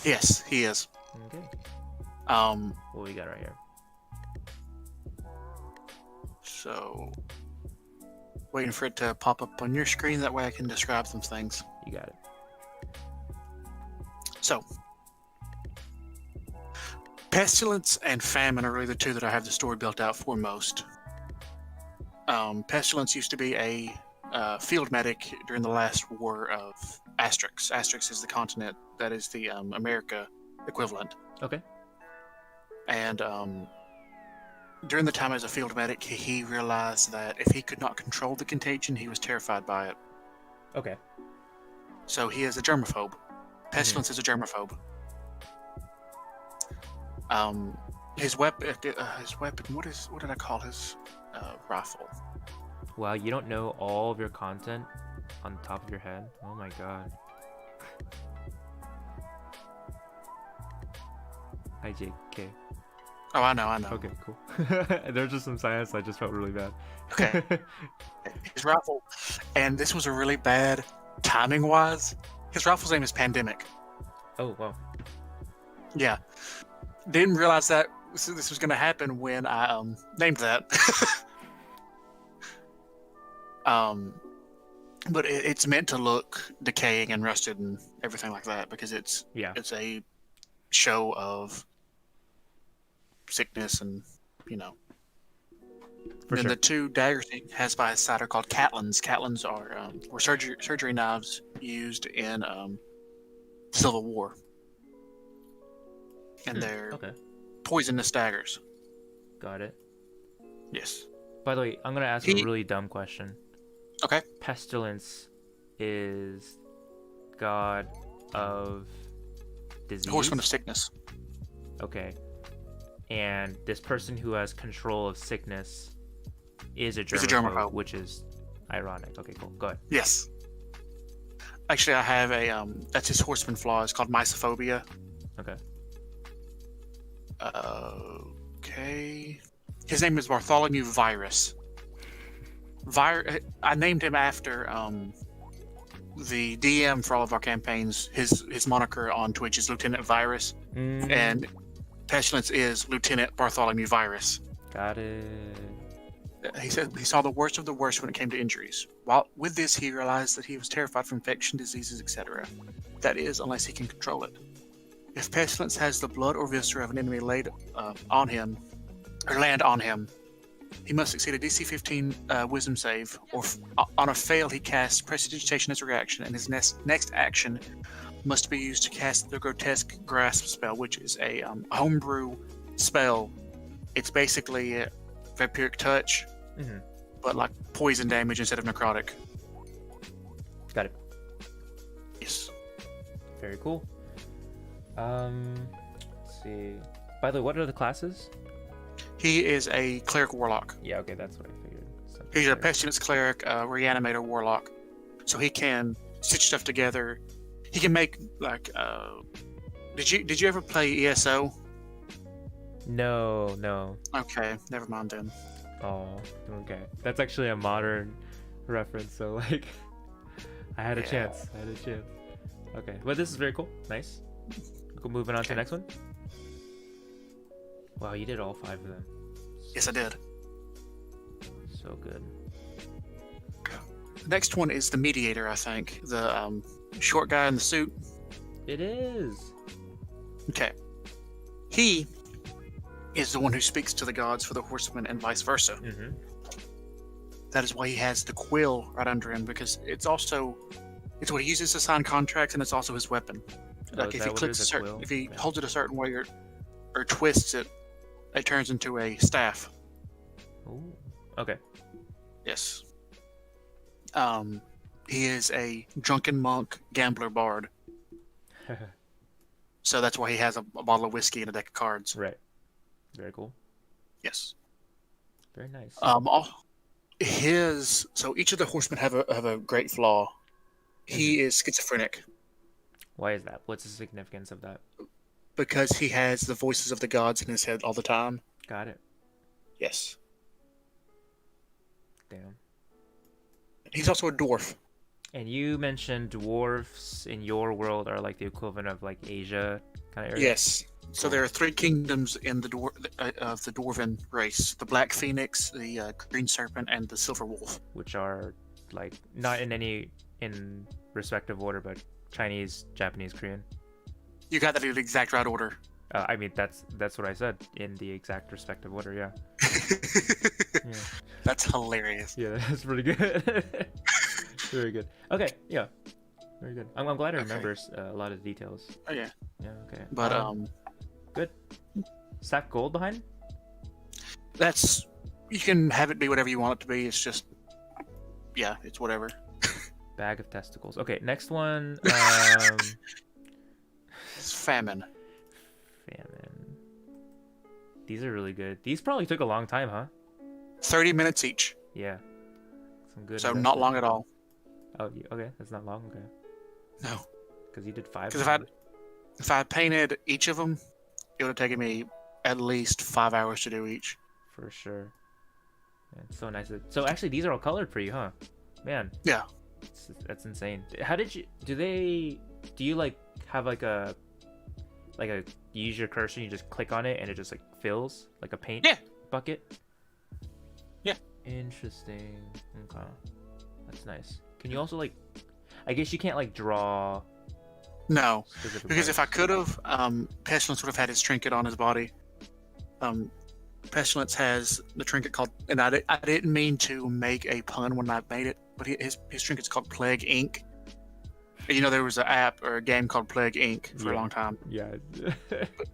Yes, he is. Okay. What we got right here? So waiting for it to pop up on your screen. That way I can describe some things. You got it. So, pestilence and famine are really the two that I have the story built out for most. Pestilence used to be a field medic during the last war of Asterix. Asterix is the continent that is the America equivalent. Okay. And during the time as a field medic, he realized that if he could not control the contagion, he was terrified by it. Okay. So he is a germaphobe. Pestilence is a germaphobe. His weapon. What did I call his rifle? Wow, you don't know all of your content on the top of your head? Oh my god. Hi, JK. Oh, I know. Okay, cool. There's just some silence. I just felt really bad. Okay. His rifle, and this was a really bad timing-wise. His rifle's name is Pandemic. Oh, wow. Yeah. Didn't realize that this was going to happen when I named that. But it's meant to look decaying and rusted and everything like that because it's a show of sickness and For then sure. the two daggers he has by his side are called catlins. Catlins were surgery knives used in Civil War, and they're Okay. poisonous daggers. Got it. Yes. By the way, I'm gonna ask a really dumb question. Okay. Pestilence is god of disease. Horseman of sickness. Okay. And this person who has control of sickness is a germaphobe, which is ironic. Okay, cool. Go ahead. Yes. Actually, I have a that's his horseman flaw. It's called mysophobia. Okay. Okay. His name is Bartholomew Virus. I named him after the DM for all of our campaigns. His moniker on Twitch is Lieutenant Virus, and Pestilence is Lieutenant Bartholomew Virus. Got it. He said he saw the worst of the worst when it came to injuries. With this, he realized that he was terrified for infection, diseases, etc. That is, unless he can control it. If Pestilence has the blood or viscera of an enemy laid on him, or land on him, he must succeed a DC 15 Wisdom save, or on a fail, he casts Prestidigitation as a reaction, and his next action must be used to cast the Grotesque Grasp spell, which is a homebrew spell. It's basically a vampiric touch, but like poison damage instead of necrotic. Got it. Yes. Very cool. Let's see. By the way, what are the classes? He is a cleric warlock. Yeah, okay, that's what I figured. He's a pestilence cleric, reanimator warlock, so he can stitch stuff together. He can make like. Did you ever play ESO? No. Okay, never mind then. Oh, okay. That's actually a modern reference, so like, I had a chance. Okay, well, this is very cool. Nice. We'll moving on to the next one. Wow, you did all 5 of them. Yes, I did. So good. The next one is the mediator, I think. The short guy in the suit. It is. Okay. He is the one who speaks to the gods for the horsemen and vice versa. That is why he has the quill right under him, because it's what he uses to sign contracts, and it's also his weapon. Oh, Like is if he that what it clicks is? A quill? if he Okay. holds it a certain way or twists it, it turns into a staff. Ooh. Okay. Yes. He is a drunken monk, gambler, bard. So that's why he has a bottle of whiskey and a deck of cards. Right. Very cool. Yes. Very nice. So each of the horsemen have a great flaw. He is schizophrenic Why is that? What's the significance of that? because he has the voices of the gods in his head all the time. Got it. Yes. Damn. He's also a dwarf. And you mentioned dwarfs in your world are like the equivalent of like Asia kind of area. Yes. So there are 3 kingdoms in the of the dwarven race: the Black Phoenix, the Green Serpent, and the Silver Wolf. Which are like not in respective order, but Chinese, Japanese, Korean. You got that in the exact right order. I mean that's what I said in the exact respective order. Yeah. Yeah. That's hilarious. Yeah, that's pretty good. Very good. Okay. Yeah. Very good. I'm glad I remember a lot of the details. Oh yeah. Yeah. Okay. But Good. Stack gold behind? that's you can have it be whatever you want it to be. It's just it's whatever. Bag of testicles. Okay. Next one. It's famine. Famine. These are really good. These probably took a long time, huh? 30 minutes each. Yeah. Some good. So not investment. long at all. Oh, okay. That's not long. Okay. No. Because you did 5. Because if I painted each of them, it would have taken me at least 5 hours to do each. For sure. Yeah, it's so nice. So actually, these are all colored for you, huh? Man. Yeah. That's insane. How did you? Do you like have like a you use your cursor and you just click on it and it just like fills like a paint bucket? Yeah. Interesting. Okay. That's nice. Can you also like? I guess you can't like draw. No, specific because if I marks. could have, Pestilence would have had his trinket on his body. Pestilence has the trinket called, and I didn't mean to make a pun when I made it, but his trinket's called Plague Inc. You know, there was an app or a game called Plague Inc. for a Yeah. long time. Yeah.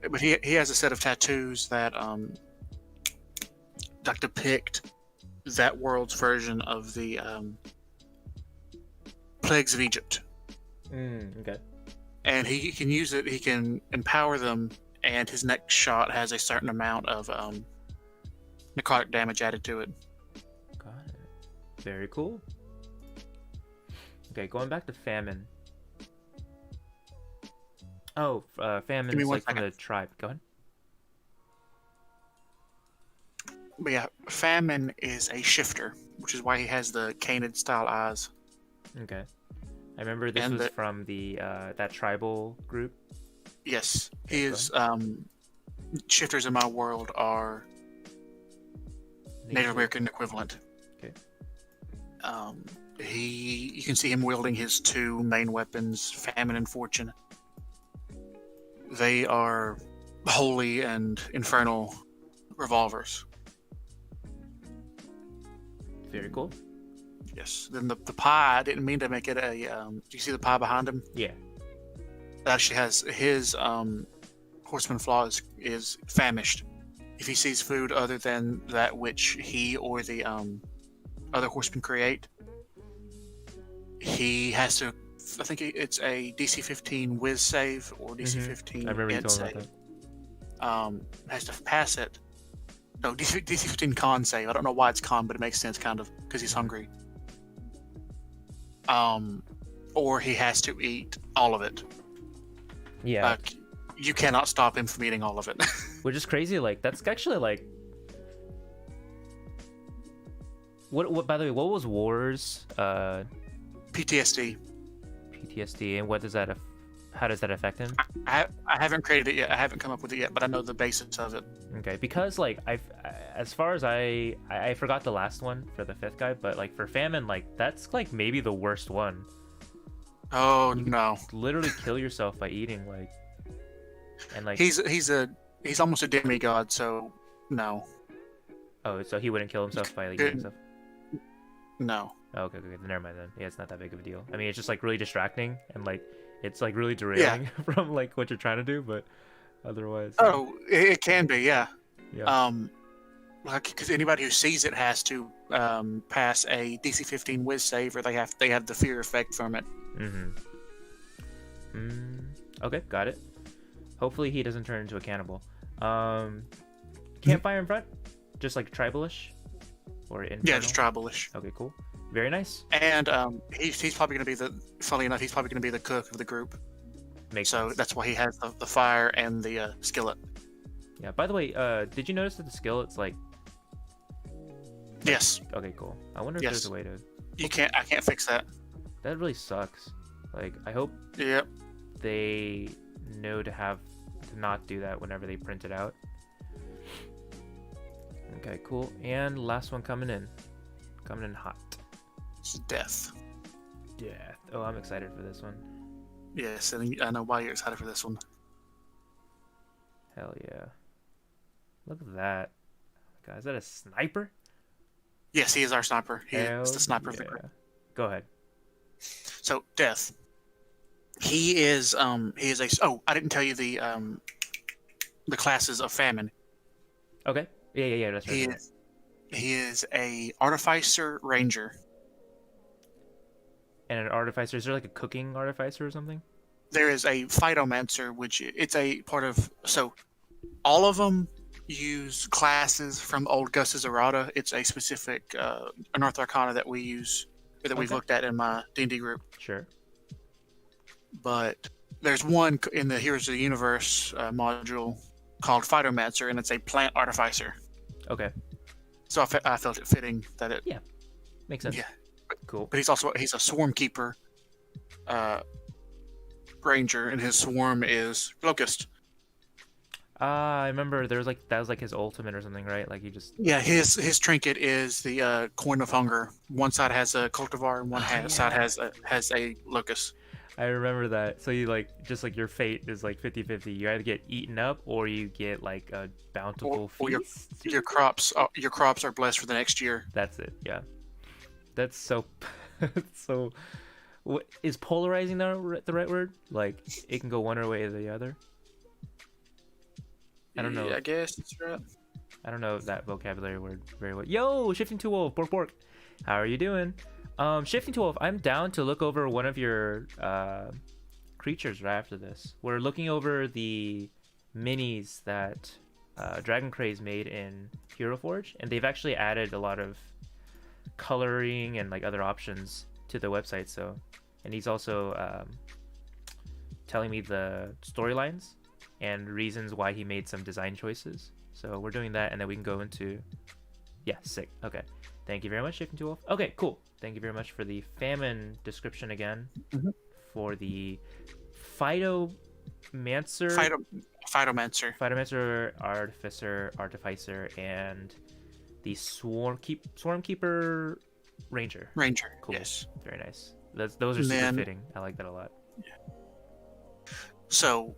But he has a set of tattoos that like depict that world's version of the plagues of Egypt. Okay. And he can use it. He can empower them, and his next shot has a certain amount of necrotic damage added to it. Got it. Very cool. Okay, going back to famine. Oh, famine Give me is one like from second. the tribe. Go ahead. But yeah, Famine is a shifter, which is why he has the canid style eyes. Okay. I remember this And was the- from the that tribal group. Yes, Okay, he go is. Shifters in my world are Native American equivalent. Okay. You can see him wielding his 2 main weapons, Famine and Fortune. They are holy and infernal revolvers. Very cool. Yes. Then the pie, I didn't mean to make it a. Do you see the pie behind him? Yeah. It actually has his horseman flaw is famished. If he sees food other than that which he or the other horsemen create, he has to. I think it's a DC 15 whiz save or DC 15 I remember you int told me save. about Has to pass it. No, DC 15 con save. I don't know why it's con, but it makes sense kind of because he's hungry. Or he has to eat all of it. that. Yeah. You cannot stop him from eating all of it. Which is crazy. Like that's actually like. What? By the way, what was Wars? PTSD. PTSD, and what does that? How does that affect him? I haven't created it yet. I haven't come up with it yet, but I know the basics of it. Okay, because like as far as I forgot the last one for the 5th guy, but like for famine, like that's like maybe the worst one. Oh You no, Literally kill yourself by eating like, and like he's almost a demigod, so no, oh, so he wouldn't kill himself by like eating Good. stuff. no. Oh, okay, never mind then. Yeah, it's not that big of a deal. I mean, it's just like really distracting, and like It's like really derailing from like what you're trying to do, but otherwise. Oh, it can be, yeah. Yeah. Like, because anybody who sees it has to pass a DC 15 Wiz save, or they have the fear effect from it. Okay, got it. Hopefully he doesn't turn into a cannibal. Campfire in front, just like tribalish, or infernal? Yeah, just tribalish. Okay, cool. Very nice. And he's probably going to be funny enough, he's probably going to be the cook of the group. Makes so sense. that's why he has the fire and the skillet. Yeah. By the way, did you notice that the skillet's like? Yes. Okay, cool. I wonder if there's a way to. I can't fix that. That really sucks. Like, I hope Yep. they know to not do that whenever they print it out. Okay, cool. And last one coming in hot. It's death. Death. Oh, I'm excited for this one. Yes, and I know why you're excited for this one. Hell yeah. Look at that. God, is that a sniper? Yes, he is our sniper. He is the sniper of the group. Go ahead. So, death. He is a. Oh, I didn't tell you the classes of famine. Okay. Yeah. That's right. He is a artificer ranger. And an artificer. Is there like a cooking artificer or something? There is a phytomancer, which it's a part of. So, all of them use classes from old Gus's errata. It's a specific Unearthed Arcana that we use, that we've looked at in my D&D group. Sure. But there's one in the Heroes of the Universe module called Phytomancer, and it's a plant artificer. Okay. So I felt it fitting that it. Yeah. Makes sense. Yeah. Cool. But he's a swarm keeper ranger, and his swarm is locust. I remember that was like his ultimate or something, right? Like he just. Yeah, his trinket is the coin of hunger. One side has a cultivar, and one side has a locust. I remember that. So you just like your fate is like 50-50. You either get eaten up or you get like a bountiful feast. Or your crops are blessed for the next year. That's it. Yeah. That's so. So. What is polarizing the right word? Like it can go one way or the other. I don't know. Yeah, I guess that's right. I don't know that vocabulary word very well. Yo, Shifting to Wolf, bork. How are you doing? Shifting to Wolf, I'm down to look over one of your creatures right after this. We're looking over the minis that Dragon Craze made in Hero Forge, and they've actually added a lot of coloring and like other options to the website. So, and he's also telling me the storylines and reasons why he made some design choices. So we're doing that, and then we can go into... Yeah, sick. Okay. Thank you very much, Shifting to Wolf. Okay, cool. Thank you very much for the famine description again. Mm-hmm. For the Phytomancer... Phytomancer, Artificer, and the Swarm Keeper Ranger. Cool. Yes. Very nice. Those are super fitting. I like that a lot. Yeah. So...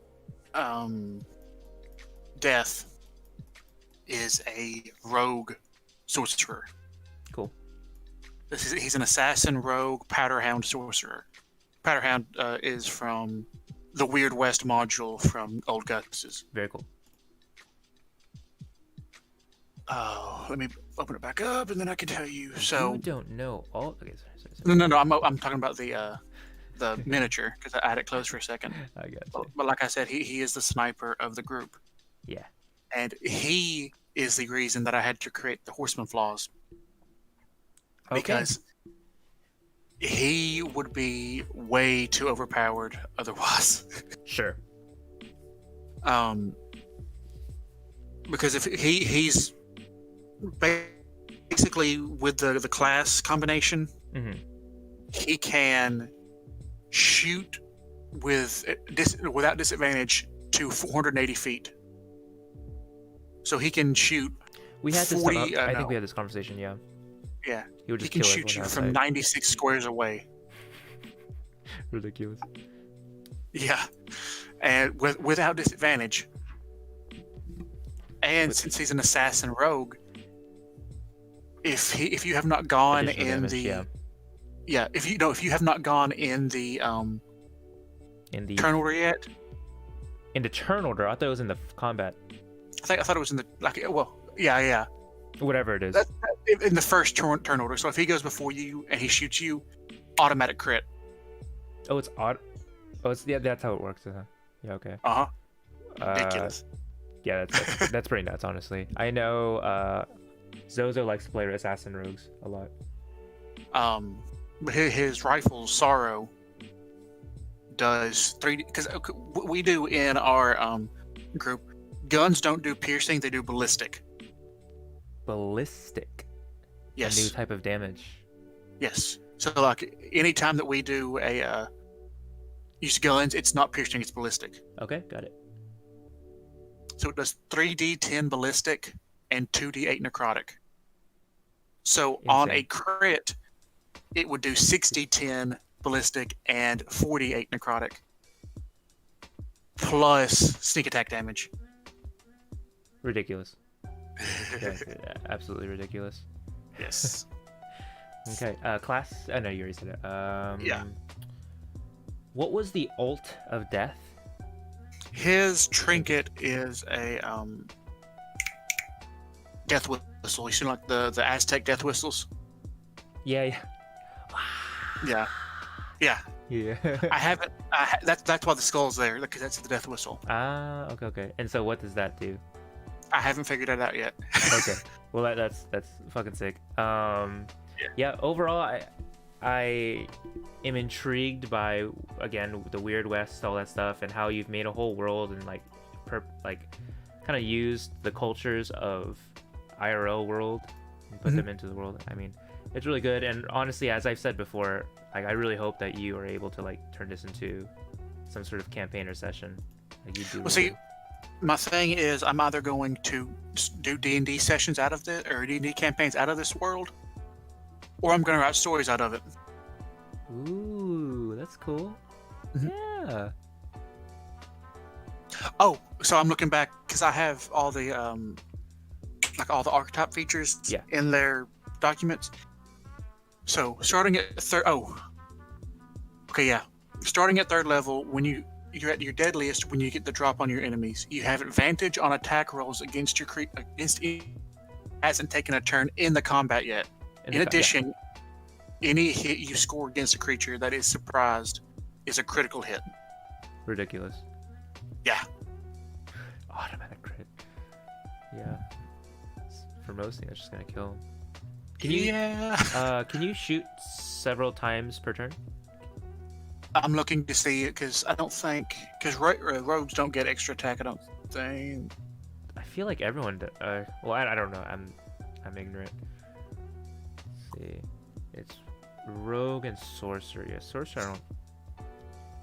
Death is a rogue sorcerer. Cool. He's an assassin, rogue, powderhound sorcerer. Powderhound is from the Weird West module from Old Gus's. Very cool. Let me open it back up, and then I can tell you. So you don't know all. Okay, sorry. No. I'm talking about the miniature, because I had it closed for a second. I got you. But like I said, he is the sniper of the group. Yeah. And he is the reason that I had to create the Horseman flaws. Okay. Because he would be way too overpowered otherwise. Sure. Because if he's basically with the class combination, he can shoot without disadvantage to 480 feet. So he can shoot. We had this. I think we had this conversation. Yeah. Yeah. He can shoot you from 96 squares away. Ridiculous. Yeah, and without disadvantage. And since he's an assassin rogue, if you have not gone in the if you have not gone in the in the Turn order yet? in the turn order. I thought it was in the combat. I thought it was in the yeah. Whatever it is. That's in the first turn order. So if he goes before you and he shoots you, automatic crit. Oh, it's odd. Oh, it's yeah. That's how it works. Yeah. Okay. Ridiculous. Yeah, that's pretty nuts, honestly. I know Zozo likes to play assassin rogues a lot. His rifle Sorrow does 3D because we do in our group. Guns don't do piercing; they do ballistic. Ballistic. Yes. A new type of damage. Yes. So like anytime that we do a use guns, it's not piercing; it's ballistic. Okay, got it. So it does 3d10 ballistic and 2d8 necrotic. So on a crit, it would do 6d10 ballistic and 48 necrotic, plus sneak attack damage. Ridiculous. Okay, absolutely ridiculous. Yes. Okay, class. Oh no, you already said it. Yeah. What was the ult of death? His trinket is a death whistle. You see like the Aztec death whistles? Yeah. Yeah. Yeah. Yeah. I haven't. That's why the skull's there, because that's the death whistle. Ah, okay. And so what does that do? I haven't figured it out yet. Okay. Well, that's fucking sick. Yeah. Overall, I am intrigued by, again, the Weird West, all that stuff, and how you've made a whole world and kind of used the cultures of IRL world and put them into the world. I mean, it's really good. And honestly, as I've said before, I really hope that you are able to turn this into some sort of campaign or session. Like you do. Well, see, my thing is, I'm either going to do D&D sessions out of this, or D&D campaigns out of this world, or I'm going to write stories out of it. Ooh, that's cool. Yeah. Oh, so I'm looking back because I have all the all the archetype features in their documents. So starting at starting at 3rd level, when you're at your deadliest, when you get the drop on your enemies, you have advantage on attack rolls against your hasn't taken a turn in the combat yet. In addition, any hit you score against a creature that is surprised is a critical hit. Ridiculous. Yeah. Automatic crit. Yeah. For most things, it's just gonna kill him. Can you shoot several times per turn? I'm looking to see it because I don't think rogues don't get extra attack. I don't think. I feel like everyone. Well, I don't know. I'm ignorant. Let's see, it's rogue and sorcerer. Yeah, sorcerer.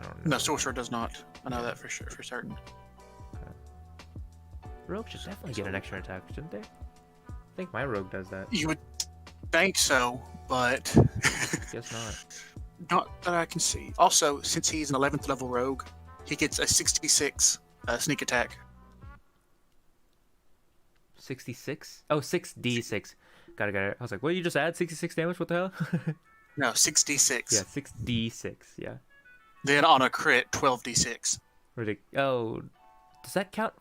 I don't know. No, sorcerer does not. I know that for sure, for certain. Okay. Rogue should definitely get an extra attack, shouldn't they? I think my rogue does that. You would think so, but Guess not. Not that I can see. Also, since he's an 11th level rogue, he gets a 66 sneak attack. 66? Oh, 6d6. Got it. I was like, what, you just add 66 damage? What the hell? No, 66. Yeah, 6d6, yeah. Then on a crit, 12d6. Oh, does that count?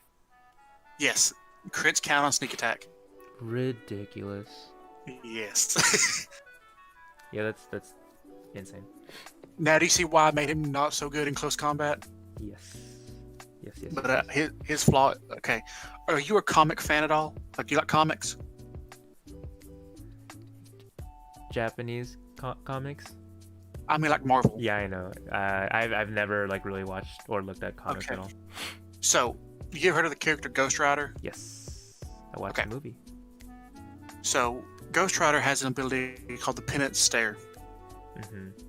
Yes. Crits count on sneak attack. Ridiculous. Yes. Yeah, that's insane. Now, do you see why I made him not so good in close combat? Yes. But his flaw... Okay. Are you a comic fan at all? Like, do you like comics? Japanese comics? I mean, like Marvel. Yeah, I know. I've never really watched or looked at comics at all. So, you ever heard of the character Ghost Rider? Yes. I watched the movie. So, Ghost Rider has an ability called the Penance Stare,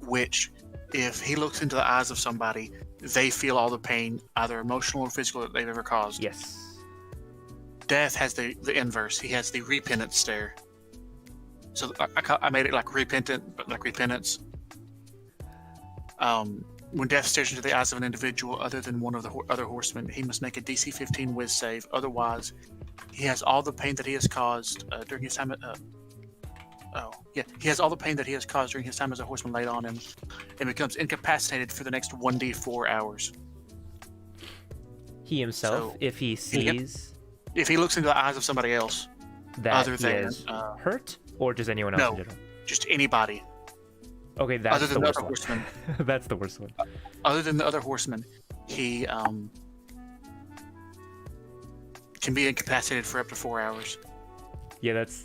which, if he looks into the eyes of somebody, they feel all the pain, either emotional or physical, that they've ever caused. Yes. Death has the inverse. He has the Repentant Stare. So I made it like repentant, but like repentance. When Death stares into the eyes of an individual other than one of the other horsemen, he must make a DC 15 Wiz save. Otherwise, he has all the pain that he has caused during his time Oh, yeah. He has all the pain that he has caused during his time as a horseman laid on him, and becomes incapacitated for the next 1d4 hours. He himself, So, if he sees If he looks into the eyes of somebody else, that other he than is hurt, or just anyone else no. in general? just anybody, Okay, that's other the than the worst other one. horsemen, That's the worst one. other than the other horsemen, he can be incapacitated for up to 4 hours. Yeah, that's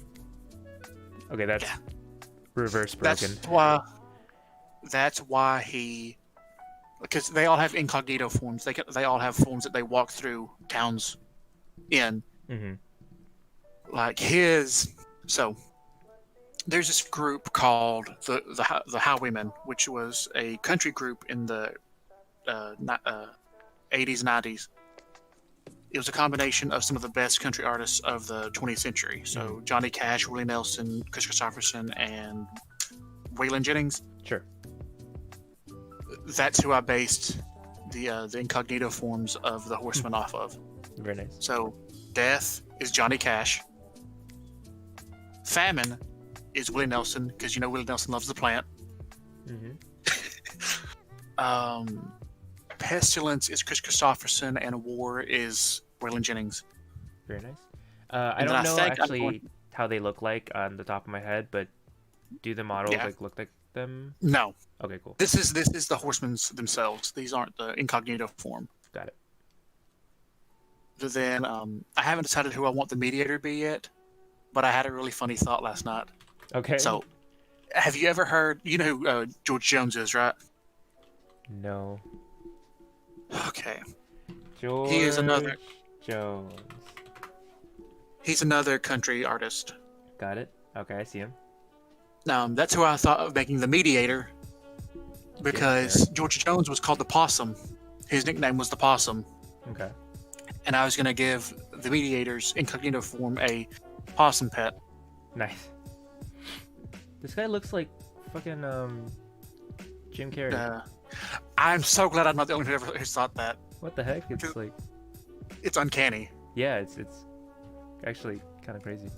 okay. That's Yeah. reverse broken. That's why he, because they all have incognito forms. They all have forms that they walk through towns in. Mm-hmm. Like his. So there's this group called the Highwaymen, which was a country group in the 80s, 90s. It was a combination of some of the best country artists of the 20th century. So Johnny Cash, Willie Nelson, Chris Christopherson, and Waylon Jennings. Sure. That's who I based the incognito forms of the horsemen off of. Very nice. So Death is Johnny Cash. Famine is Willie Nelson, because you know Willie Nelson loves the plant. Mm-hmm. Pestilence is Chris Christopherson, and War is Waylon Jennings. Very nice. I And then don't I know think I'm actually going- how they look like on the top of my head, but do the models Yeah. like look like them? No, Okay, cool. this is the horsemen themselves. These aren't the incognito form. Got it. But then I haven't decided who I want the mediator to be yet, but I had a really funny thought last night. Okay. So, have you ever heard? You know who George Jones is, right? No. Okay, George He is another- Jones. he's another country artist. Got it. Okay, I see him. That's who I thought of making the mediator, because George Jones was called the Possum. His nickname was the Possum, Okay. and I was going to give the mediator's incognito form a possum pet. Nice. This guy looks like fucking Jim Carrey. I'm so glad I'm not the only one who's thought that. What the heck? It's like, It's uncanny. yeah, it's actually kind of crazy.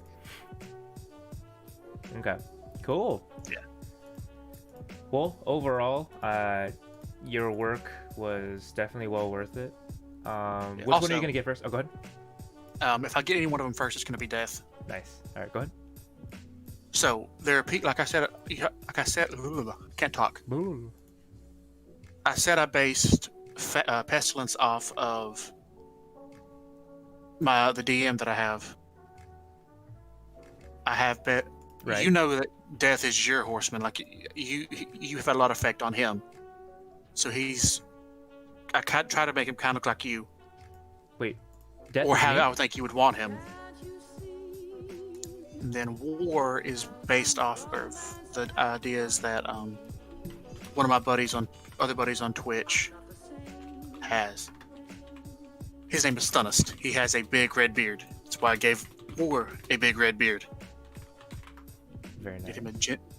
Okay. Cool. Yeah. Well, overall, your work was definitely well worth it. Which one are Also- you gonna get first? Oh, go ahead. If I get any one of them first, it's going to be Death. Nice. All right, go ahead. So there are people, like I said, can't talk. Boo. I said I based Pestilence off of the DM that I have. I have bet. Right. You know that Death is your horseman. Like you have had a lot of effect on him. So I try to make him kind of look like you, Wait. Death or is how me? I would think you would want him. And then War is based off of the ideas that one of my other buddies on Twitch has. His name is Stunnist. He has a big red beard. That's why I gave War a big red beard. Very nice. Get him a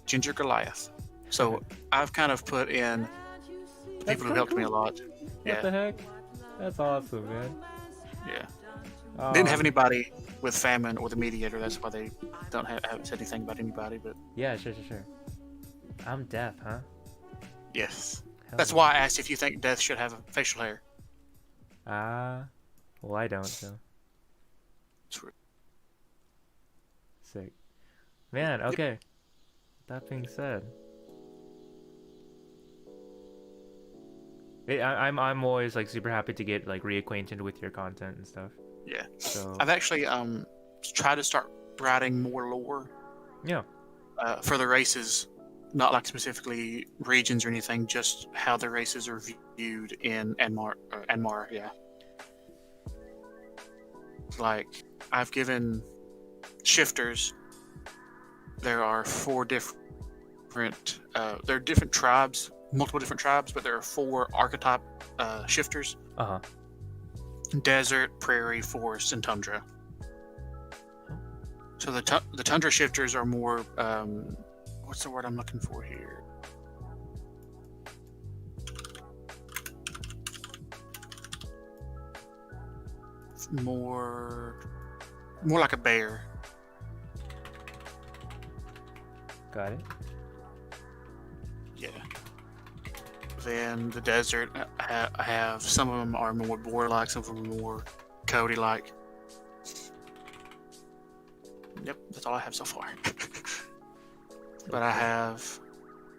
ginger Goliath. So I've kind of put in people who helped me a lot. What the heck? That's awesome, man. Yeah. Oh, Didn't have anybody with Famine or the Mediator. That's why they haven't said anything about anybody. But Yeah, sure. I'm deaf, huh? yes, Hell that's yeah. why I asked if you think Death should have facial hair. Well, I don't, so. Sweet. Sick. Man, okay. That being said. I'm always like super happy to get like reacquainted with your content and stuff. Yeah. So I've actually tried to start writing more lore yeah. for the races, not like specifically regions or anything, just how the races are viewed in Anmar. Yeah. Like I've given shifters. There are 4 different. There are different tribes, multiple different tribes, but there are 4 archetype shifters: Uh-huh. desert, prairie, forest, and tundra. So the tundra shifters are more. What's the word I'm looking for here? More like a bear. Got it. Yeah. Then the desert, I have some of them are more boar-like, some of them are more Cody-like. Yep, that's all I have so far. But I have,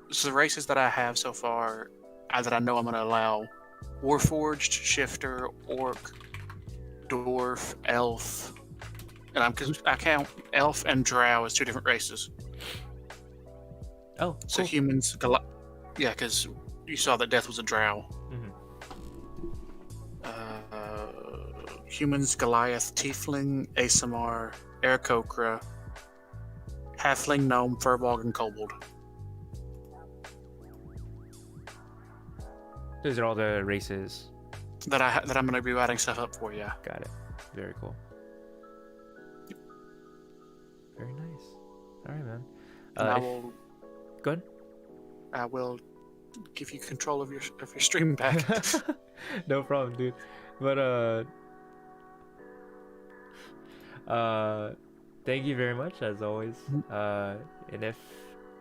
so the races that I have so far that I know I'm going to allow: Warforged, Shifter, Orc, Dwarf, Elf, and I count Elf and Drow as two different races. Oh, So cool. humans, yeah, because you saw that Death was a Drow. Mhm. Humans, Goliath, Tiefling, Asamar, Aarakocra, Halfling, Gnome, Furbolg, and Kobold. Those are all the races. That I'm going to be writing stuff up for. Yeah. Got it. Very cool. Very nice. All right, man. And I will. Go ahead. I will give you control of your stream back. No problem, dude. But thank you very much as always. And if,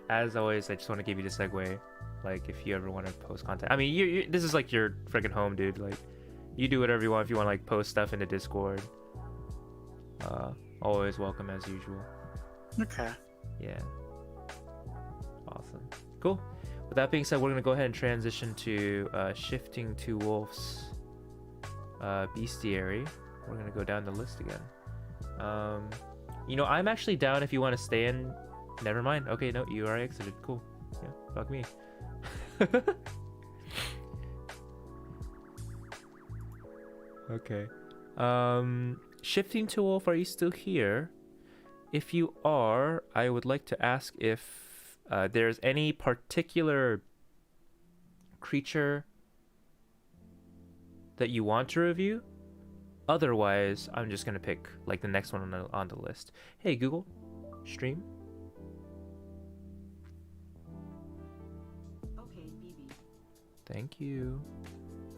as always, I just want to give you the segue. Like, if you ever want to post content, I mean, you this is like your freaking home, dude. Like, you do whatever you want. If you want to like post stuff into Discord, always welcome as usual. Okay. Yeah. Awesome. Cool. With that being said, we're gonna go ahead and transition to shifting to Wolf's bestiary. We're gonna go down the list again. You know, I'm actually down if you want to stay in. Never mind. Okay, no, you are exited. Cool. Yeah, fuck me. Okay. Shifting to Wolf, are you still here? If you are, I would like to ask if there's any particular creature that you want to review. Otherwise, I'm just gonna pick like the next one on the list. Hey Google, stream. Okay, BB. Thank you.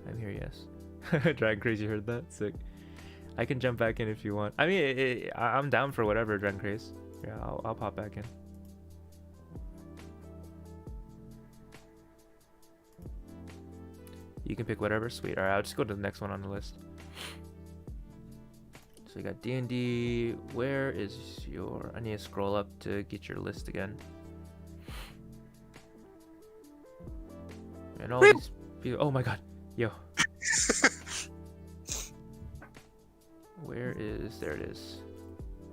I'm here, yes. Dragon Crazy heard that? Sick. I can jump back in if you want. I mean, I'm down for whatever, Dragon Crazy. Yeah, I'll pop back in. You can pick whatever. Sweet. Alright, I'll just go to the next one on the list. So we got DnD. Where is your... I need to scroll up to get your list again. And all these people... Oh my god. Yo. Where is... There it is.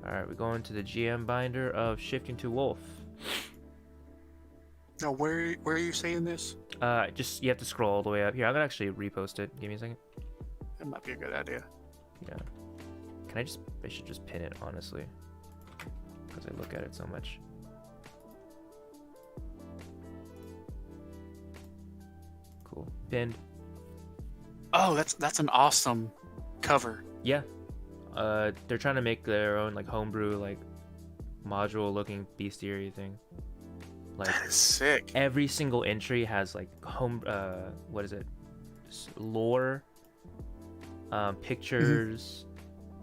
Alright, we're going to the GM binder of Shifting to Wolf. Now, where are you saying this? Just... You have to scroll all the way up. Here, I'm gonna actually repost it. Give me a second. That might be a good idea. Yeah. Can I just... I should just pin it, honestly. Because I look at it so much. Cool. Pinned. Oh, that's an awesome cover. Yeah. They're trying to make their own, like, homebrew, like, module-looking bestiary thing. Like, That is sick. every single entry has, like, what is it? Lore, pictures.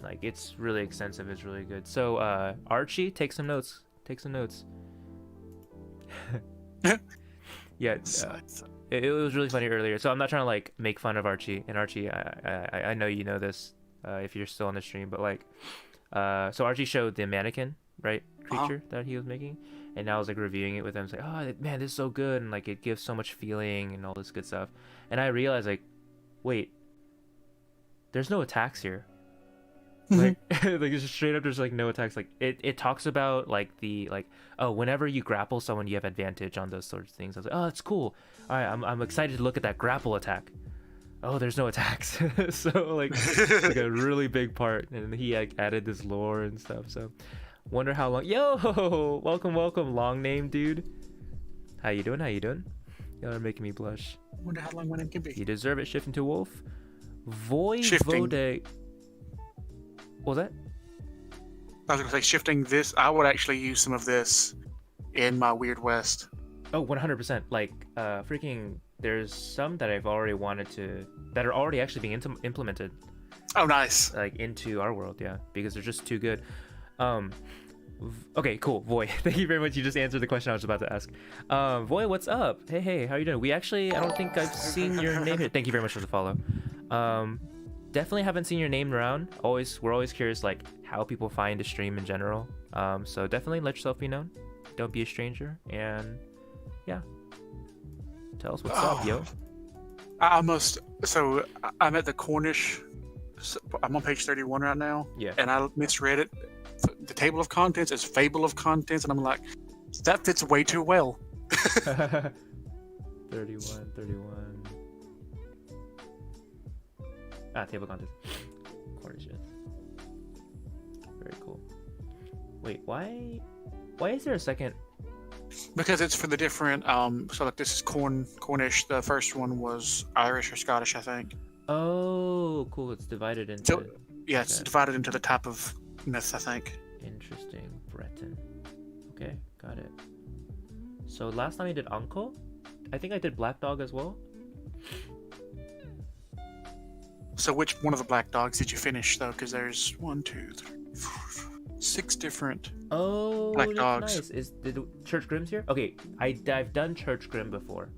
Like, it's really extensive. It's really good. So, Archie, take some notes. Take some notes. Yeah, it was really funny earlier. So I'm not trying to like make fun of Archie. And Archie, I know you know this if you're still on the stream, but like, so Archie showed the mannequin, right, creature that he was making, and I was like reviewing it with him. It's like, oh man, this is so good, and like it gives so much feeling and all this good stuff. And I realized like, wait, there's no attacks here. Like, like it's just straight up there's like no attacks. Like it talks about like the like, oh, whenever you grapple someone you have advantage on those sorts of things. I was like, oh, that's cool. All right, I'm excited to look at that grapple attack. Oh, there's no attacks. So like a really big part, and he like added this lore and stuff. So wonder how long. Yo, welcome, long name dude. How you doing? Y'all are making me blush. Wonder how long one it can be. You deserve it. Shifting to Wolf. Voivode. Shifting. What was that? I was gonna say shifting this. I would actually use some of this in my Weird West. Oh, 100%. Like, freaking, there's some that I've already wanted to, that are already actually being implemented, Oh, nice. like, into our world, yeah, because they're just too good. Okay, cool. Voy, thank you very much. You just answered the question I was about to ask. Voy, what's up? Hey, how are you doing? I don't think I've seen your name here. Thank you very much for the follow. Definitely haven't seen your name around. We're always curious, like, how people find a stream in general. So definitely let yourself be known. Don't be a stranger. And yeah, tell us what's up, yo. So I'm at the Cornish. I'm on page 31 right now. Yeah. And I misread it. The table of contents is fable of contents, and I'm like, that fits way too well. 31. Table of contents. Cornish. Very cool. Wait, why is there a second? Because it's for the different. So like this is Cornish. The first one was Irish or Scottish, I think. Oh, cool. It's divided into. So yeah, it's okay. divided into the type of myth, I think. Interesting. Breton. Okay, got it. So last time I did Uncle, I think I did Black Dog as well. So which one of the black dogs did you finish though? Because there's 1, 2, 3, 4, 6 different. Oh, Black that's dogs. nice. Is the Church Grimm's here? Okay, I've done Church Grimm before.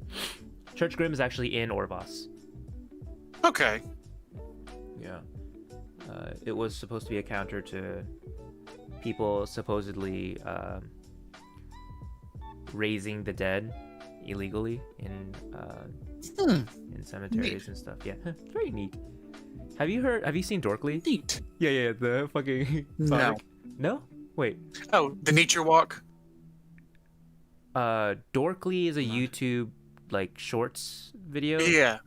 Church Grimm is actually in Orvos. Okay. Yeah. It was supposed to be a counter to people supposedly raising the dead illegally in cemeteries Neat. and stuff. Yeah, very neat. Have you seen Dorkly? Neat. Yeah, the fucking No. Sonic. No? Wait. Oh, the nature walk. Dorkly is a YouTube like shorts video. Yeah.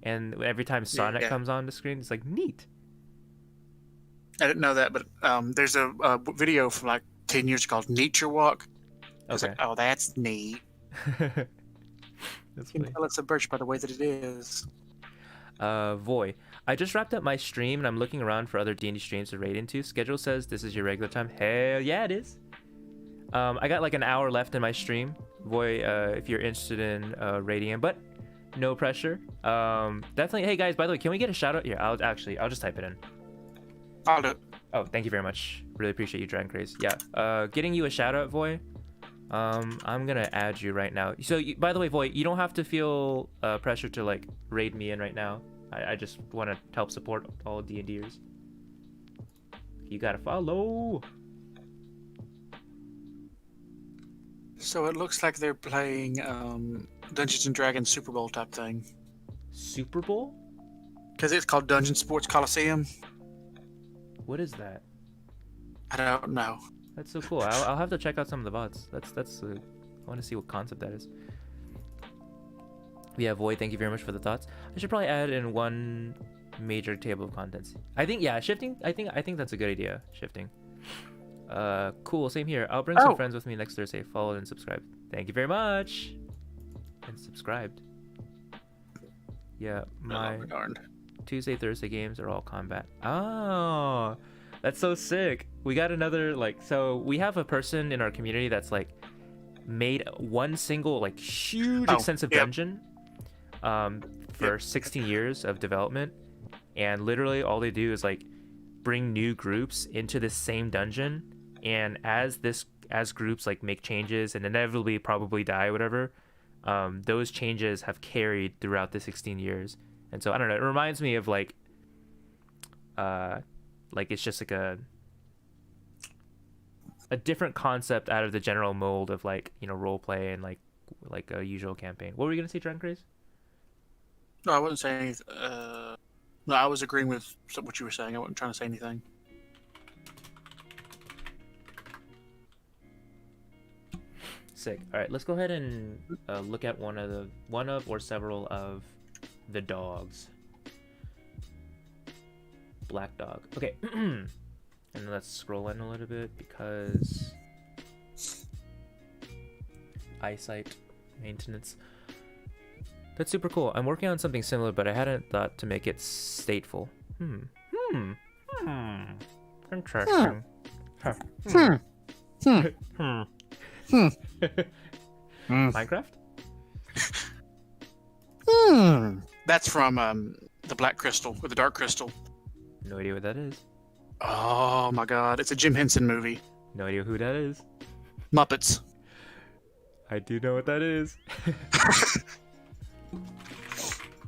And every time Sonic Yeah. comes on the screen, it's like neat. I didn't know that, but there's a video from like 10 years called Nature Walk. I was Okay. like, oh, that's neat. That's You can funny. tell it's a birch by the way that it is. Voy, I just wrapped up my stream and I'm looking around for other D&D streams to raid into. Schedule says this is your regular time. Hell yeah, it is. I got like an hour left in my stream. Voy, if you're interested in raiding in, but no pressure. Definitely. Hey guys, by the way, can we get a shout out? Yeah, I'll just type it in. I'll do it. Oh, thank you very much. Really appreciate you, Dragon Craze. Yeah. Getting you a shout out, Voy. I'm gonna add you right now. So, by the way, Voy, you don't have to feel pressure to like raid me in right now. I just want to help support all D&Ders. You gotta follow. So it looks like they're playing Dungeons and Dragons Super Bowl type thing. Super Bowl? Because it's called Dungeon Sports Coliseum. What is that? I don't know. That's so cool. I'll have to check out some of the VODs. I want to see what concept that is. Yeah, Void, thank you very much for the thoughts. I should probably add in one major table of contents. I think, yeah, shifting. I think that's a good idea. Shifting. Cool. Same here. I'll bring some friends with me next Thursday. Followed and subscribed. Thank you very much. And subscribed. Yeah, my darned. Tuesday, Thursday games are all combat. Oh, that's so sick. We got another so we have a person in our community that's like made one single like huge extensive dungeon for 16 years of development, and literally all they do is like bring new groups into this same dungeon, and as groups like make changes and inevitably probably die or whatever, those changes have carried throughout the 16 years. And so I don't know, it reminds me of like it's just like a different concept out of the general mold of like, you know, role play and like a usual campaign. What were you gonna say, Dragon Craze? No, I wasn't saying anything. No, I was agreeing with what you were saying. I wasn't trying to say anything. Sick. All right, let's go ahead and look at one of or several of the dogs. Black dog. Okay. And let's scroll in a little bit because eyesight maintenance. That's super cool. I'm working on something similar, but I hadn't thought to make it stateful. Interesting. Minecraft? That's from the Black Crystal or the Dark Crystal. No idea what that is. Oh my God! It's a Jim Henson movie. No idea who that is. Muppets. I do know what that is.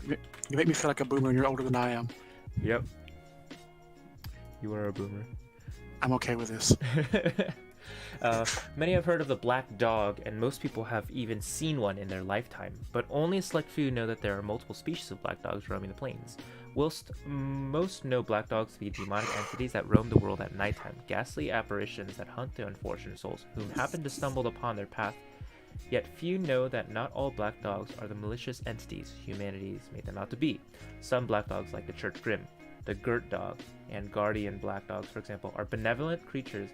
You make me feel like a boomer and you're older than I am. Yep. You are a boomer. I'm okay with this. Many have heard of the black dog, and most people have even seen one in their lifetime, but only a select few know that there are multiple species of black dogs roaming the plains. Whilst most know black dogs to be demonic entities that roam the world at nighttime, ghastly apparitions that hunt the unfortunate souls whom happen to stumble upon their path, yet few know that not all black dogs are the malicious entities humanity's made them out to be. Some black dogs, like the Church Grim, the Girt Dog, and Guardian Black Dogs, for example, are benevolent creatures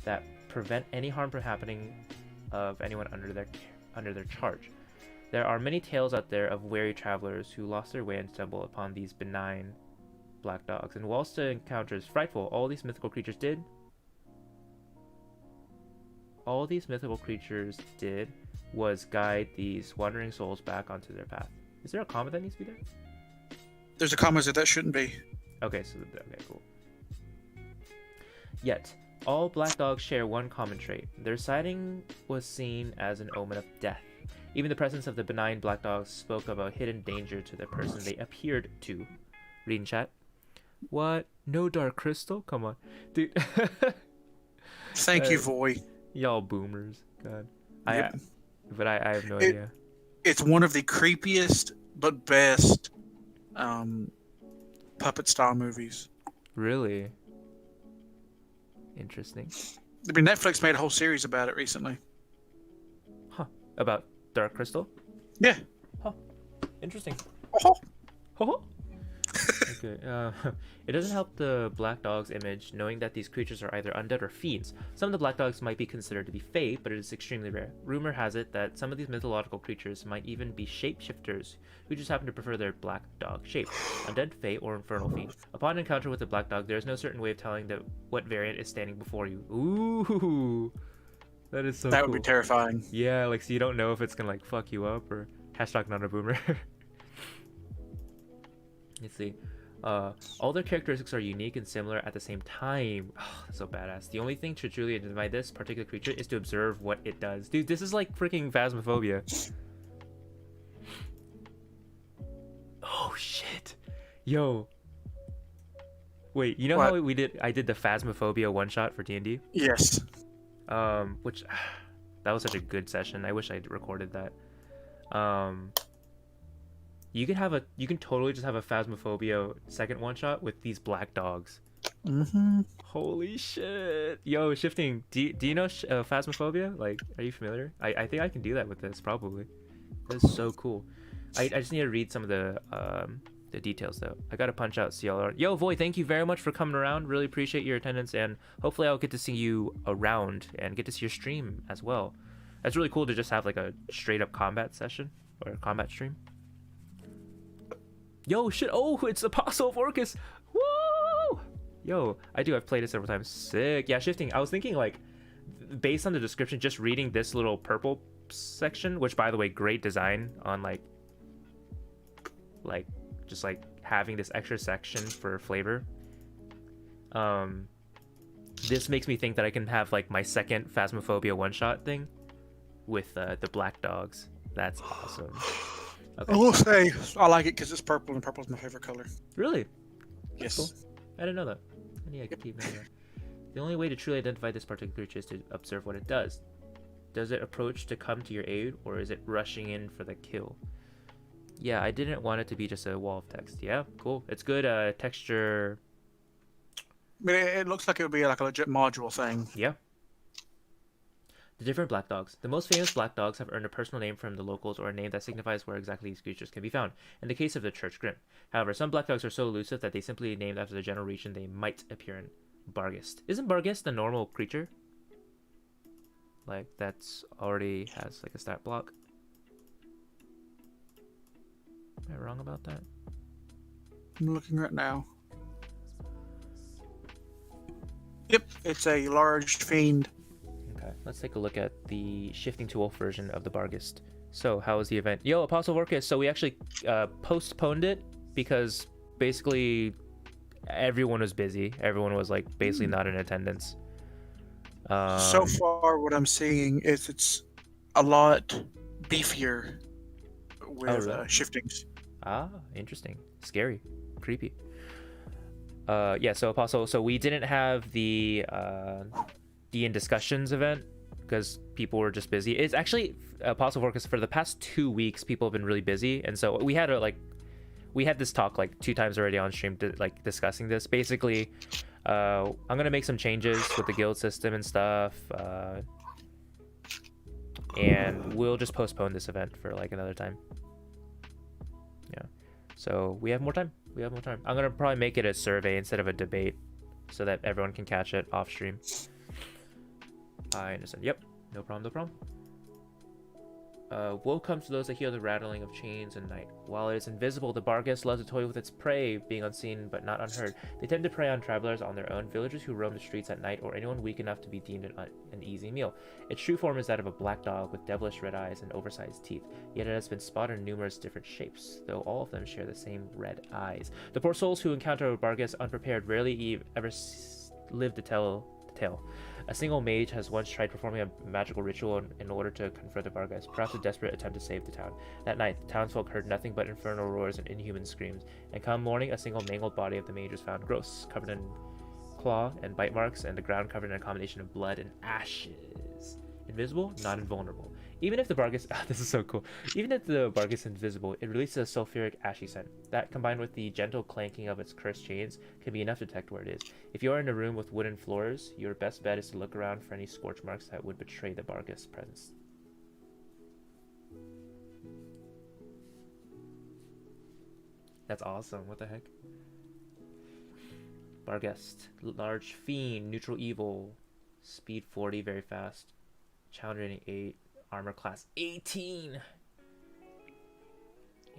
that prevent any harm from happening of anyone under their charge. There are many tales out there of wary travelers who lost their way and stumbled upon these benign black dogs. And whilst the encounter is frightful, all these mythical creatures did was guide these wandering souls back onto their path. Is there a comma that needs to be there? There's a comment that shouldn't be. Okay, cool. Yet, all black dogs share one common trait. Their sighting was seen as an omen of death. Even the presence of the benign black dogs spoke of a hidden danger to the person they appeared to. Read in chat. What? No dark crystal? Come on. Dude. Thank you, Voy. Y'all boomers. God. Yep. I have no idea. It's one of the creepiest but best puppet style movies. Really? Interesting. I mean, Netflix made a whole series about it recently. Huh. About Dark Crystal? Yeah. Huh. Interesting. Oh. Okay. It doesn't help the black dog's image knowing that these creatures are either undead or fiends. Some of the black dogs might be considered to be fae, but it is extremely rare. Rumor has it that some of these mythological creatures might even be shapeshifters who just happen to prefer their black dog shape. Undead, fae, or infernal fiend. Upon encounter with the black dog, there is no certain way of telling what variant is standing before you. Ooh. That is so That cool. would be terrifying. Yeah, like, so you don't know if it's gonna, like, fuck you up or hashtag not a boomer. Let's see. All their characteristics are unique and similar at the same time. Oh, that's so badass. The only thing to truly identify this particular creature is to observe what it does. Dude, this is like freaking Phasmophobia. Oh, shit. Yo. Wait, you know What? how I did the Phasmophobia one-shot for DnD? Yes. Which, that was such a good session. I wish I'd recorded that. You can totally just have a Phasmophobia second one shot with these black dogs. Mm-hmm. Holy shit. Yo, shifting. Do you know Phasmophobia? Like, are you familiar? I think I can do that with this, probably. This is so cool. I just need to read some of the details, though. I gotta punch out CLR. Yo, Voy, thank you very much for coming around. Really appreciate your attendance, and hopefully I'll get to see you around and get to see your stream as well. That's really cool to just have, like, a straight-up combat session or a combat stream. Yo, shit. Oh, it's Apostle of Orcus. Woo! Yo, I've played it several times. Sick. Yeah, shifting. I was thinking, like, based on the description, just reading this little purple section, which, by the way, great design on, like, just, like, having this extra section for flavor. This makes me think that I can have, like, my second Phasmophobia one-shot thing with the black dogs. That's awesome. Okay. I will say, I like it because it's purple, and purple is my favorite color. Really? Yes. Cool. I didn't know that. I need to keep knowing that. The only way to truly identify this particular creature is to observe what it does. Does it approach to come to your aid, or is it rushing in for the kill? Yeah, I didn't want it to be just a wall of text. Yeah, cool. It's good texture. I mean, it looks like it would be like a legit module thing. Yeah. The different black dogs. The most famous black dogs have earned a personal name from the locals or a name that signifies where exactly these creatures can be found. In the case of the Church Grim. However, some black dogs are so elusive that they simply named after the general region they might appear in. Barghest. Isn't Barghest a normal creature? Like, that's already has, like, a stat block? Am I wrong about that? I'm looking right now. Yep, it's a large fiend. Okay, let's take a look at the shifting to wolf version of the Barghest. So, how was the event? Yo, Apostle of Orcus. So we actually postponed it because basically everyone was busy. Everyone was, like, basically not in attendance. So far, what I'm seeing is it's a lot beefier with really? shiftings. Ah, interesting. Scary. Creepy. Yeah, so Apostle, so we didn't have the DN discussions event because people were just busy. It's actually Apostle Focus for the past 2 weeks, people have been really busy, and so we had this talk like 2 times already on stream like discussing this. Basically, I'm gonna make some changes with the guild system and stuff, and we'll just postpone this event for like another time. Yeah, so we have more time. I'm gonna probably make it a survey instead of a debate, so that everyone can catch it off stream. I understand. Yep, no problem. Woe comes to those that hear the rattling of chains at night. While it is invisible, the Barghest loves to toy with its prey, being unseen but not unheard. They tend to prey on travelers on their own, villagers who roam the streets at night, or anyone weak enough to be deemed an easy meal. Its true form is that of a black dog with devilish red eyes and oversized teeth, yet it has been spotted in numerous different shapes, though all of them share the same red eyes. The poor souls who encounter a Barghest unprepared rarely ever live to tell the tale. A single mage has once tried performing a magical ritual in order to confront the Barghest, perhaps a desperate attempt to save the town. That night, the townsfolk heard nothing but infernal roars and inhuman screams, and come morning, a single mangled body of the mage was found, gross, covered in claw and bite marks, and the ground covered in a combination of blood and ashes. Invisible, not invulnerable. Even if the Barghest, this is so cool. Even if the Barghest is invisible, it releases a sulfuric ashy scent. That, combined with the gentle clanking of its cursed chains, can be enough to detect where it is. If you are in a room with wooden floors, your best bet is to look around for any scorch marks that would betray the Barghest's presence. That's awesome. What the heck? Barghest, large fiend, neutral evil, speed 40, very fast, challenge rating 8. Armor class 18.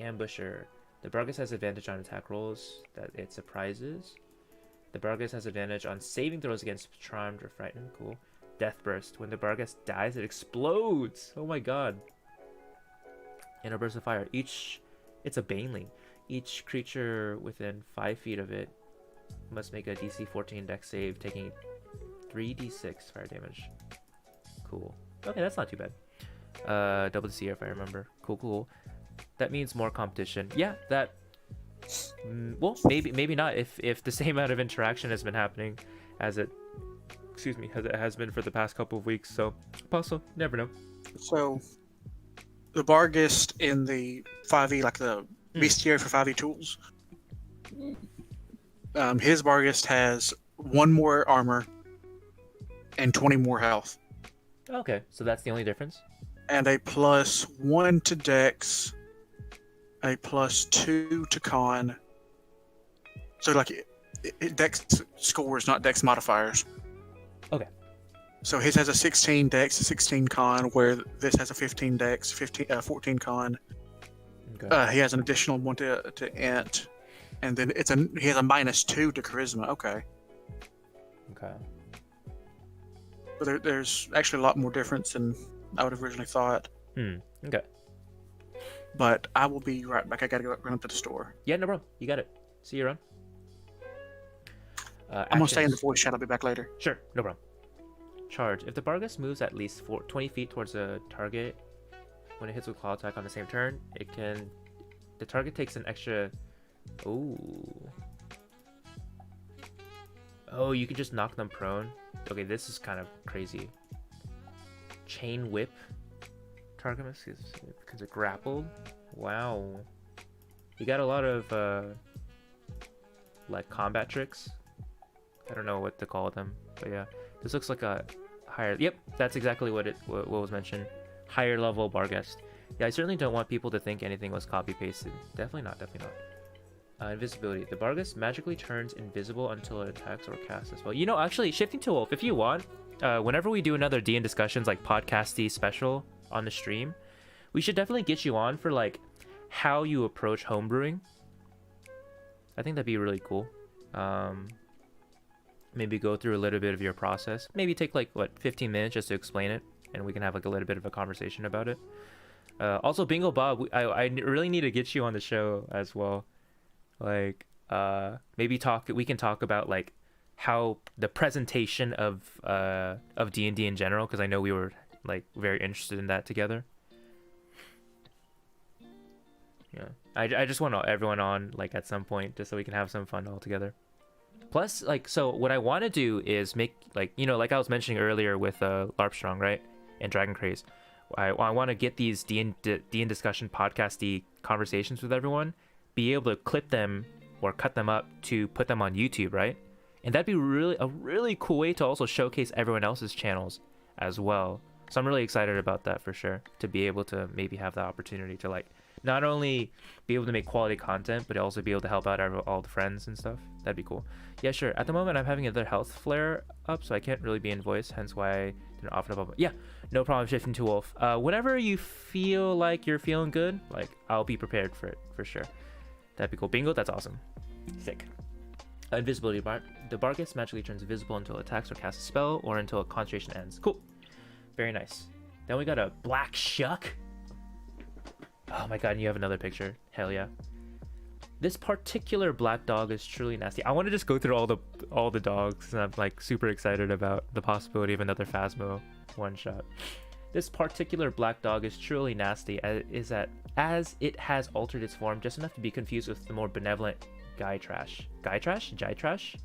Ambusher. The Barghest has advantage on attack rolls that it surprises. The Barghest has advantage on saving throws against charmed or frightened. Cool. Death Burst. When the Barghest dies, it explodes. Oh my god. In a burst of fire. It's a baneling. Each creature within 5 feet of it must make a DC 14 dex save, taking 3d6 fire damage. Cool. Okay, that's not too bad. Double the CR if I remember. Cool. That means more competition. Yeah, that. Well, maybe not. If the same amount of interaction has been happening as it has been for the past couple of weeks. So, also never know. So, the Barghest in the 5e, like the bestiary for 5e tools, his Barghest has 1 more armor and 20 more health. Okay, so that's the only difference. And a +1 to Dex, a +2 to Con. So like Dex scores, not Dex modifiers. Okay. So his has a 16 Dex, a 16 Con, where this has a 15 Dex, 14 Con. Okay. He has an additional 1 to Int, and then he has a -2 to Charisma. Okay. But there's actually a lot more difference than I would have originally thought. Okay. But I will be right back. I gotta go run up to the store. Yeah, no problem. You got it. See you around. I'm gonna stay in the voice chat. I'll be back later. Sure, no problem. Charge. If the Barghest moves at least 20 feet towards a target when it hits with claw attack on the same turn, the target takes an extra. Oh, you can just knock them prone. Okay, this is kind of crazy. Chain whip. Target because it grappled. Wow. You got a lot of like combat tricks. I don't know what to call them, but yeah, this looks like a higher. Yep, that's exactly what was mentioned. Higher level Barghest. Yeah, I certainly don't want people to think anything was copy pasted. Definitely not. Invisibility. The Barghest magically turns invisible until it attacks or casts as well. You know, actually, shifting to Wolf, if you want, whenever we do another DN discussions like podcasty special on the stream, we should definitely get you on for like how you approach homebrewing. I think that'd be really cool. Maybe go through a little bit of your process. Maybe take like 15 minutes just to explain it, and we can have like a little bit of a conversation about it. Also, Bingo Bob, I really need to get you on the show as well. Like maybe we can talk about like how the presentation of D&D in general, because I know we were like very interested in that together. Yeah, I just want everyone on like at some point just so we can have some fun all together. Plus, like, so what I want to do is make, like, you know, like I was mentioning earlier with Larpstrong, right, and Dragon Craze, I want to get these D&D discussion podcasty conversations with everyone, be able to clip them or cut them up to put them on YouTube, right? And that'd be a really cool way to also showcase everyone else's channels as well. So I'm really excited about that for sure, to be able to maybe have the opportunity to like not only be able to make quality content, but also be able to help out all the friends and stuff. That'd be cool. Yeah, sure. At the moment, I'm having another health flare up, so I can't really be in voice, hence why I didn't offer up. Yeah, no problem shifting to Wolf. Whenever you feel like you're feeling good, like, I'll be prepared for it, for sure. That'd be cool. Bingo, that's awesome. Sick. Invisibility bar. The Bargus magically turns invisible until it attacks or casts a spell, or until a concentration ends. Cool. Very nice. Then we got a black shuck. Oh my god, and you have another picture. Hell yeah. This particular black dog is truly nasty. I want to just go through all the dogs, and I'm like super excited about the possibility of another Phasmo one shot. This particular black dog is truly nasty, as it has altered its form just enough to be confused with the more benevolent Guy Trash. Guy Trash? Jai Trash?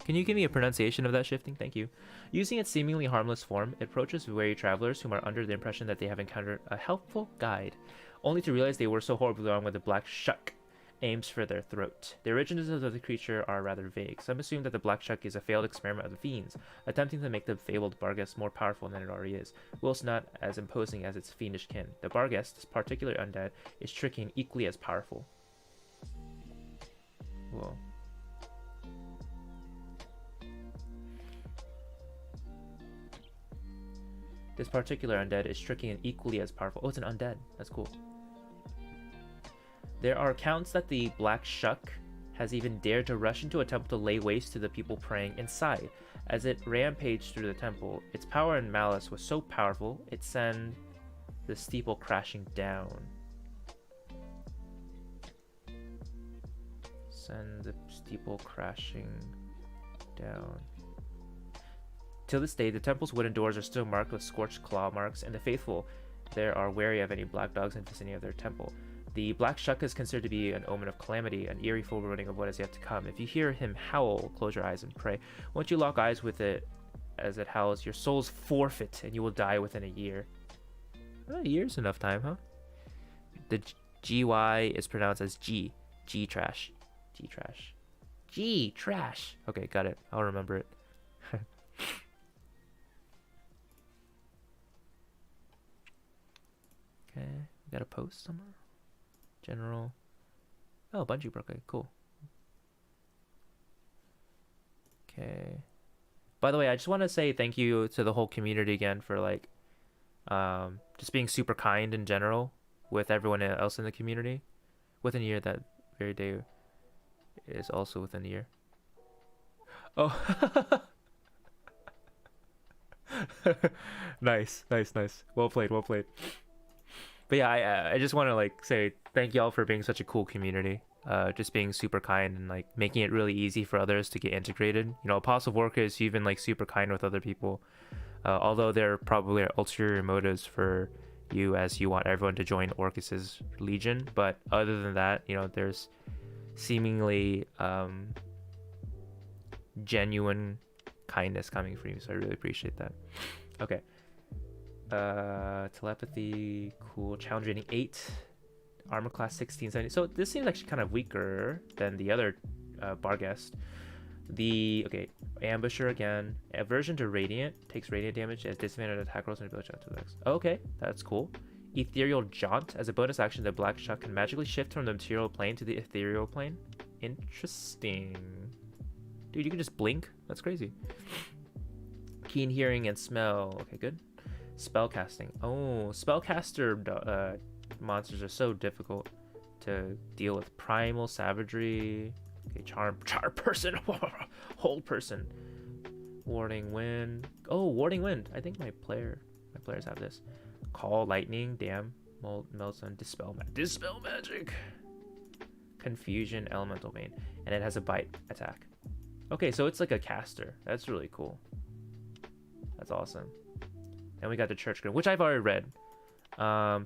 Can you give me a pronunciation of that shifting? Thank you. Using its seemingly harmless form, it approaches wary travelers whom are under the impression that they have encountered a helpful guide, only to realize they were so horribly wrong when the black shuck aims for their throat. The origins of the creature are rather vague. Some assume that the black shuck is a failed experiment of the fiends, attempting to make the fabled Barghest more powerful than it already is, whilst not as imposing as its fiendish kin. The Barghest, this particular undead, is tricky and equally as powerful. Whoa. This particular undead is tricky and equally as powerful. Oh, it's an undead. That's cool. There are accounts that the Black Shuck has even dared to rush into a temple to lay waste to the people praying inside. As it rampaged through the temple, its power and malice was so powerful, it sent the steeple crashing down. Send the steeple crashing down. Till this day, the temple's wooden doors are still marked with scorched claw marks, and the faithful there are wary of any black dogs in the vicinity of their temple. The Black Shuck is considered to be an omen of calamity, an eerie foreboding of what is yet to come. If you hear him howl, close your eyes and pray. Once you lock eyes with it as it howls, your soul's forfeit, and you will die within a year. A year's enough time, huh? The GY is pronounced as G. G trash. G trash. G trash. Okay, got it. I'll remember it. Okay, we got a post somewhere. General. Oh, Bungie broke it. Cool. Okay. By the way, I just want to say thank you to the whole community again for like, just being super kind in general with everyone else in the community. Within a year, that very day is also within a year. Oh. Nice. Well played. But yeah, I just want to like say thank y'all for being such a cool community. Just being super kind and like making it really easy for others to get integrated. You know, Apostle of Orcus, you've been like super kind with other people. Although there probably are ulterior motives for you as you want everyone to join Orcus's legion. But other than that, you know, there's seemingly genuine kindness coming from you. So I really appreciate that. Okay. Telepathy, cool. Challenge rating 8, armor class 16, 17. So this seems actually kind of weaker than the other Barghest. Okay, Ambusher again. Aversion to Radiant, takes Radiant damage as disadvantage attack rolls and ability to attacks. Okay, that's cool. Ethereal Jaunt, as a bonus action, the Black Shuck can magically shift from the material plane to the ethereal plane. Interesting. Dude, you can just blink? That's crazy. Keen hearing and smell. Okay, good. Spellcasting. Oh, spellcaster monsters are so difficult to deal with. Primal savagery. Okay, charm person. Hold person. Warding wind. Oh, warding wind. I think my players have this. Call lightning. Damn. Melts on dispel magic. Confusion elemental vein, and it has a bite attack. Okay, so it's like a caster. That's really cool. That's awesome. And we got the Church Grim, which I've already read.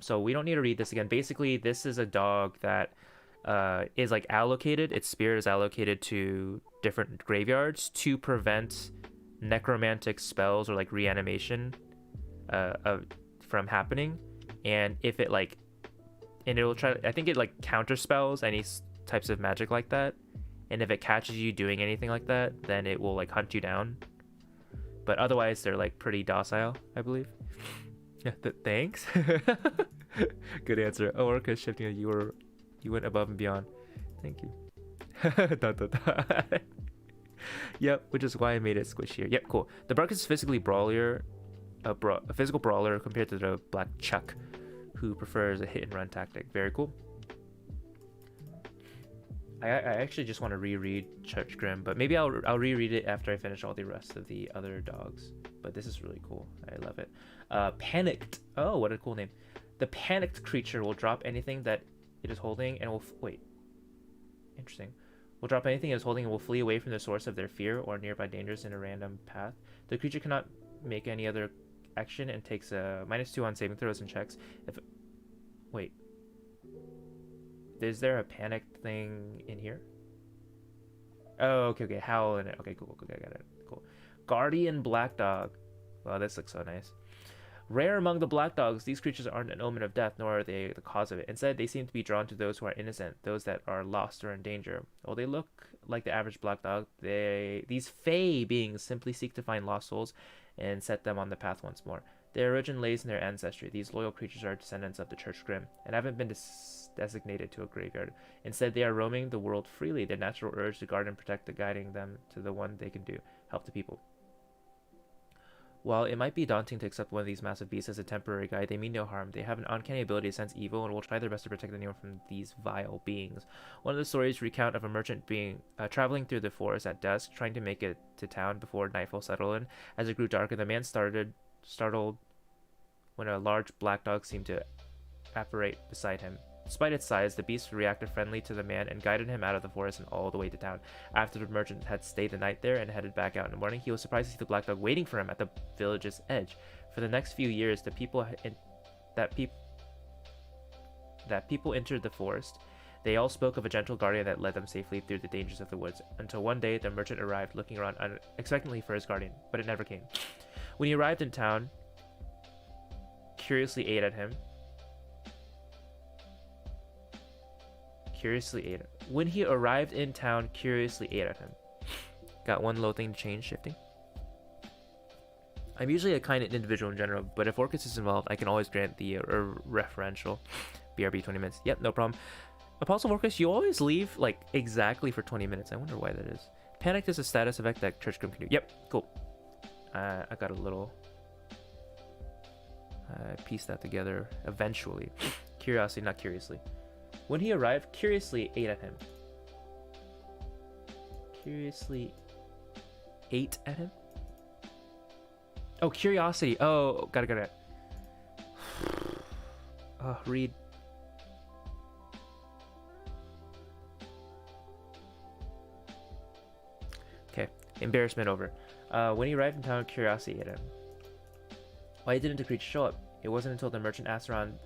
So we don't need to read this again. Basically, this is a dog that is like allocated. Its spirit is allocated to different graveyards to prevent necromantic spells or like reanimation from happening. And if it like, and it'll try. I think it like counter spells any types of magic like that. And if it catches you doing anything like that, then it will like hunt you down. But otherwise, they're like pretty docile, I believe. Yeah, thanks. Good answer. Oh, Orca shifting. You went above and beyond. Thank you. Dot, dot, dot. Yep, which is why I made it squishier. Yep, cool. The Bark is physically a physical brawler compared to the Black Chuck, who prefers a hit and run tactic. Very cool. I actually just want to reread Church Grim, but maybe I'll reread it after I finish all the rest of the other dogs. But this is really cool. I love it. Panicked. Oh, what a cool name. The panicked creature will drop anything that it is holding and will wait. Interesting. Will drop anything it is holding and will flee away from the source of their fear or nearby dangers in a random path. The creature cannot make any other action and takes a -2 on saving throws and checks. Wait. Is there a panicked thing in here? Oh, okay. Howl in it. Okay, cool. Okay, I got it. Cool. Guardian Black Dog. Wow, this looks so nice. Rare among the black dogs, these creatures aren't an omen of death, nor are they the cause of it. Instead, they seem to be drawn to those who are innocent, those that are lost or in danger. While they look like the average black dog, these fey beings simply seek to find lost souls and set them on the path once more. Their origin lays in their ancestry. These loyal creatures are descendants of the Church Grim and haven't been designated to a graveyard. Instead, they are roaming the world freely. Their natural urge to guard and protect the guiding them to the one they can do, help the people. While it might be daunting to accept one of these massive beasts as a temporary guide, they mean no harm. They have an uncanny ability to sense evil and will try their best to protect anyone from these vile beings. One of the stories recount of a merchant being traveling through the forest at dusk, trying to make it to town before nightfall settled in. As it grew darker, the man startled when a large black dog seemed to apparate beside him. Despite its size, the beast reacted friendly to the man and guided him out of the forest and all the way to town. After the merchant had stayed the night there and headed back out in the morning, he was surprised to see the black dog waiting for him at the village's edge. For the next few years, the people entered the forest. They all spoke of a gentle guardian that led them safely through the dangers of the woods, until one day the merchant arrived looking around unexpectedly for his guardian, but it never came. When he arrived in town, curiously ate at him. When he arrived in town, curiously ate at him. Got one little thing to change, shifting. I'm usually a kind individual in general, but if Orcus is involved, I can always grant the referential BRB 20 minutes. Yep, no problem. Apostle Orcus, you always leave like exactly for 20 minutes. I wonder why that is. Panicked is a status effect that Church Grim can do. Yep, cool. I got a little piece that together eventually. Curiosity, not curiously. When he arrived, curiously ate at him. Curiously ate at him? Oh, curiosity. Oh, got it. Read. Okay, embarrassment over. When he arrived in town, curiosity ate him. Why didn't the creature show up? It wasn't until the merchant asked around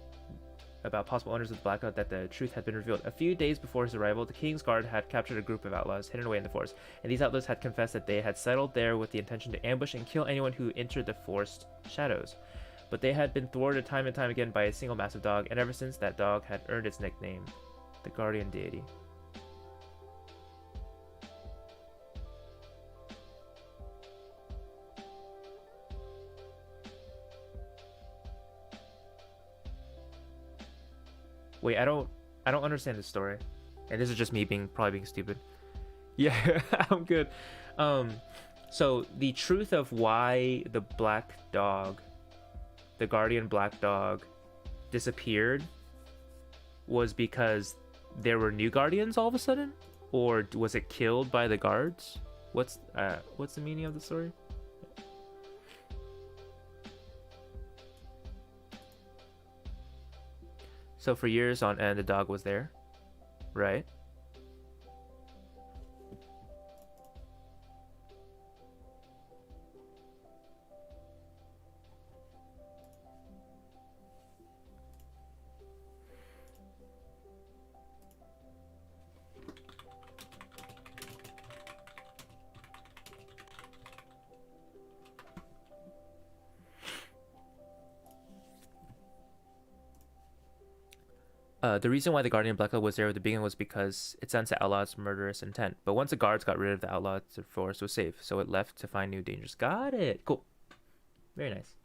about possible owners of the Black Dog that the truth had been revealed. A few days before his arrival, the King's Guard had captured a group of outlaws hidden away in the forest, and these outlaws had confessed that they had settled there with the intention to ambush and kill anyone who entered the forest shadows. But they had been thwarted time and time again by a single massive dog, and ever since that dog had earned its nickname, the Guardian Deity. Wait, I don't understand this story. And this is just me probably being stupid. Yeah, I'm good. So the truth of why the black dog, the guardian black dog, disappeared was because there were new guardians all of a sudden? Or was it killed by the guards? What's the meaning of the story? So for years on end, the dog was there, right? The reason why the Guardian Black Dog was there at the beginning was because it sensed the outlaws' murderous intent. But once the guards got rid of the outlaws, the forest was safe, so it left to find new dangers. Got it. Cool. Very nice.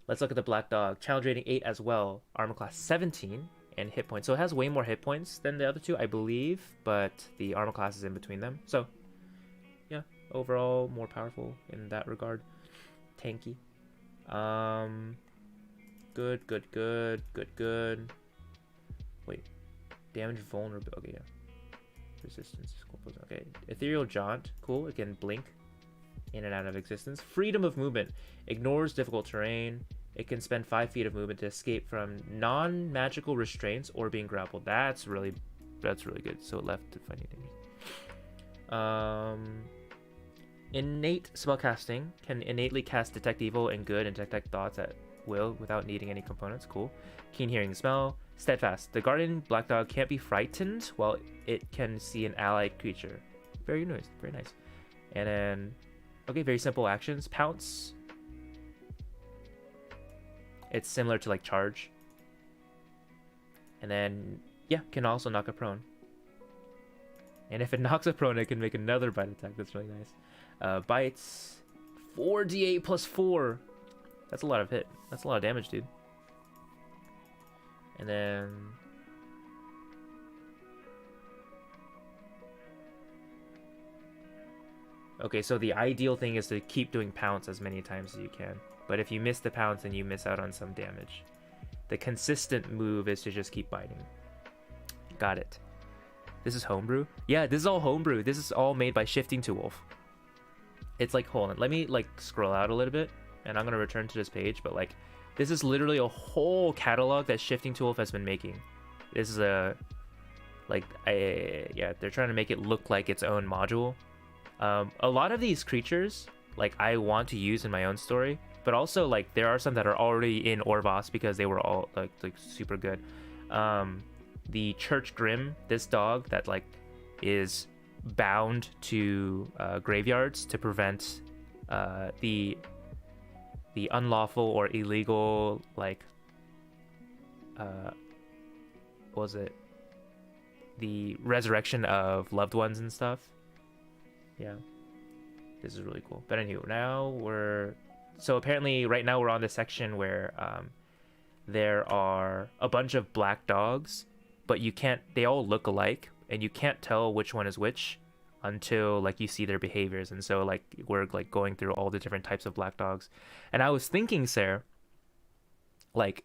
Let's look at the Black Dog. Challenge rating 8 as well. Armor class 17 and hit points. So it has way more hit points than the other two, I believe, but the armor class is in between them. So, yeah, overall more powerful in that regard. Tanky. Good. Wait, damage vulnerable. Okay, yeah. Resistance. Okay, ethereal jaunt. Cool. It can blink in and out of existence. Freedom of movement. Ignores difficult terrain. It can spend 5 feet of movement to escape from non-magical restraints or being grappled. That's really good. So it left to find new dangers. Innate spellcasting. Can innately cast detect evil and good and detect thoughts at will without needing any components. Cool. Keen hearing smell. Steadfast. The Guardian Black Dog can't be frightened while it can see an allied creature. Very nice. Very nice. And then, okay, very simple actions. Pounce. It's similar to like charge. And then, yeah, can also knock a prone. And if it knocks a prone, it can make another bite attack. That's really nice. Bites. 4d8 plus 4. That's a lot of hit. That's a lot of damage, dude. And then... okay, so the ideal thing is to keep doing pounce as many times as you can. But if you miss the pounce, then you miss out on some damage. The consistent move is to just keep biting. Got it. This is Homebrew? Yeah, this is all Homebrew. This is all made by Shifting to Wolf. It's like, hold on, let me like scroll out a little bit. And I'm going to return to this page, but like, this is literally a whole catalog that Shifting to Wolf has been making. This is yeah, they're trying to make it look like its own module. A lot of these creatures, like, I want to use in my own story, but also, like, there are some that are already in Orvos because they were all, like super good. The Church Grim, this dog that, like, is bound to graveyards to prevent the unlawful or illegal, like, what was it? The resurrection of loved ones and stuff. Yeah. This is really cool. But anyway, now so apparently right now we're on this section where there are a bunch of black dogs, but they all look alike, and you can't tell which one is which until like you see their behaviors. And so like we're like going through all the different types of black dogs. And I was thinking, Sarah, like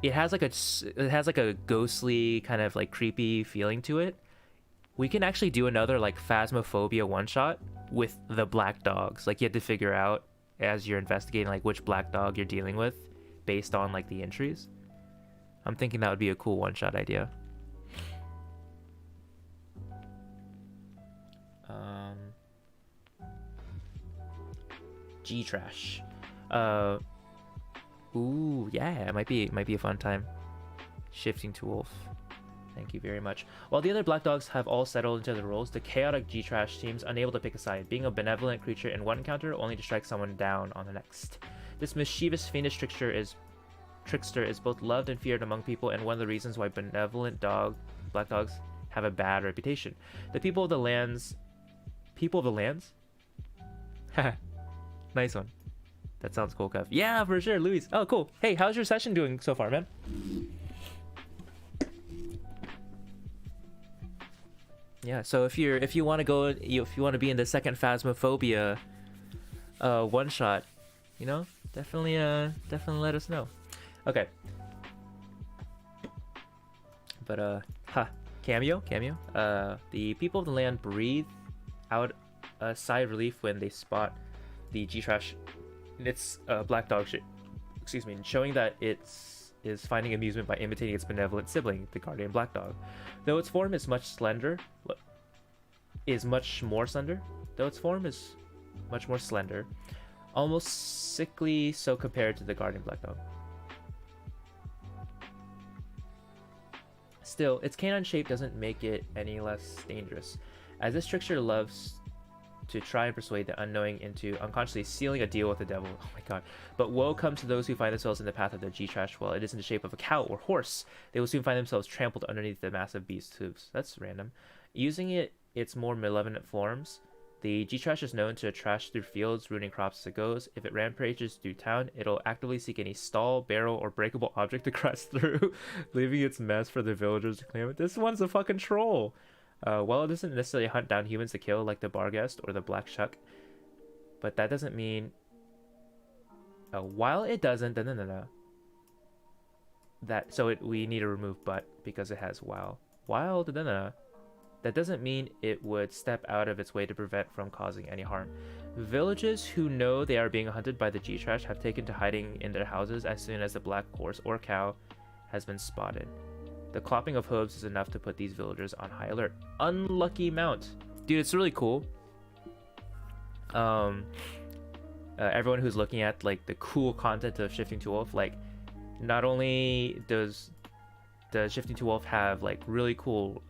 it has like a ghostly kind of like creepy feeling to it. We can actually do another like Phasmophobia one shot with the black dogs. Like you have to figure out as you're investigating like which black dog you're dealing with based on like the entries. I'm thinking that would be a cool one shot idea. G-Trash. Ooh, yeah, it might be a fun time. Shifting to Wolf. Thank you very much. While the other black dogs have all settled into their roles, the chaotic G-Trash seems unable to pick a side. Being a benevolent creature in one encounter, only to strike someone down on the next. This mischievous, fiendish trickster is both loved and feared among people, and one of the reasons why benevolent black dogs have a bad reputation. The people of the lands? Nice one. That sounds cool, Kev. Yeah, for sure, Luis. Oh, cool. Hey, how's your session doing so far, man? Yeah, so if you want to be in the second Phasmophobia one shot, you know, definitely let us know. Okay. But cameo. The people of the land breathe out a sigh of relief when they spot the G-Trash in its black dog shit. Excuse me, showing that it is finding amusement by imitating its benevolent sibling, the Guardian Black Dog. Though its form is much more slender, almost sickly so compared to the Guardian Black Dog. Still, its canine shape doesn't make it any less dangerous, as this trickster loves to try and persuade the unknowing into unconsciously sealing a deal with the devil. Oh my god. But woe comes to those who find themselves in the path of the G-Trash. While it is in the shape of a cow or horse, they will soon find themselves trampled underneath the massive beast's hooves. That's random. Using its more malevolent forms, the G-Trash is known to trash through fields, ruining crops as it goes. If it rampages through town, it'll actively seek any stall, barrel, or breakable object to crash through, leaving its mess for the villagers to claim it. This one's a fucking troll. While it doesn't necessarily hunt down humans to kill like the Barghest or the Black Shuck, but that doesn't mean... while it doesn't... we need to remove but because it has while. That doesn't mean it would step out of its way to prevent from causing any harm. Villages who know they are being hunted by the G-Trash have taken to hiding in their houses as soon as the black horse or cow has been spotted. The clopping of hooves is enough to put these villagers on high alert. Unlucky mount. Dude, it's really cool. Everyone who's looking at like the cool content of Shifting to Wolf, like not only does the Shifting to Wolf have like really cool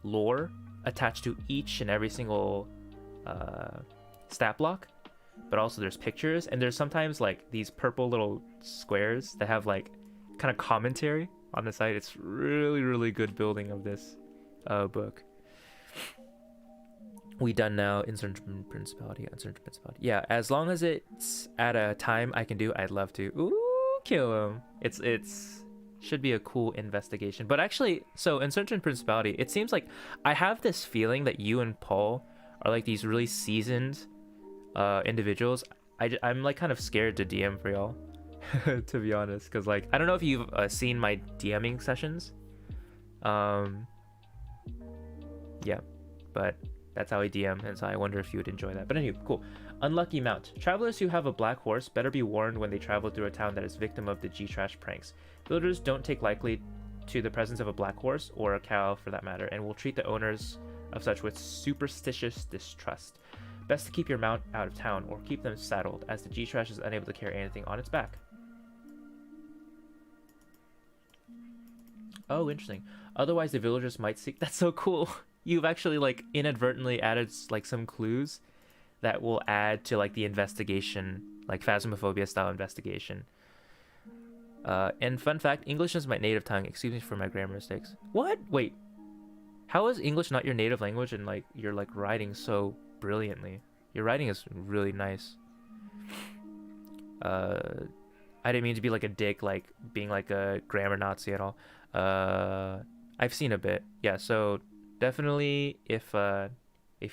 lore attached to each and every single stat block, but also there's pictures, and there's sometimes like these purple little squares that have like kind of commentary on the site. It's really good building of this book. We done now. Insurgent Principality. Yeah, as long as it's at a time I can do, I'd love to. Ooh, kill him. It's should be a cool investigation. But actually, so Insurgent Principality, it seems like I have this feeling that you and Paul are like these really seasoned individuals. I'm like kind of scared to DM for y'all. To be honest, because like I don't know if you've seen my DMing sessions, yeah, but that's how I DM, and so I wonder if you would enjoy that. But anyway, cool. Unlucky mount. Travelers who have a black horse better be warned when they travel through a town that is victim of the G-Trash pranks. Villagers don't take lightly to the presence of a black horse, or a cow for that matter, and will treat the owners of such with superstitious distrust. Best to keep your mount out of town, or keep them saddled, as the G-Trash is unable to carry anything on its back. Oh, interesting. Otherwise, the villagers might seek... That's so cool. You've actually, like, inadvertently added, like, some clues that will add to, like, the investigation, like, Phasmophobia-style investigation. And fun fact, English is my native tongue. Excuse me for my grammar mistakes. What? Wait. How is English not your native language and, like, you're, like, writing so brilliantly? Your writing is really nice. I didn't mean to be, like, a dick, like, being, like, a grammar Nazi at all. I've seen a bit. Yeah, so definitely if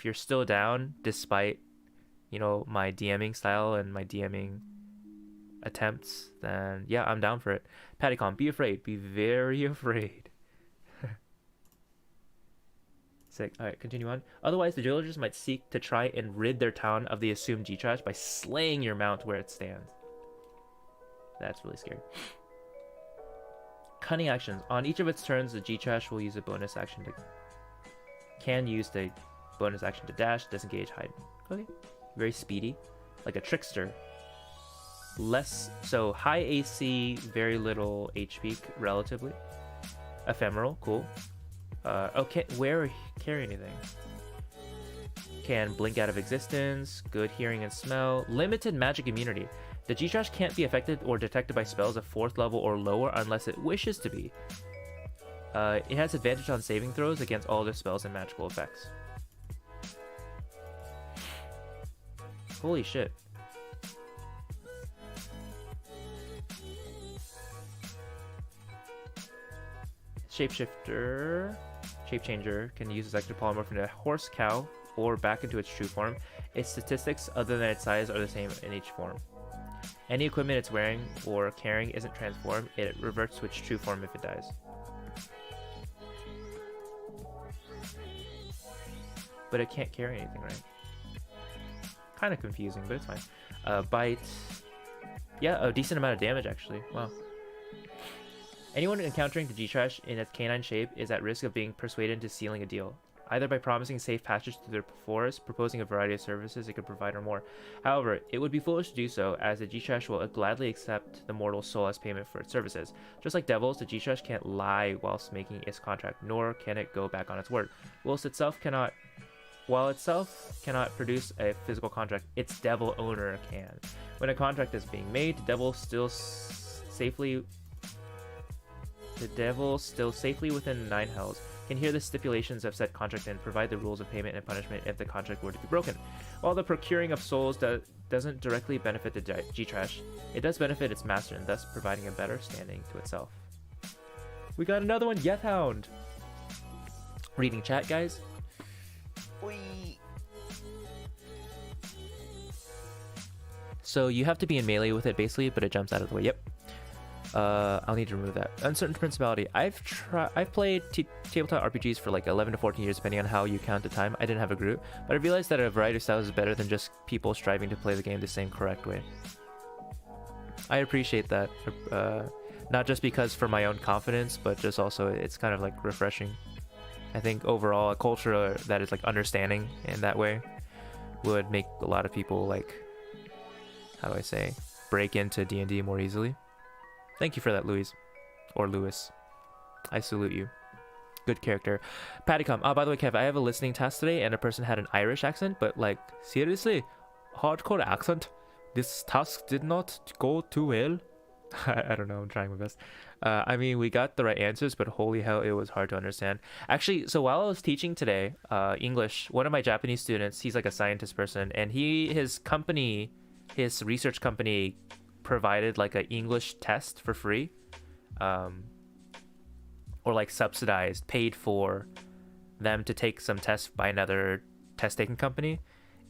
you're still down despite, you know, my DMing style and my DMing attempts, then yeah, I'm down for it. Pattycom, be afraid. Be very afraid. Sick. Alright, continue on. Otherwise, the villagers might seek to try and rid their town of the assumed G-Trash by slaying your mount where it stands. That's really scary. Cunning actions. On each of its turns, the G-Trash will use a bonus action to... Can use the bonus action to dash, disengage, hide. Okay. Very speedy. Like a trickster. Less... So, high AC, very little HP, relatively. Ephemeral. Cool. Okay. Wear or carry anything. Can blink out of existence. Good hearing and smell. Limited magic immunity. The G-Trash can't be affected or detected by spells of 4th level or lower unless it wishes to be. It has advantage on saving throws against all other spells and magical effects. Holy shit. Shapeshifter, Shapechanger can use its extra polymorph into a horse, cow, or back into its true form. Its statistics other than its size are the same in each form. Any equipment it's wearing or carrying isn't transformed, it reverts to its true form if it dies. But it can't carry anything, right? Kind of confusing, but it's fine. Bite. Yeah, a decent amount of damage, actually. Wow. Anyone encountering the G-Trash in its canine shape is at risk of being persuaded into sealing a deal, either by promising safe passage through their forest, proposing a variety of services it could provide, or more. However, it would be foolish to do so, as the G-Trash will gladly accept the mortal's soul as payment for its services. Just like devils, the G-Trash can't lie whilst making its contract, nor can it go back on its word. Whilst itself cannot While itself cannot produce a physical contract, its devil owner can. When a contract is being made, the devil still safely within 9 hells can hear the stipulations of said contract and provide the rules of payment and punishment if the contract were to be broken. While the procuring of souls doesn't directly benefit the G-Trash, it does benefit its master and thus providing a better standing to itself. We got another one, Yethhound. Reading chat, guys. So you have to be in melee with it basically, but it jumps out of the way. Yep. I'll need to remove that. Uncertain Principality. I've played tabletop RPGs for like 11 to 14 years, depending on how you count the time. I didn't have a group, but I realized that a variety of styles is better than just people striving to play the game the same correct way. I appreciate that, not just because for my own confidence, but just also it's kind of like refreshing. I think overall a culture that is like understanding in that way would make a lot of people like, how do I say, break into D&D more easily. Thank you for that, Louise. Or Lewis. I salute you. Good character. Pattycom. Oh, by the way, Kev, I have a listening task today and a person had an Irish accent, but like, seriously? Hardcore accent? This task did not go too well. I don't know, I'm trying my best. I mean, we got the right answers, but holy hell, it was hard to understand. Actually, so while I was teaching today, English, one of my Japanese students, he's like a scientist person, and his research company provided like an English test for free, or like subsidized, paid for them to take some tests by another test taking company.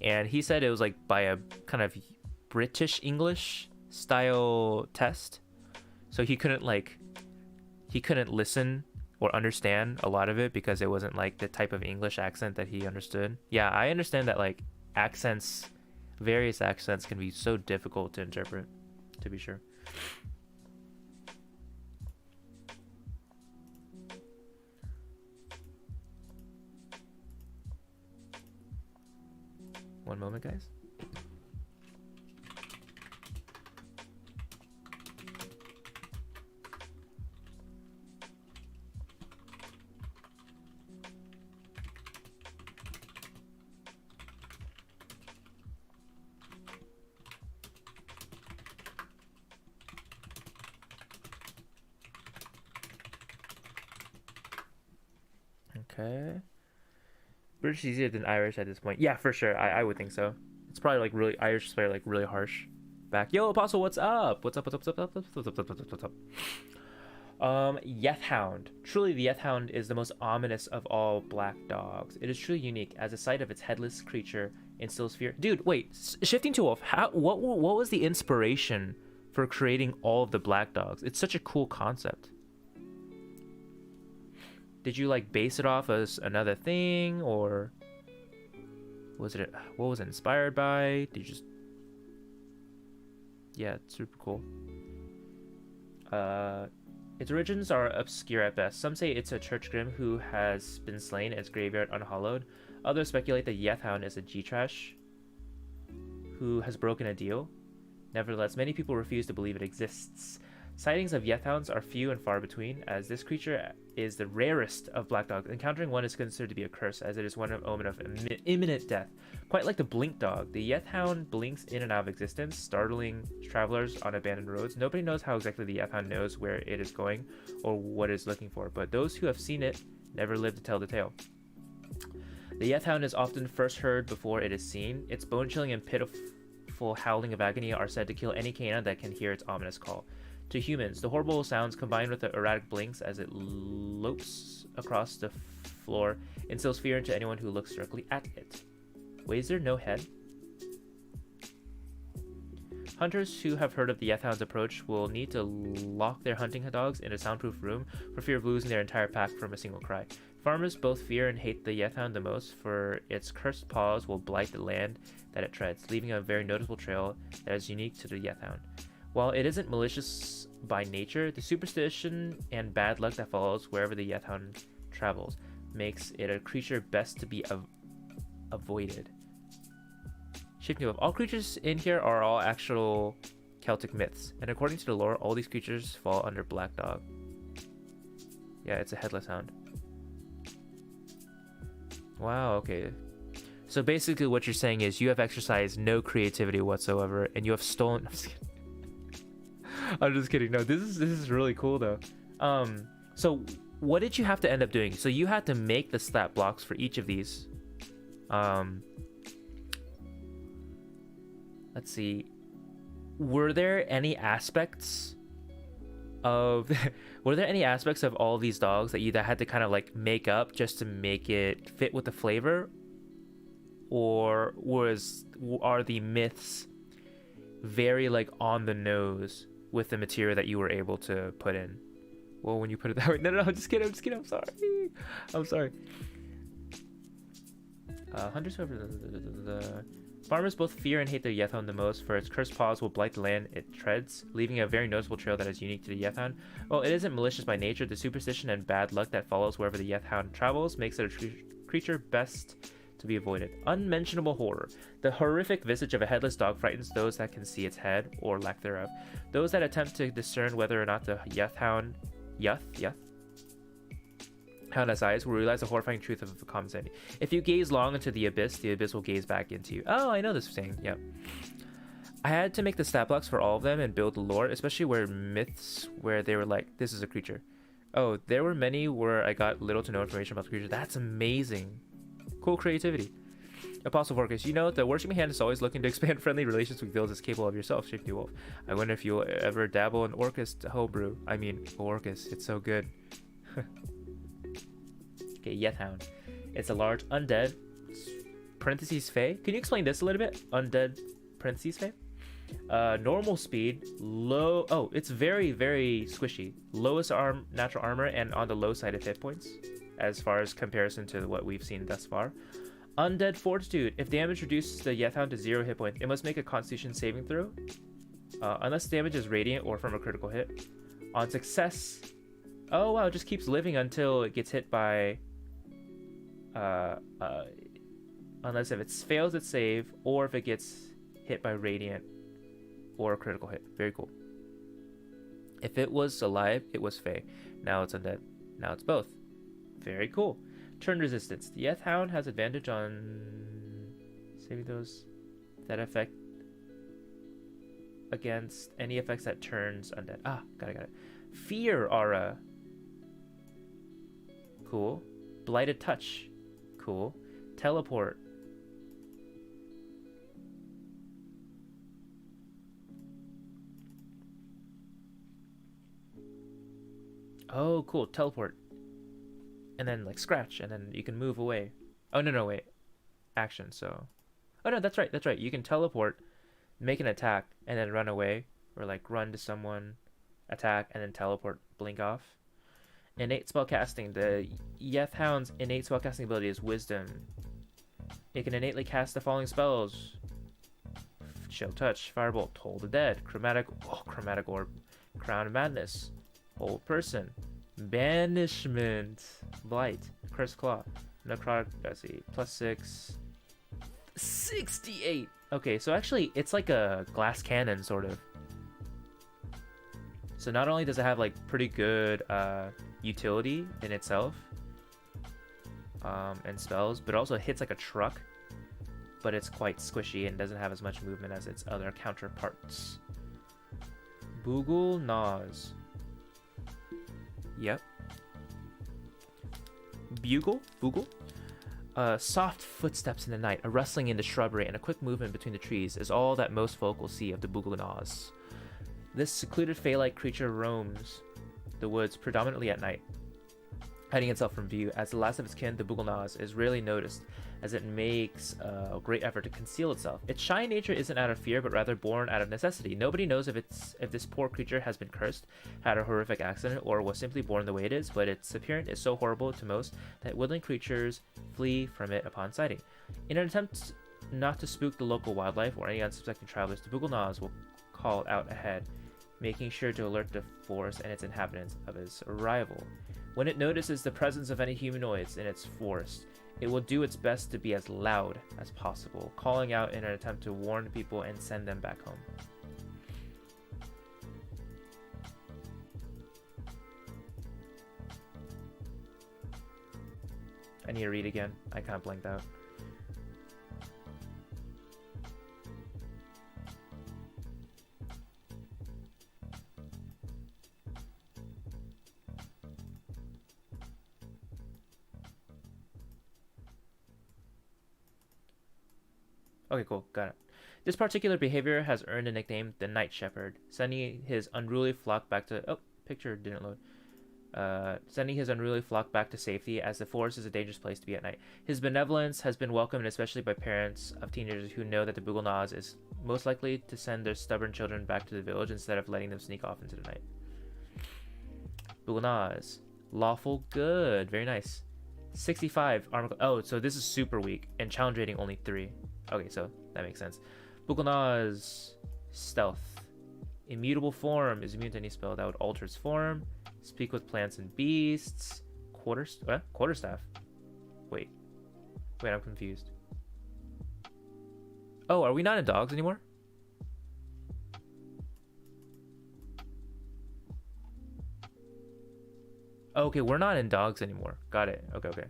And he said it was like by a kind of British English style test, so he couldn't listen or understand a lot of it because it wasn't like the type of English accent that he understood. Yeah, I understand that like various accents can be so difficult to interpret, to be sure. One moment, guys. Okay. British is easier than Irish at this point. Yeah, for sure. I would think so. It's probably like really Irish is probably like really harsh. Back. Yo, Apostle, what's up? What's up? Yethhound. Truly, the Yethhound is the most ominous of all black dogs. It is truly unique, as the sight of its headless creature instills fear. Dude, wait. Shifting to Wolf. What was the inspiration for creating all of the black dogs? It's such a cool concept. Did you like base it off as another thing, or was it what was it inspired by? Did you just... Yeah, it's super cool. Its origins are obscure at best. Some say it's a church grim who has been slain and its graveyard unhallowed. Others speculate that Yethhound is a G-Trash who has broken a deal. Nevertheless, many people refuse to believe it exists. Sightings of Yethhounds are few and far between, as this creature is the rarest of black dogs. Encountering one is considered to be a curse, as it is one omen of imminent death. Quite like the blink dog, the Yethhound blinks in and out of existence, startling travelers on abandoned roads. Nobody knows how exactly the Yethhound knows where it is going or what it is looking for, but those who have seen it never live to tell the tale. The Yethhound is often first heard before it is seen. Its bone-chilling and pitiful howling of agony are said to kill any canine that can hear its ominous call. To humans, the horrible sounds combined with the erratic blinks as it lopes across the floor instills fear into anyone who looks directly at it. Wait, is there no head? Hunters who have heard of the Yethhound's approach will need to lock their hunting dogs in a soundproof room for fear of losing their entire pack from a single cry. Farmers both fear and hate the Yethhound the most, for its cursed paws will blight the land that it treads, leaving a very noticeable trail that is unique to the Yethhound. While it isn't malicious by nature, the superstition and bad luck that follows wherever the Yethhound travels makes it a creature best to be avoided. Shifting of all creatures in here are all actual Celtic myths, and according to the lore, all these creatures fall under Black Dog. Yeah, it's a headless hound. Wow, okay. So basically what you're saying is you have exercised no creativity whatsoever, and you have stolen. I'm just kidding. No, this is really cool though. So what did you have to end up doing? So you had to make the stat blocks for each of these. Let's see. Were there any aspects of all these dogs that you had to kind of like make up just to make it fit with the flavor, or are the myths very like on the nose with the material that you were able to put in? Well, when you put it that way. No, I'm just kidding. I'm sorry. Hunters over the farmers both fear and hate the Yethound the most, for its cursed paws will blight the land it treads, leaving a very noticeable trail that is unique to the Yethound. While it isn't malicious by nature, the superstition and bad luck that follows wherever the Yethound travels makes it a creature best to be avoided. Unmentionable horror. The horrific visage of a headless dog frightens those that can see its head, or lack thereof. Those that attempt to discern whether or not the Yethound Hound has eyes will realize the horrifying truth of the common saying. If you gaze long into the abyss will gaze back into you. Oh, I know this saying. Yep. I had to make the stat blocks for all of them and build the lore, especially where myths where they were like, this is a creature. Oh, there were many where I got little to no information about the creature. That's amazing. Cool creativity. Apostle Vorkus, you know the worshipping hand is always looking to expand friendly relations with guilds as capable of yourself, Shifty Wolf. I wonder if you'll ever dabble in Orcus Homebrew. I mean, Orcus, it's so good. Okay, Yethound. It's a large undead, parentheses fey. Can you explain this a little bit? Undead, parentheses fey? Normal speed, low. Oh, it's very, very squishy. Lowest natural armor, and on the low side of hit points, as far as comparison to what we've seen thus far. Undead fortitude. If damage reduces the Yethound to 0 hit points, it must make a Constitution saving throw. Unless damage is radiant or from a critical hit. On success. Oh wow, it just keeps living until it gets hit by. Unless if it fails its save, or if it gets hit by radiant or a critical hit. Very cool. If it was alive, it was fey. Now it's undead. Now it's both. Very cool. Turn resistance. The Yethound has advantage on saving those that affect against any effects that turns undead. Ah, got it. Fear aura. Cool. Blighted touch. Cool. Teleport. Oh, cool. Teleport. And then like scratch, and then you can move away. Oh no, wait. Action. So oh no, that's right. You can teleport, make an attack, and then run away, or like run to someone, attack, and then teleport, blink off. Innate spellcasting. The Yethound's innate spellcasting ability is Wisdom. It can innately cast the following spells: Chill Touch, Firebolt, Toll the Dead, Chromatic Orb, Crown of Madness, Hold Person, Banishment, Blight, Curse Claw, Necrotic. Let's see, +6, 68. Okay, so actually, it's like a glass cannon sort of. So not only does it have like pretty good utility in itself and spells, but also hits like a truck, but it's quite squishy and doesn't have as much movement as its other counterparts. Boogle Gnaws. Yep. Bugle? Soft footsteps in the night, a rustling in the shrubbery, and a quick movement between the trees is all that most folk will see of the Boogle Gnaws. This secluded fey-like creature roams the woods predominantly at night, hiding itself from view. As the last of its kin, the Boogle Gnaws is rarely noticed, as it makes a great effort to conceal itself. Its shy nature isn't out of fear, but rather born out of necessity. Nobody knows if this poor creature has been cursed, had a horrific accident, or was simply born the way it is, but its appearance is so horrible to most that woodland creatures flee from it upon sighting. In an attempt not to spook the local wildlife or any unsuspecting travelers, the Boogle Gnaws will call out ahead, making sure to alert the forest and its inhabitants of its arrival. When it notices the presence of any humanoids in its forest, it will do its best to be as loud as possible, calling out in an attempt to warn people and send them back home. I need to read again. I kind of blanked out. Okay, cool. Got it. This particular behavior has earned a nickname, the Night Shepherd, sending his unruly flock back to... Oh, picture didn't load. Sending his unruly flock back to safety, as the forest is a dangerous place to be at night. His benevolence has been welcomed, especially by parents of teenagers who know that the Buglenaz is most likely to send their stubborn children back to the village instead of letting them sneak off into the night. Buglenaz. Lawful good. Very nice. 65 armor. Oh, so this is super weak, and challenge rating only 3. Okay, so that makes sense. Buglenaz. Stealth. Immutable form is immune to any spell that would alter its form. Speak with plants and beasts. Quarterstaff. Wait, I'm confused. Oh, are we not in dogs anymore? Oh, okay, we're not in dogs anymore. Got it. Okay.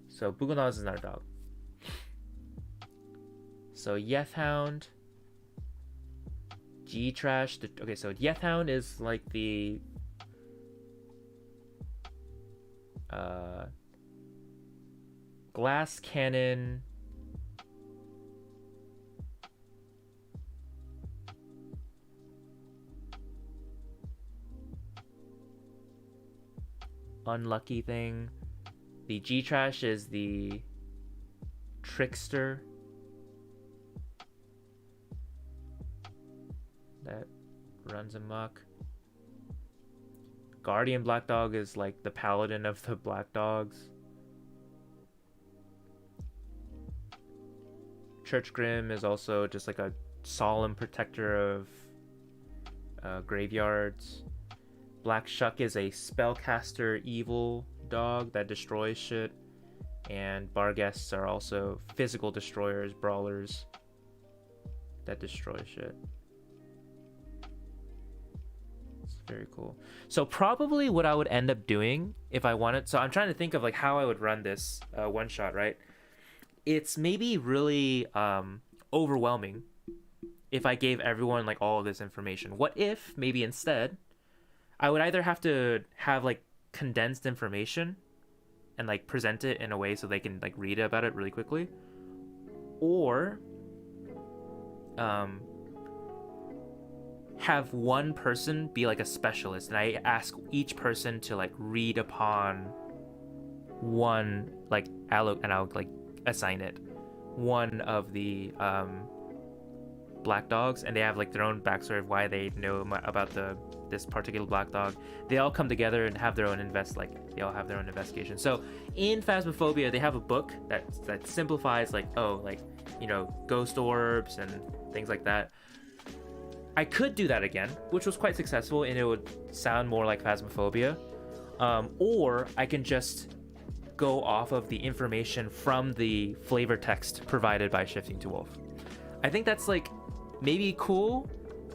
So Buglenaz is not a dog. So Yethhound. G-Trash. Okay, so Yethhound is like the... glass cannon. Unlucky thing. The G-Trash is the trickster. That runs amok. Guardian Black Dog is like the paladin of the Black Dogs. Church Grim is also just like a solemn protector of graveyards. Black Shuck is a spellcaster evil dog that destroys shit. And Barghests are also physical destroyers, brawlers that destroy shit. Very cool. So probably what I would end up doing if I wanted, so I'm trying to think of like how I would run this one shot, right? It's maybe really overwhelming if I gave everyone like all of this information. What if maybe instead I would either have to have like condensed information and like present it in a way so they can like read about it really quickly, or have one person be like a specialist, and I ask each person to like read upon one like and I'll like assign it one of the black dogs, and they have like their own backstory of why they know about this particular black dog. They all come together and have their own they all have their own investigation. So in Phasmophobia, they have a book that simplifies like, oh, like, you know, ghost orbs and things like that. I could do that again, which was quite successful, and it would sound more like Phasmophobia. Or I can just go off of the information from the flavor text provided by Shifting to Wolf. I think that's like maybe cool,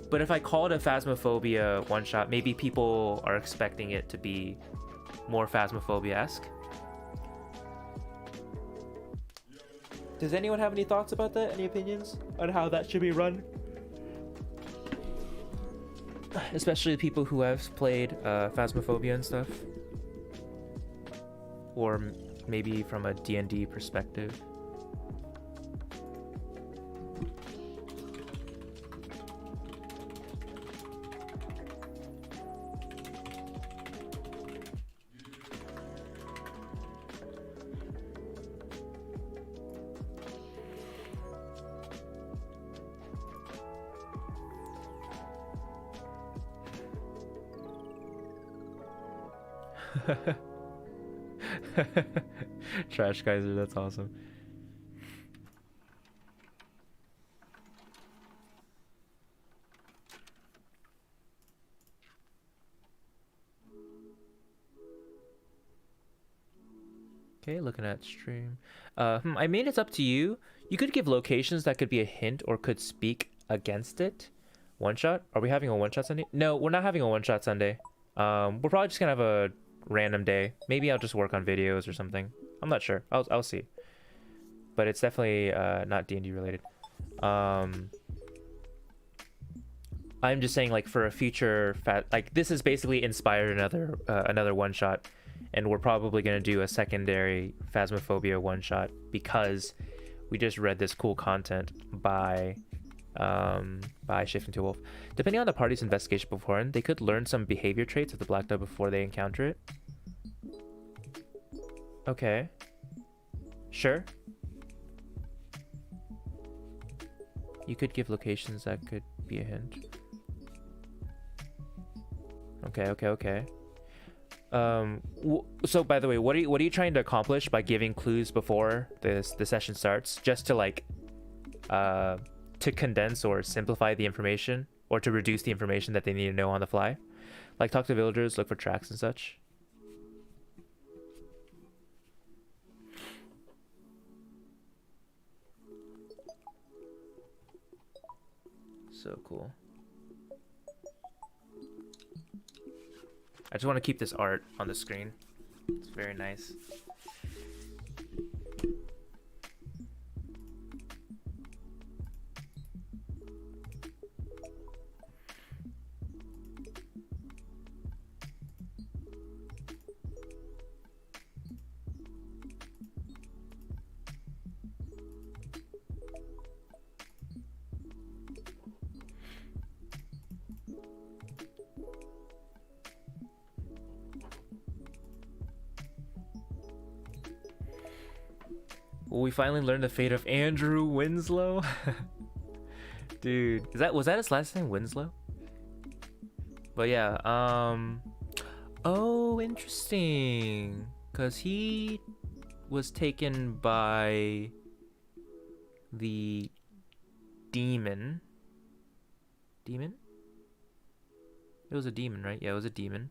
but if I call it a Phasmophobia one shot, maybe people are expecting it to be more Phasmophobia-esque. Does anyone have any thoughts about that? Any opinions on how that should be run? Especially the people who have played Phasmophobia and stuff, or maybe from a DnD perspective. Trash Kaiser, that's awesome. Okay, looking at stream. I mean, it's up to you. You could give locations that could be a hint or could speak against it. One shot? Are we having a one shot Sunday? No, we're not having a one shot Sunday. We're probably just gonna have a random day. Maybe I'll just work on videos or something. I'm not sure. I'll see. But it's definitely not D&D related. I'm just saying, like, for a future like, this is basically inspired another one shot, and we're probably gonna do a secondary Phasmophobia one shot because we just read this cool content by Shifting to Wolf. Depending on the party's investigation beforehand, they could learn some behavior traits of the Black Dove before they encounter it. Okay. Sure. You could give locations that could be a hint. Okay. So by the way, what are you trying to accomplish by giving clues before the session starts, just to like to condense or simplify the information, or to reduce the information that they need to know on the fly? Like talk to villagers, look for tracks and such. So cool. I just want to keep this art on the screen. It's very nice. We finally learned the fate of Andrew Winslow. Dude, was that his last name, Winslow? But yeah, oh, interesting. Cause he was taken by the demon. Demon? It was a demon, right? Yeah, it was a demon.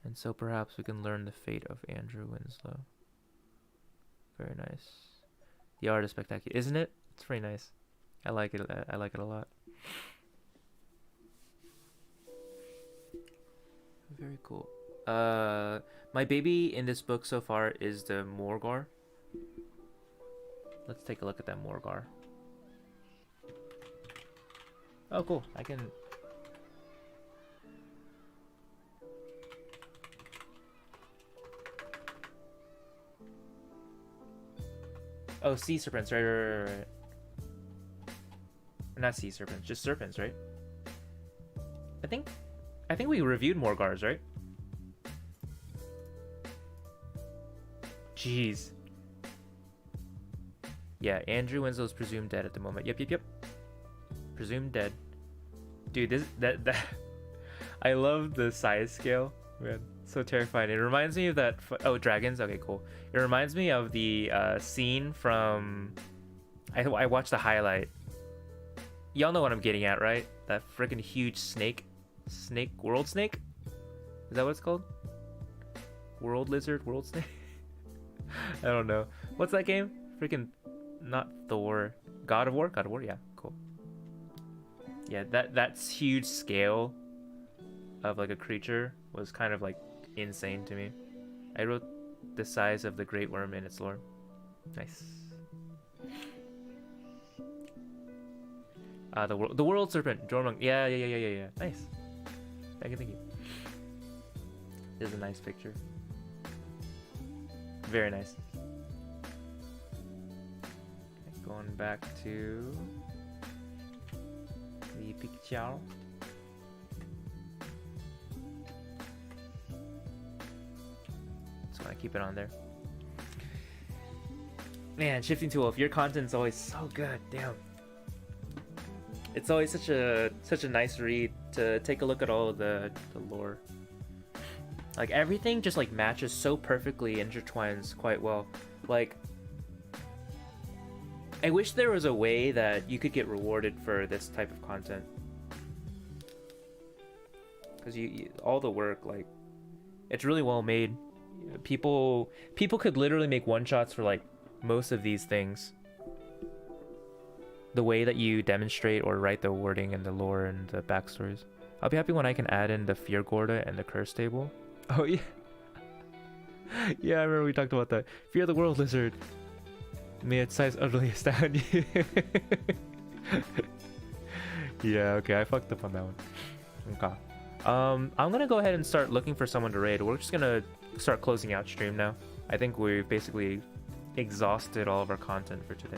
And so perhaps we can learn the fate of Andrew Winslow. Very nice. The art is spectacular, isn't it? It's pretty nice. I like it. I like it a lot. Very cool. My baby in this book so far is the Morgar. Let's take a look at that Morgar. Oh, cool. I can. Oh, sea serpents, right. Not sea serpents, just serpents, right? I think we reviewed Morgars, right? Jeez. Yeah, Andrew Winslow is presumed dead at the moment. Yep. Presumed dead. Dude, that I love the size scale, man. So terrifying. It reminds me of that. Oh, dragons. Okay, cool. It reminds me of the scene from. I watched the highlight. Y'all know what I'm getting at, right? That freaking huge snake, world snake. Is that what it's called? World lizard, world snake. I don't know. What's that game? Freaking, not Thor. God of War. Yeah, cool. Yeah, that's huge scale of like a creature was kind of like insane to me. I wrote the size of the great worm in its lore. Nice. The world serpent, Jormung. Yeah. Nice. Thank you. This is a nice picture. Very nice. Okay, going back to the picture. Just want to keep it on there. Man, Shifting to Wolf, your content's always so good. Damn. It's always such a nice read to take a look at all of the lore. Like everything just like matches so perfectly, intertwines quite well. Like I wish there was a way that you could get rewarded for this type of content. Cuz you all the work, like it's really well made. People could literally make one-shots for like most of these things. The way that you demonstrate or write the wording and the lore and the backstories. I'll be happy when I can add in the Fear Gorda and the Curse table. Oh yeah. Yeah, I remember we talked about that. Fear the World Lizard. May its size utterly astound you. Yeah, okay, I fucked up on that one. Okay. I'm gonna go ahead and start looking for someone to raid. We're just gonna start closing out stream now. I think we've basically exhausted all of our content for today.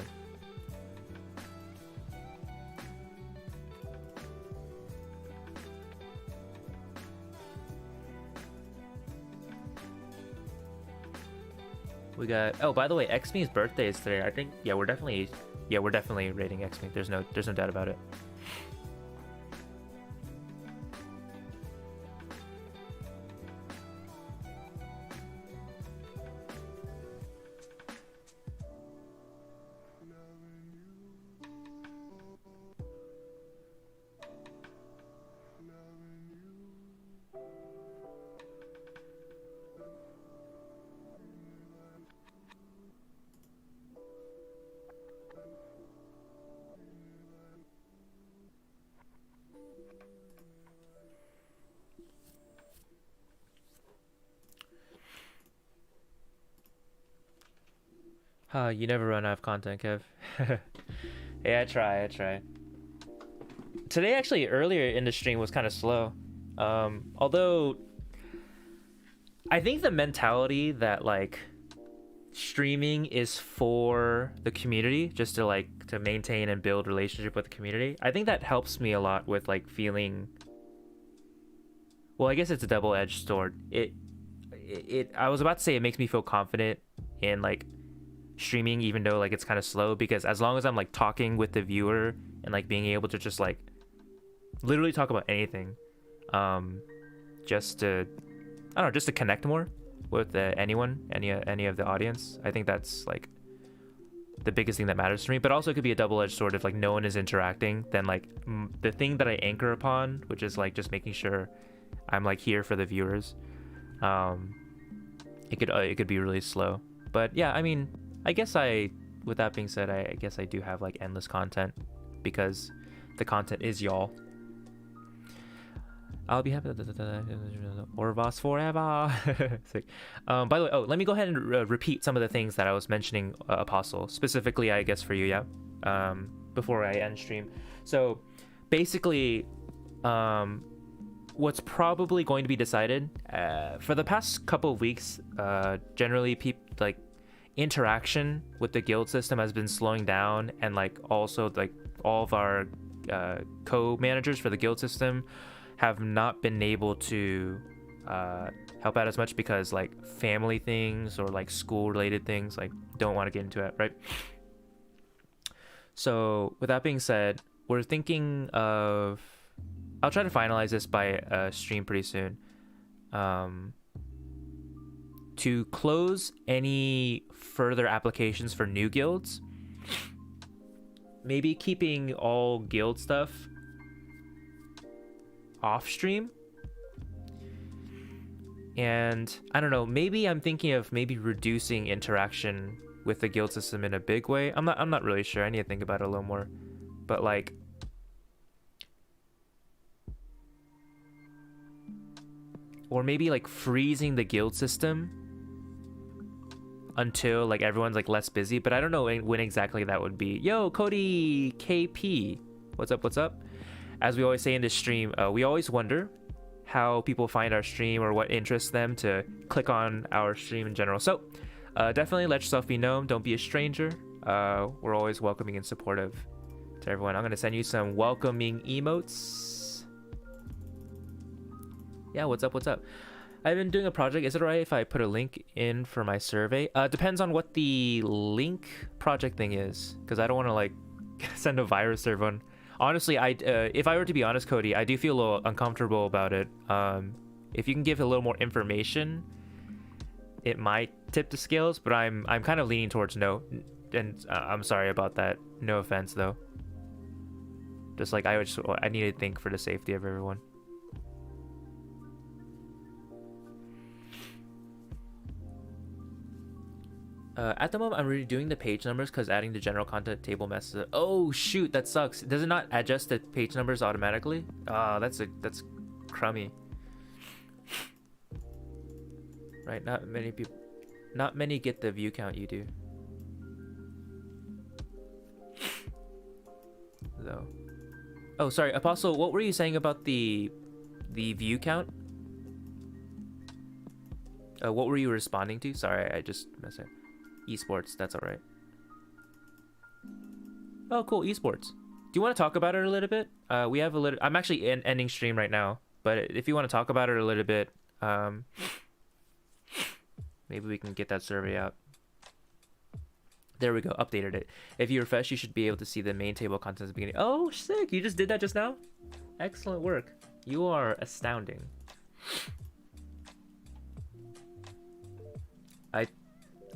We got, oh, by the way, Xme's birthday is today. I think, yeah, we're definitely rating Xme. There's no doubt about it. You never run out of content, Kev. Yeah, I try. Today, actually, earlier in the stream was kind of slow. Although, I think the mentality that, like, streaming is for the community, just to, like, to maintain and build relationship with the community, I think that helps me a lot with, like, feeling... Well, I guess it's a double-edged sword. I was about to say it makes me feel confident in, like, streaming, even though like it's kind of slow, because as long as I'm like talking with the viewer and like being able to just like literally talk about anything, just to, I don't know, just to connect more with anyone, any of the audience, I think that's like the biggest thing that matters to me. But also it could be a double-edged sword if like no one is interacting, then like the thing that I anchor upon, which is like just making sure I'm like here for the viewers, it could be really slow. But yeah, I mean, I guess with that being said, I guess I do have like endless content because the content is y'all. I'll be happy. Orvos forever. By the way, let me go ahead and repeat some of the things that I was mentioning, Apostle, specifically, I guess for you, yeah. Before I end stream. So, basically, what's probably going to be decided for the past couple of weeks, generally, like interaction with the guild system has been slowing down, and like also like all of our co-managers for the guild system have not been able to help out as much because like family things or like school related things, like don't want to get into it, right? So with that being said, we're thinking of, I'll try to finalize this by stream pretty soon, to close any further applications for new guilds, maybe keeping all guild stuff off stream. And I don't know, maybe I'm thinking of maybe reducing interaction with the guild system in a big way. I'm not really sure. I need to think about it a little more. But like, or maybe like freezing the guild system until like everyone's like less busy, but I don't know when exactly that would be. Yo, Cody KP, what's up? As we always say in this stream, we always wonder how people find our stream or what interests them to click on our stream in general. So definitely let yourself be known. Don't be a stranger. We're always welcoming and supportive to everyone. I'm gonna send you some welcoming emotes. Yeah, what's up? I've been doing a project. Is it alright if I put a link in for my survey? Depends on what the link project thing is, because I don't want to like send a virus to everyone. Honestly, if I were to be honest, Cody, I do feel a little uncomfortable about it. If you can give a little more information, it might tip the scales, but I'm kind of leaning towards no. And I'm sorry about that. No offense, though. Just like I need to think for the safety of everyone. At the moment, I'm redoing the page numbers because adding the general content table messes up. Oh shoot, that sucks. Does it not adjust the page numbers automatically? That's crummy. Right, not many get the view count you do. Though. Oh, sorry, Apostle, what were you saying about the view count? What were you responding to? Sorry, I just messed up. Esports, that's all right. Oh, cool, esports. Do you want to talk about it a little bit? We have a little. I'm actually ending stream right now, but if you want to talk about it a little bit, maybe we can get that survey out. There we go, updated it. If you refresh, you should be able to see the main table of contents at the beginning. Oh, sick! You just did that just now? Excellent work. You are astounding.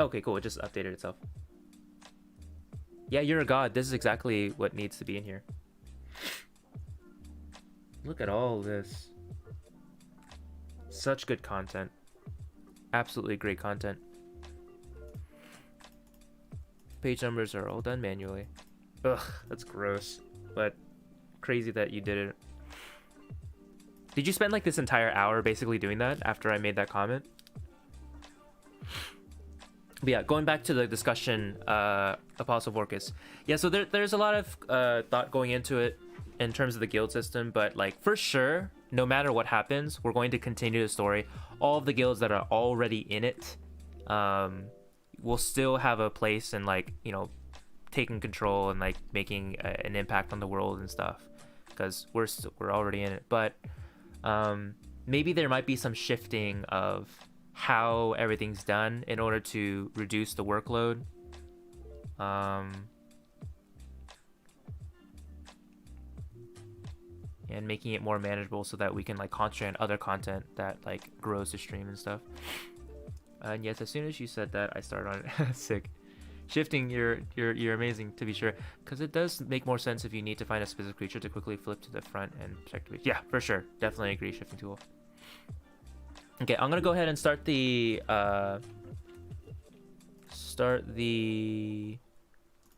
Okay, cool. It just updated itself. Yeah, you're a god. This is exactly what needs to be in here. Look at all this. Such good content. Absolutely great content. Page numbers are all done manually. Ugh, that's gross. But crazy that you did it. Did you spend like this entire hour basically doing that after I made that comment? But yeah, going back to the discussion, Apostle Vorkus. Yeah, so there's a lot of thought going into it in terms of the guild system, but like for sure, no matter what happens, we're going to continue the story. All of the guilds that are already in it will still have a place in, like, you know, taking control and like making an impact on the world and stuff, because we're already in it. But maybe there might be some shifting of how everything's done in order to reduce the workload. And making it more manageable so that we can like concentrate on other content that like grows the stream and stuff. And yes, as soon as you said that, I started on it. Sick. Shifting, you're amazing, to be sure, because it does make more sense if you need to find a specific creature to quickly flip to the front and check the. Yeah, for sure, definitely agree. Shifting tool. Okay, I'm gonna go ahead and start the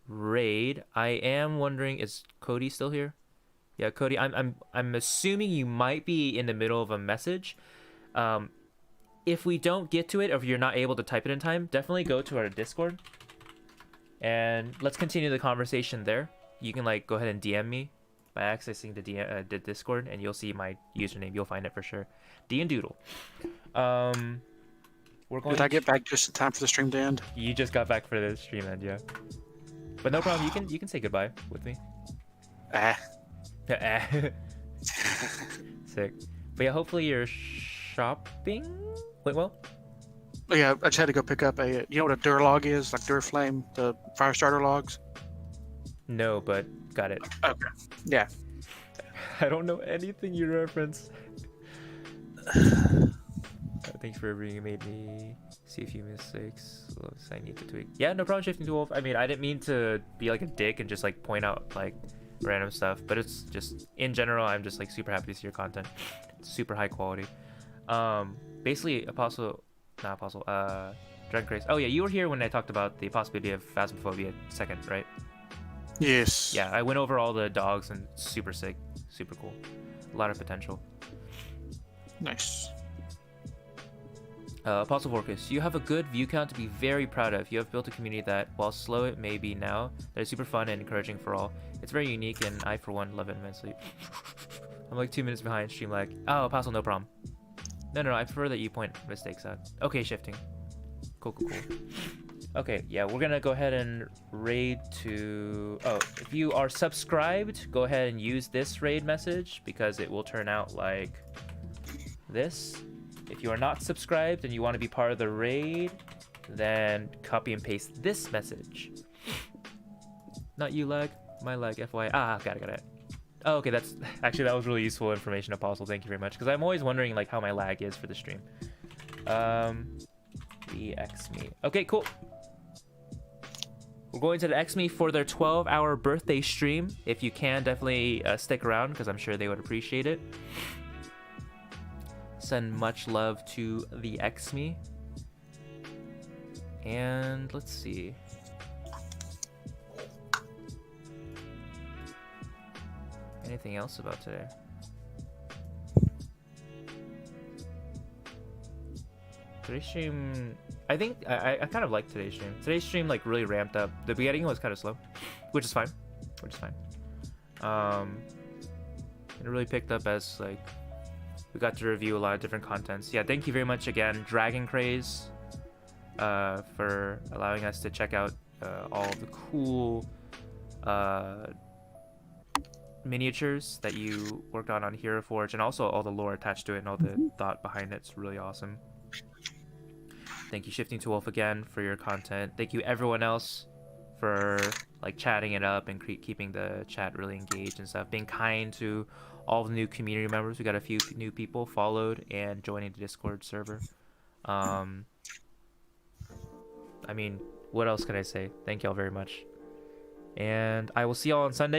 raid. I am wondering, is Cody still here? Yeah, Cody, I'm assuming you might be in the middle of a message. If we don't get to it, or if you're not able to type it in time, definitely go to our Discord and let's continue the conversation there. You can like go ahead and DM me by accessing the Discord, and you'll see my username. You'll find it for sure. DnDoodle. We're going. Did I get back just in time for the stream to end? You just got back for the stream end, yeah. But no problem. You can say goodbye with me. Sick. But yeah, hopefully you're shopping. Wait, well. Yeah, I just had to go pick up a. You know what a Durlog is? Like Durflame, the fire starter logs. No, but got it. Okay. Yeah. I don't know anything you reference. Thanks for everything. You made me see a few mistakes. I need to tweak. Yeah, no problem. Shifting to Wolf. I mean, I didn't mean to be like a dick and just like point out like random stuff, but it's just in general, I'm just like super happy to see your content. It's super high quality. Basically, Dragon Grace. Oh yeah, you were here when I talked about the possibility of Phasmophobia second, right? Yes. Yeah, I went over all the dogs and super sick, super cool. A lot of potential. Nice. Apostle Vorkus, you have a good view count to be very proud of. You have built a community that, while slow it may be now, that is super fun and encouraging for all. It's very unique, and I, for one, love it immensely. I'm like 2 minutes behind stream lag. Oh, Apostle, no problem. No, I prefer that you point mistakes out. Okay, shifting. Cool. Okay, yeah, we're gonna go ahead and raid to... Oh, if you are subscribed, go ahead and use this raid message, because it will turn out like this. If you are not subscribed and you want to be part of the raid, then copy and paste this message. Not you lag, my lag, FYI. Got it. Oh, okay, that was really useful information, Apostle. Thank you very much, because I'm always wondering like how my lag is for the stream. The X-Me. Okay, cool. We're going to the X-Me for their 12-hour birthday stream. If you can, definitely stick around, because I'm sure they would appreciate it. Send much love to the X-Me. And let's see. Anything else about today? Today's stream, I think I kind of like today's stream. Today's stream like really ramped up. The beginning was kind of slow, which is fine. It really picked up as like we got to review a lot of different contents. Yeah, thank you very much again, Dragon Craze. for allowing us to check out all the cool miniatures that you worked on Hero Forge, and also all the lore attached to it and all the thought behind it. It's really awesome. Thank you, Shifting to Wolf, again for your content. Thank you everyone else for like chatting it up and keeping the chat really engaged and stuff, being kind to all the new community members. We got a few new people followed and joining the Discord server. I mean, what else can I say? Thank y'all very much, and I will see y'all on Sunday.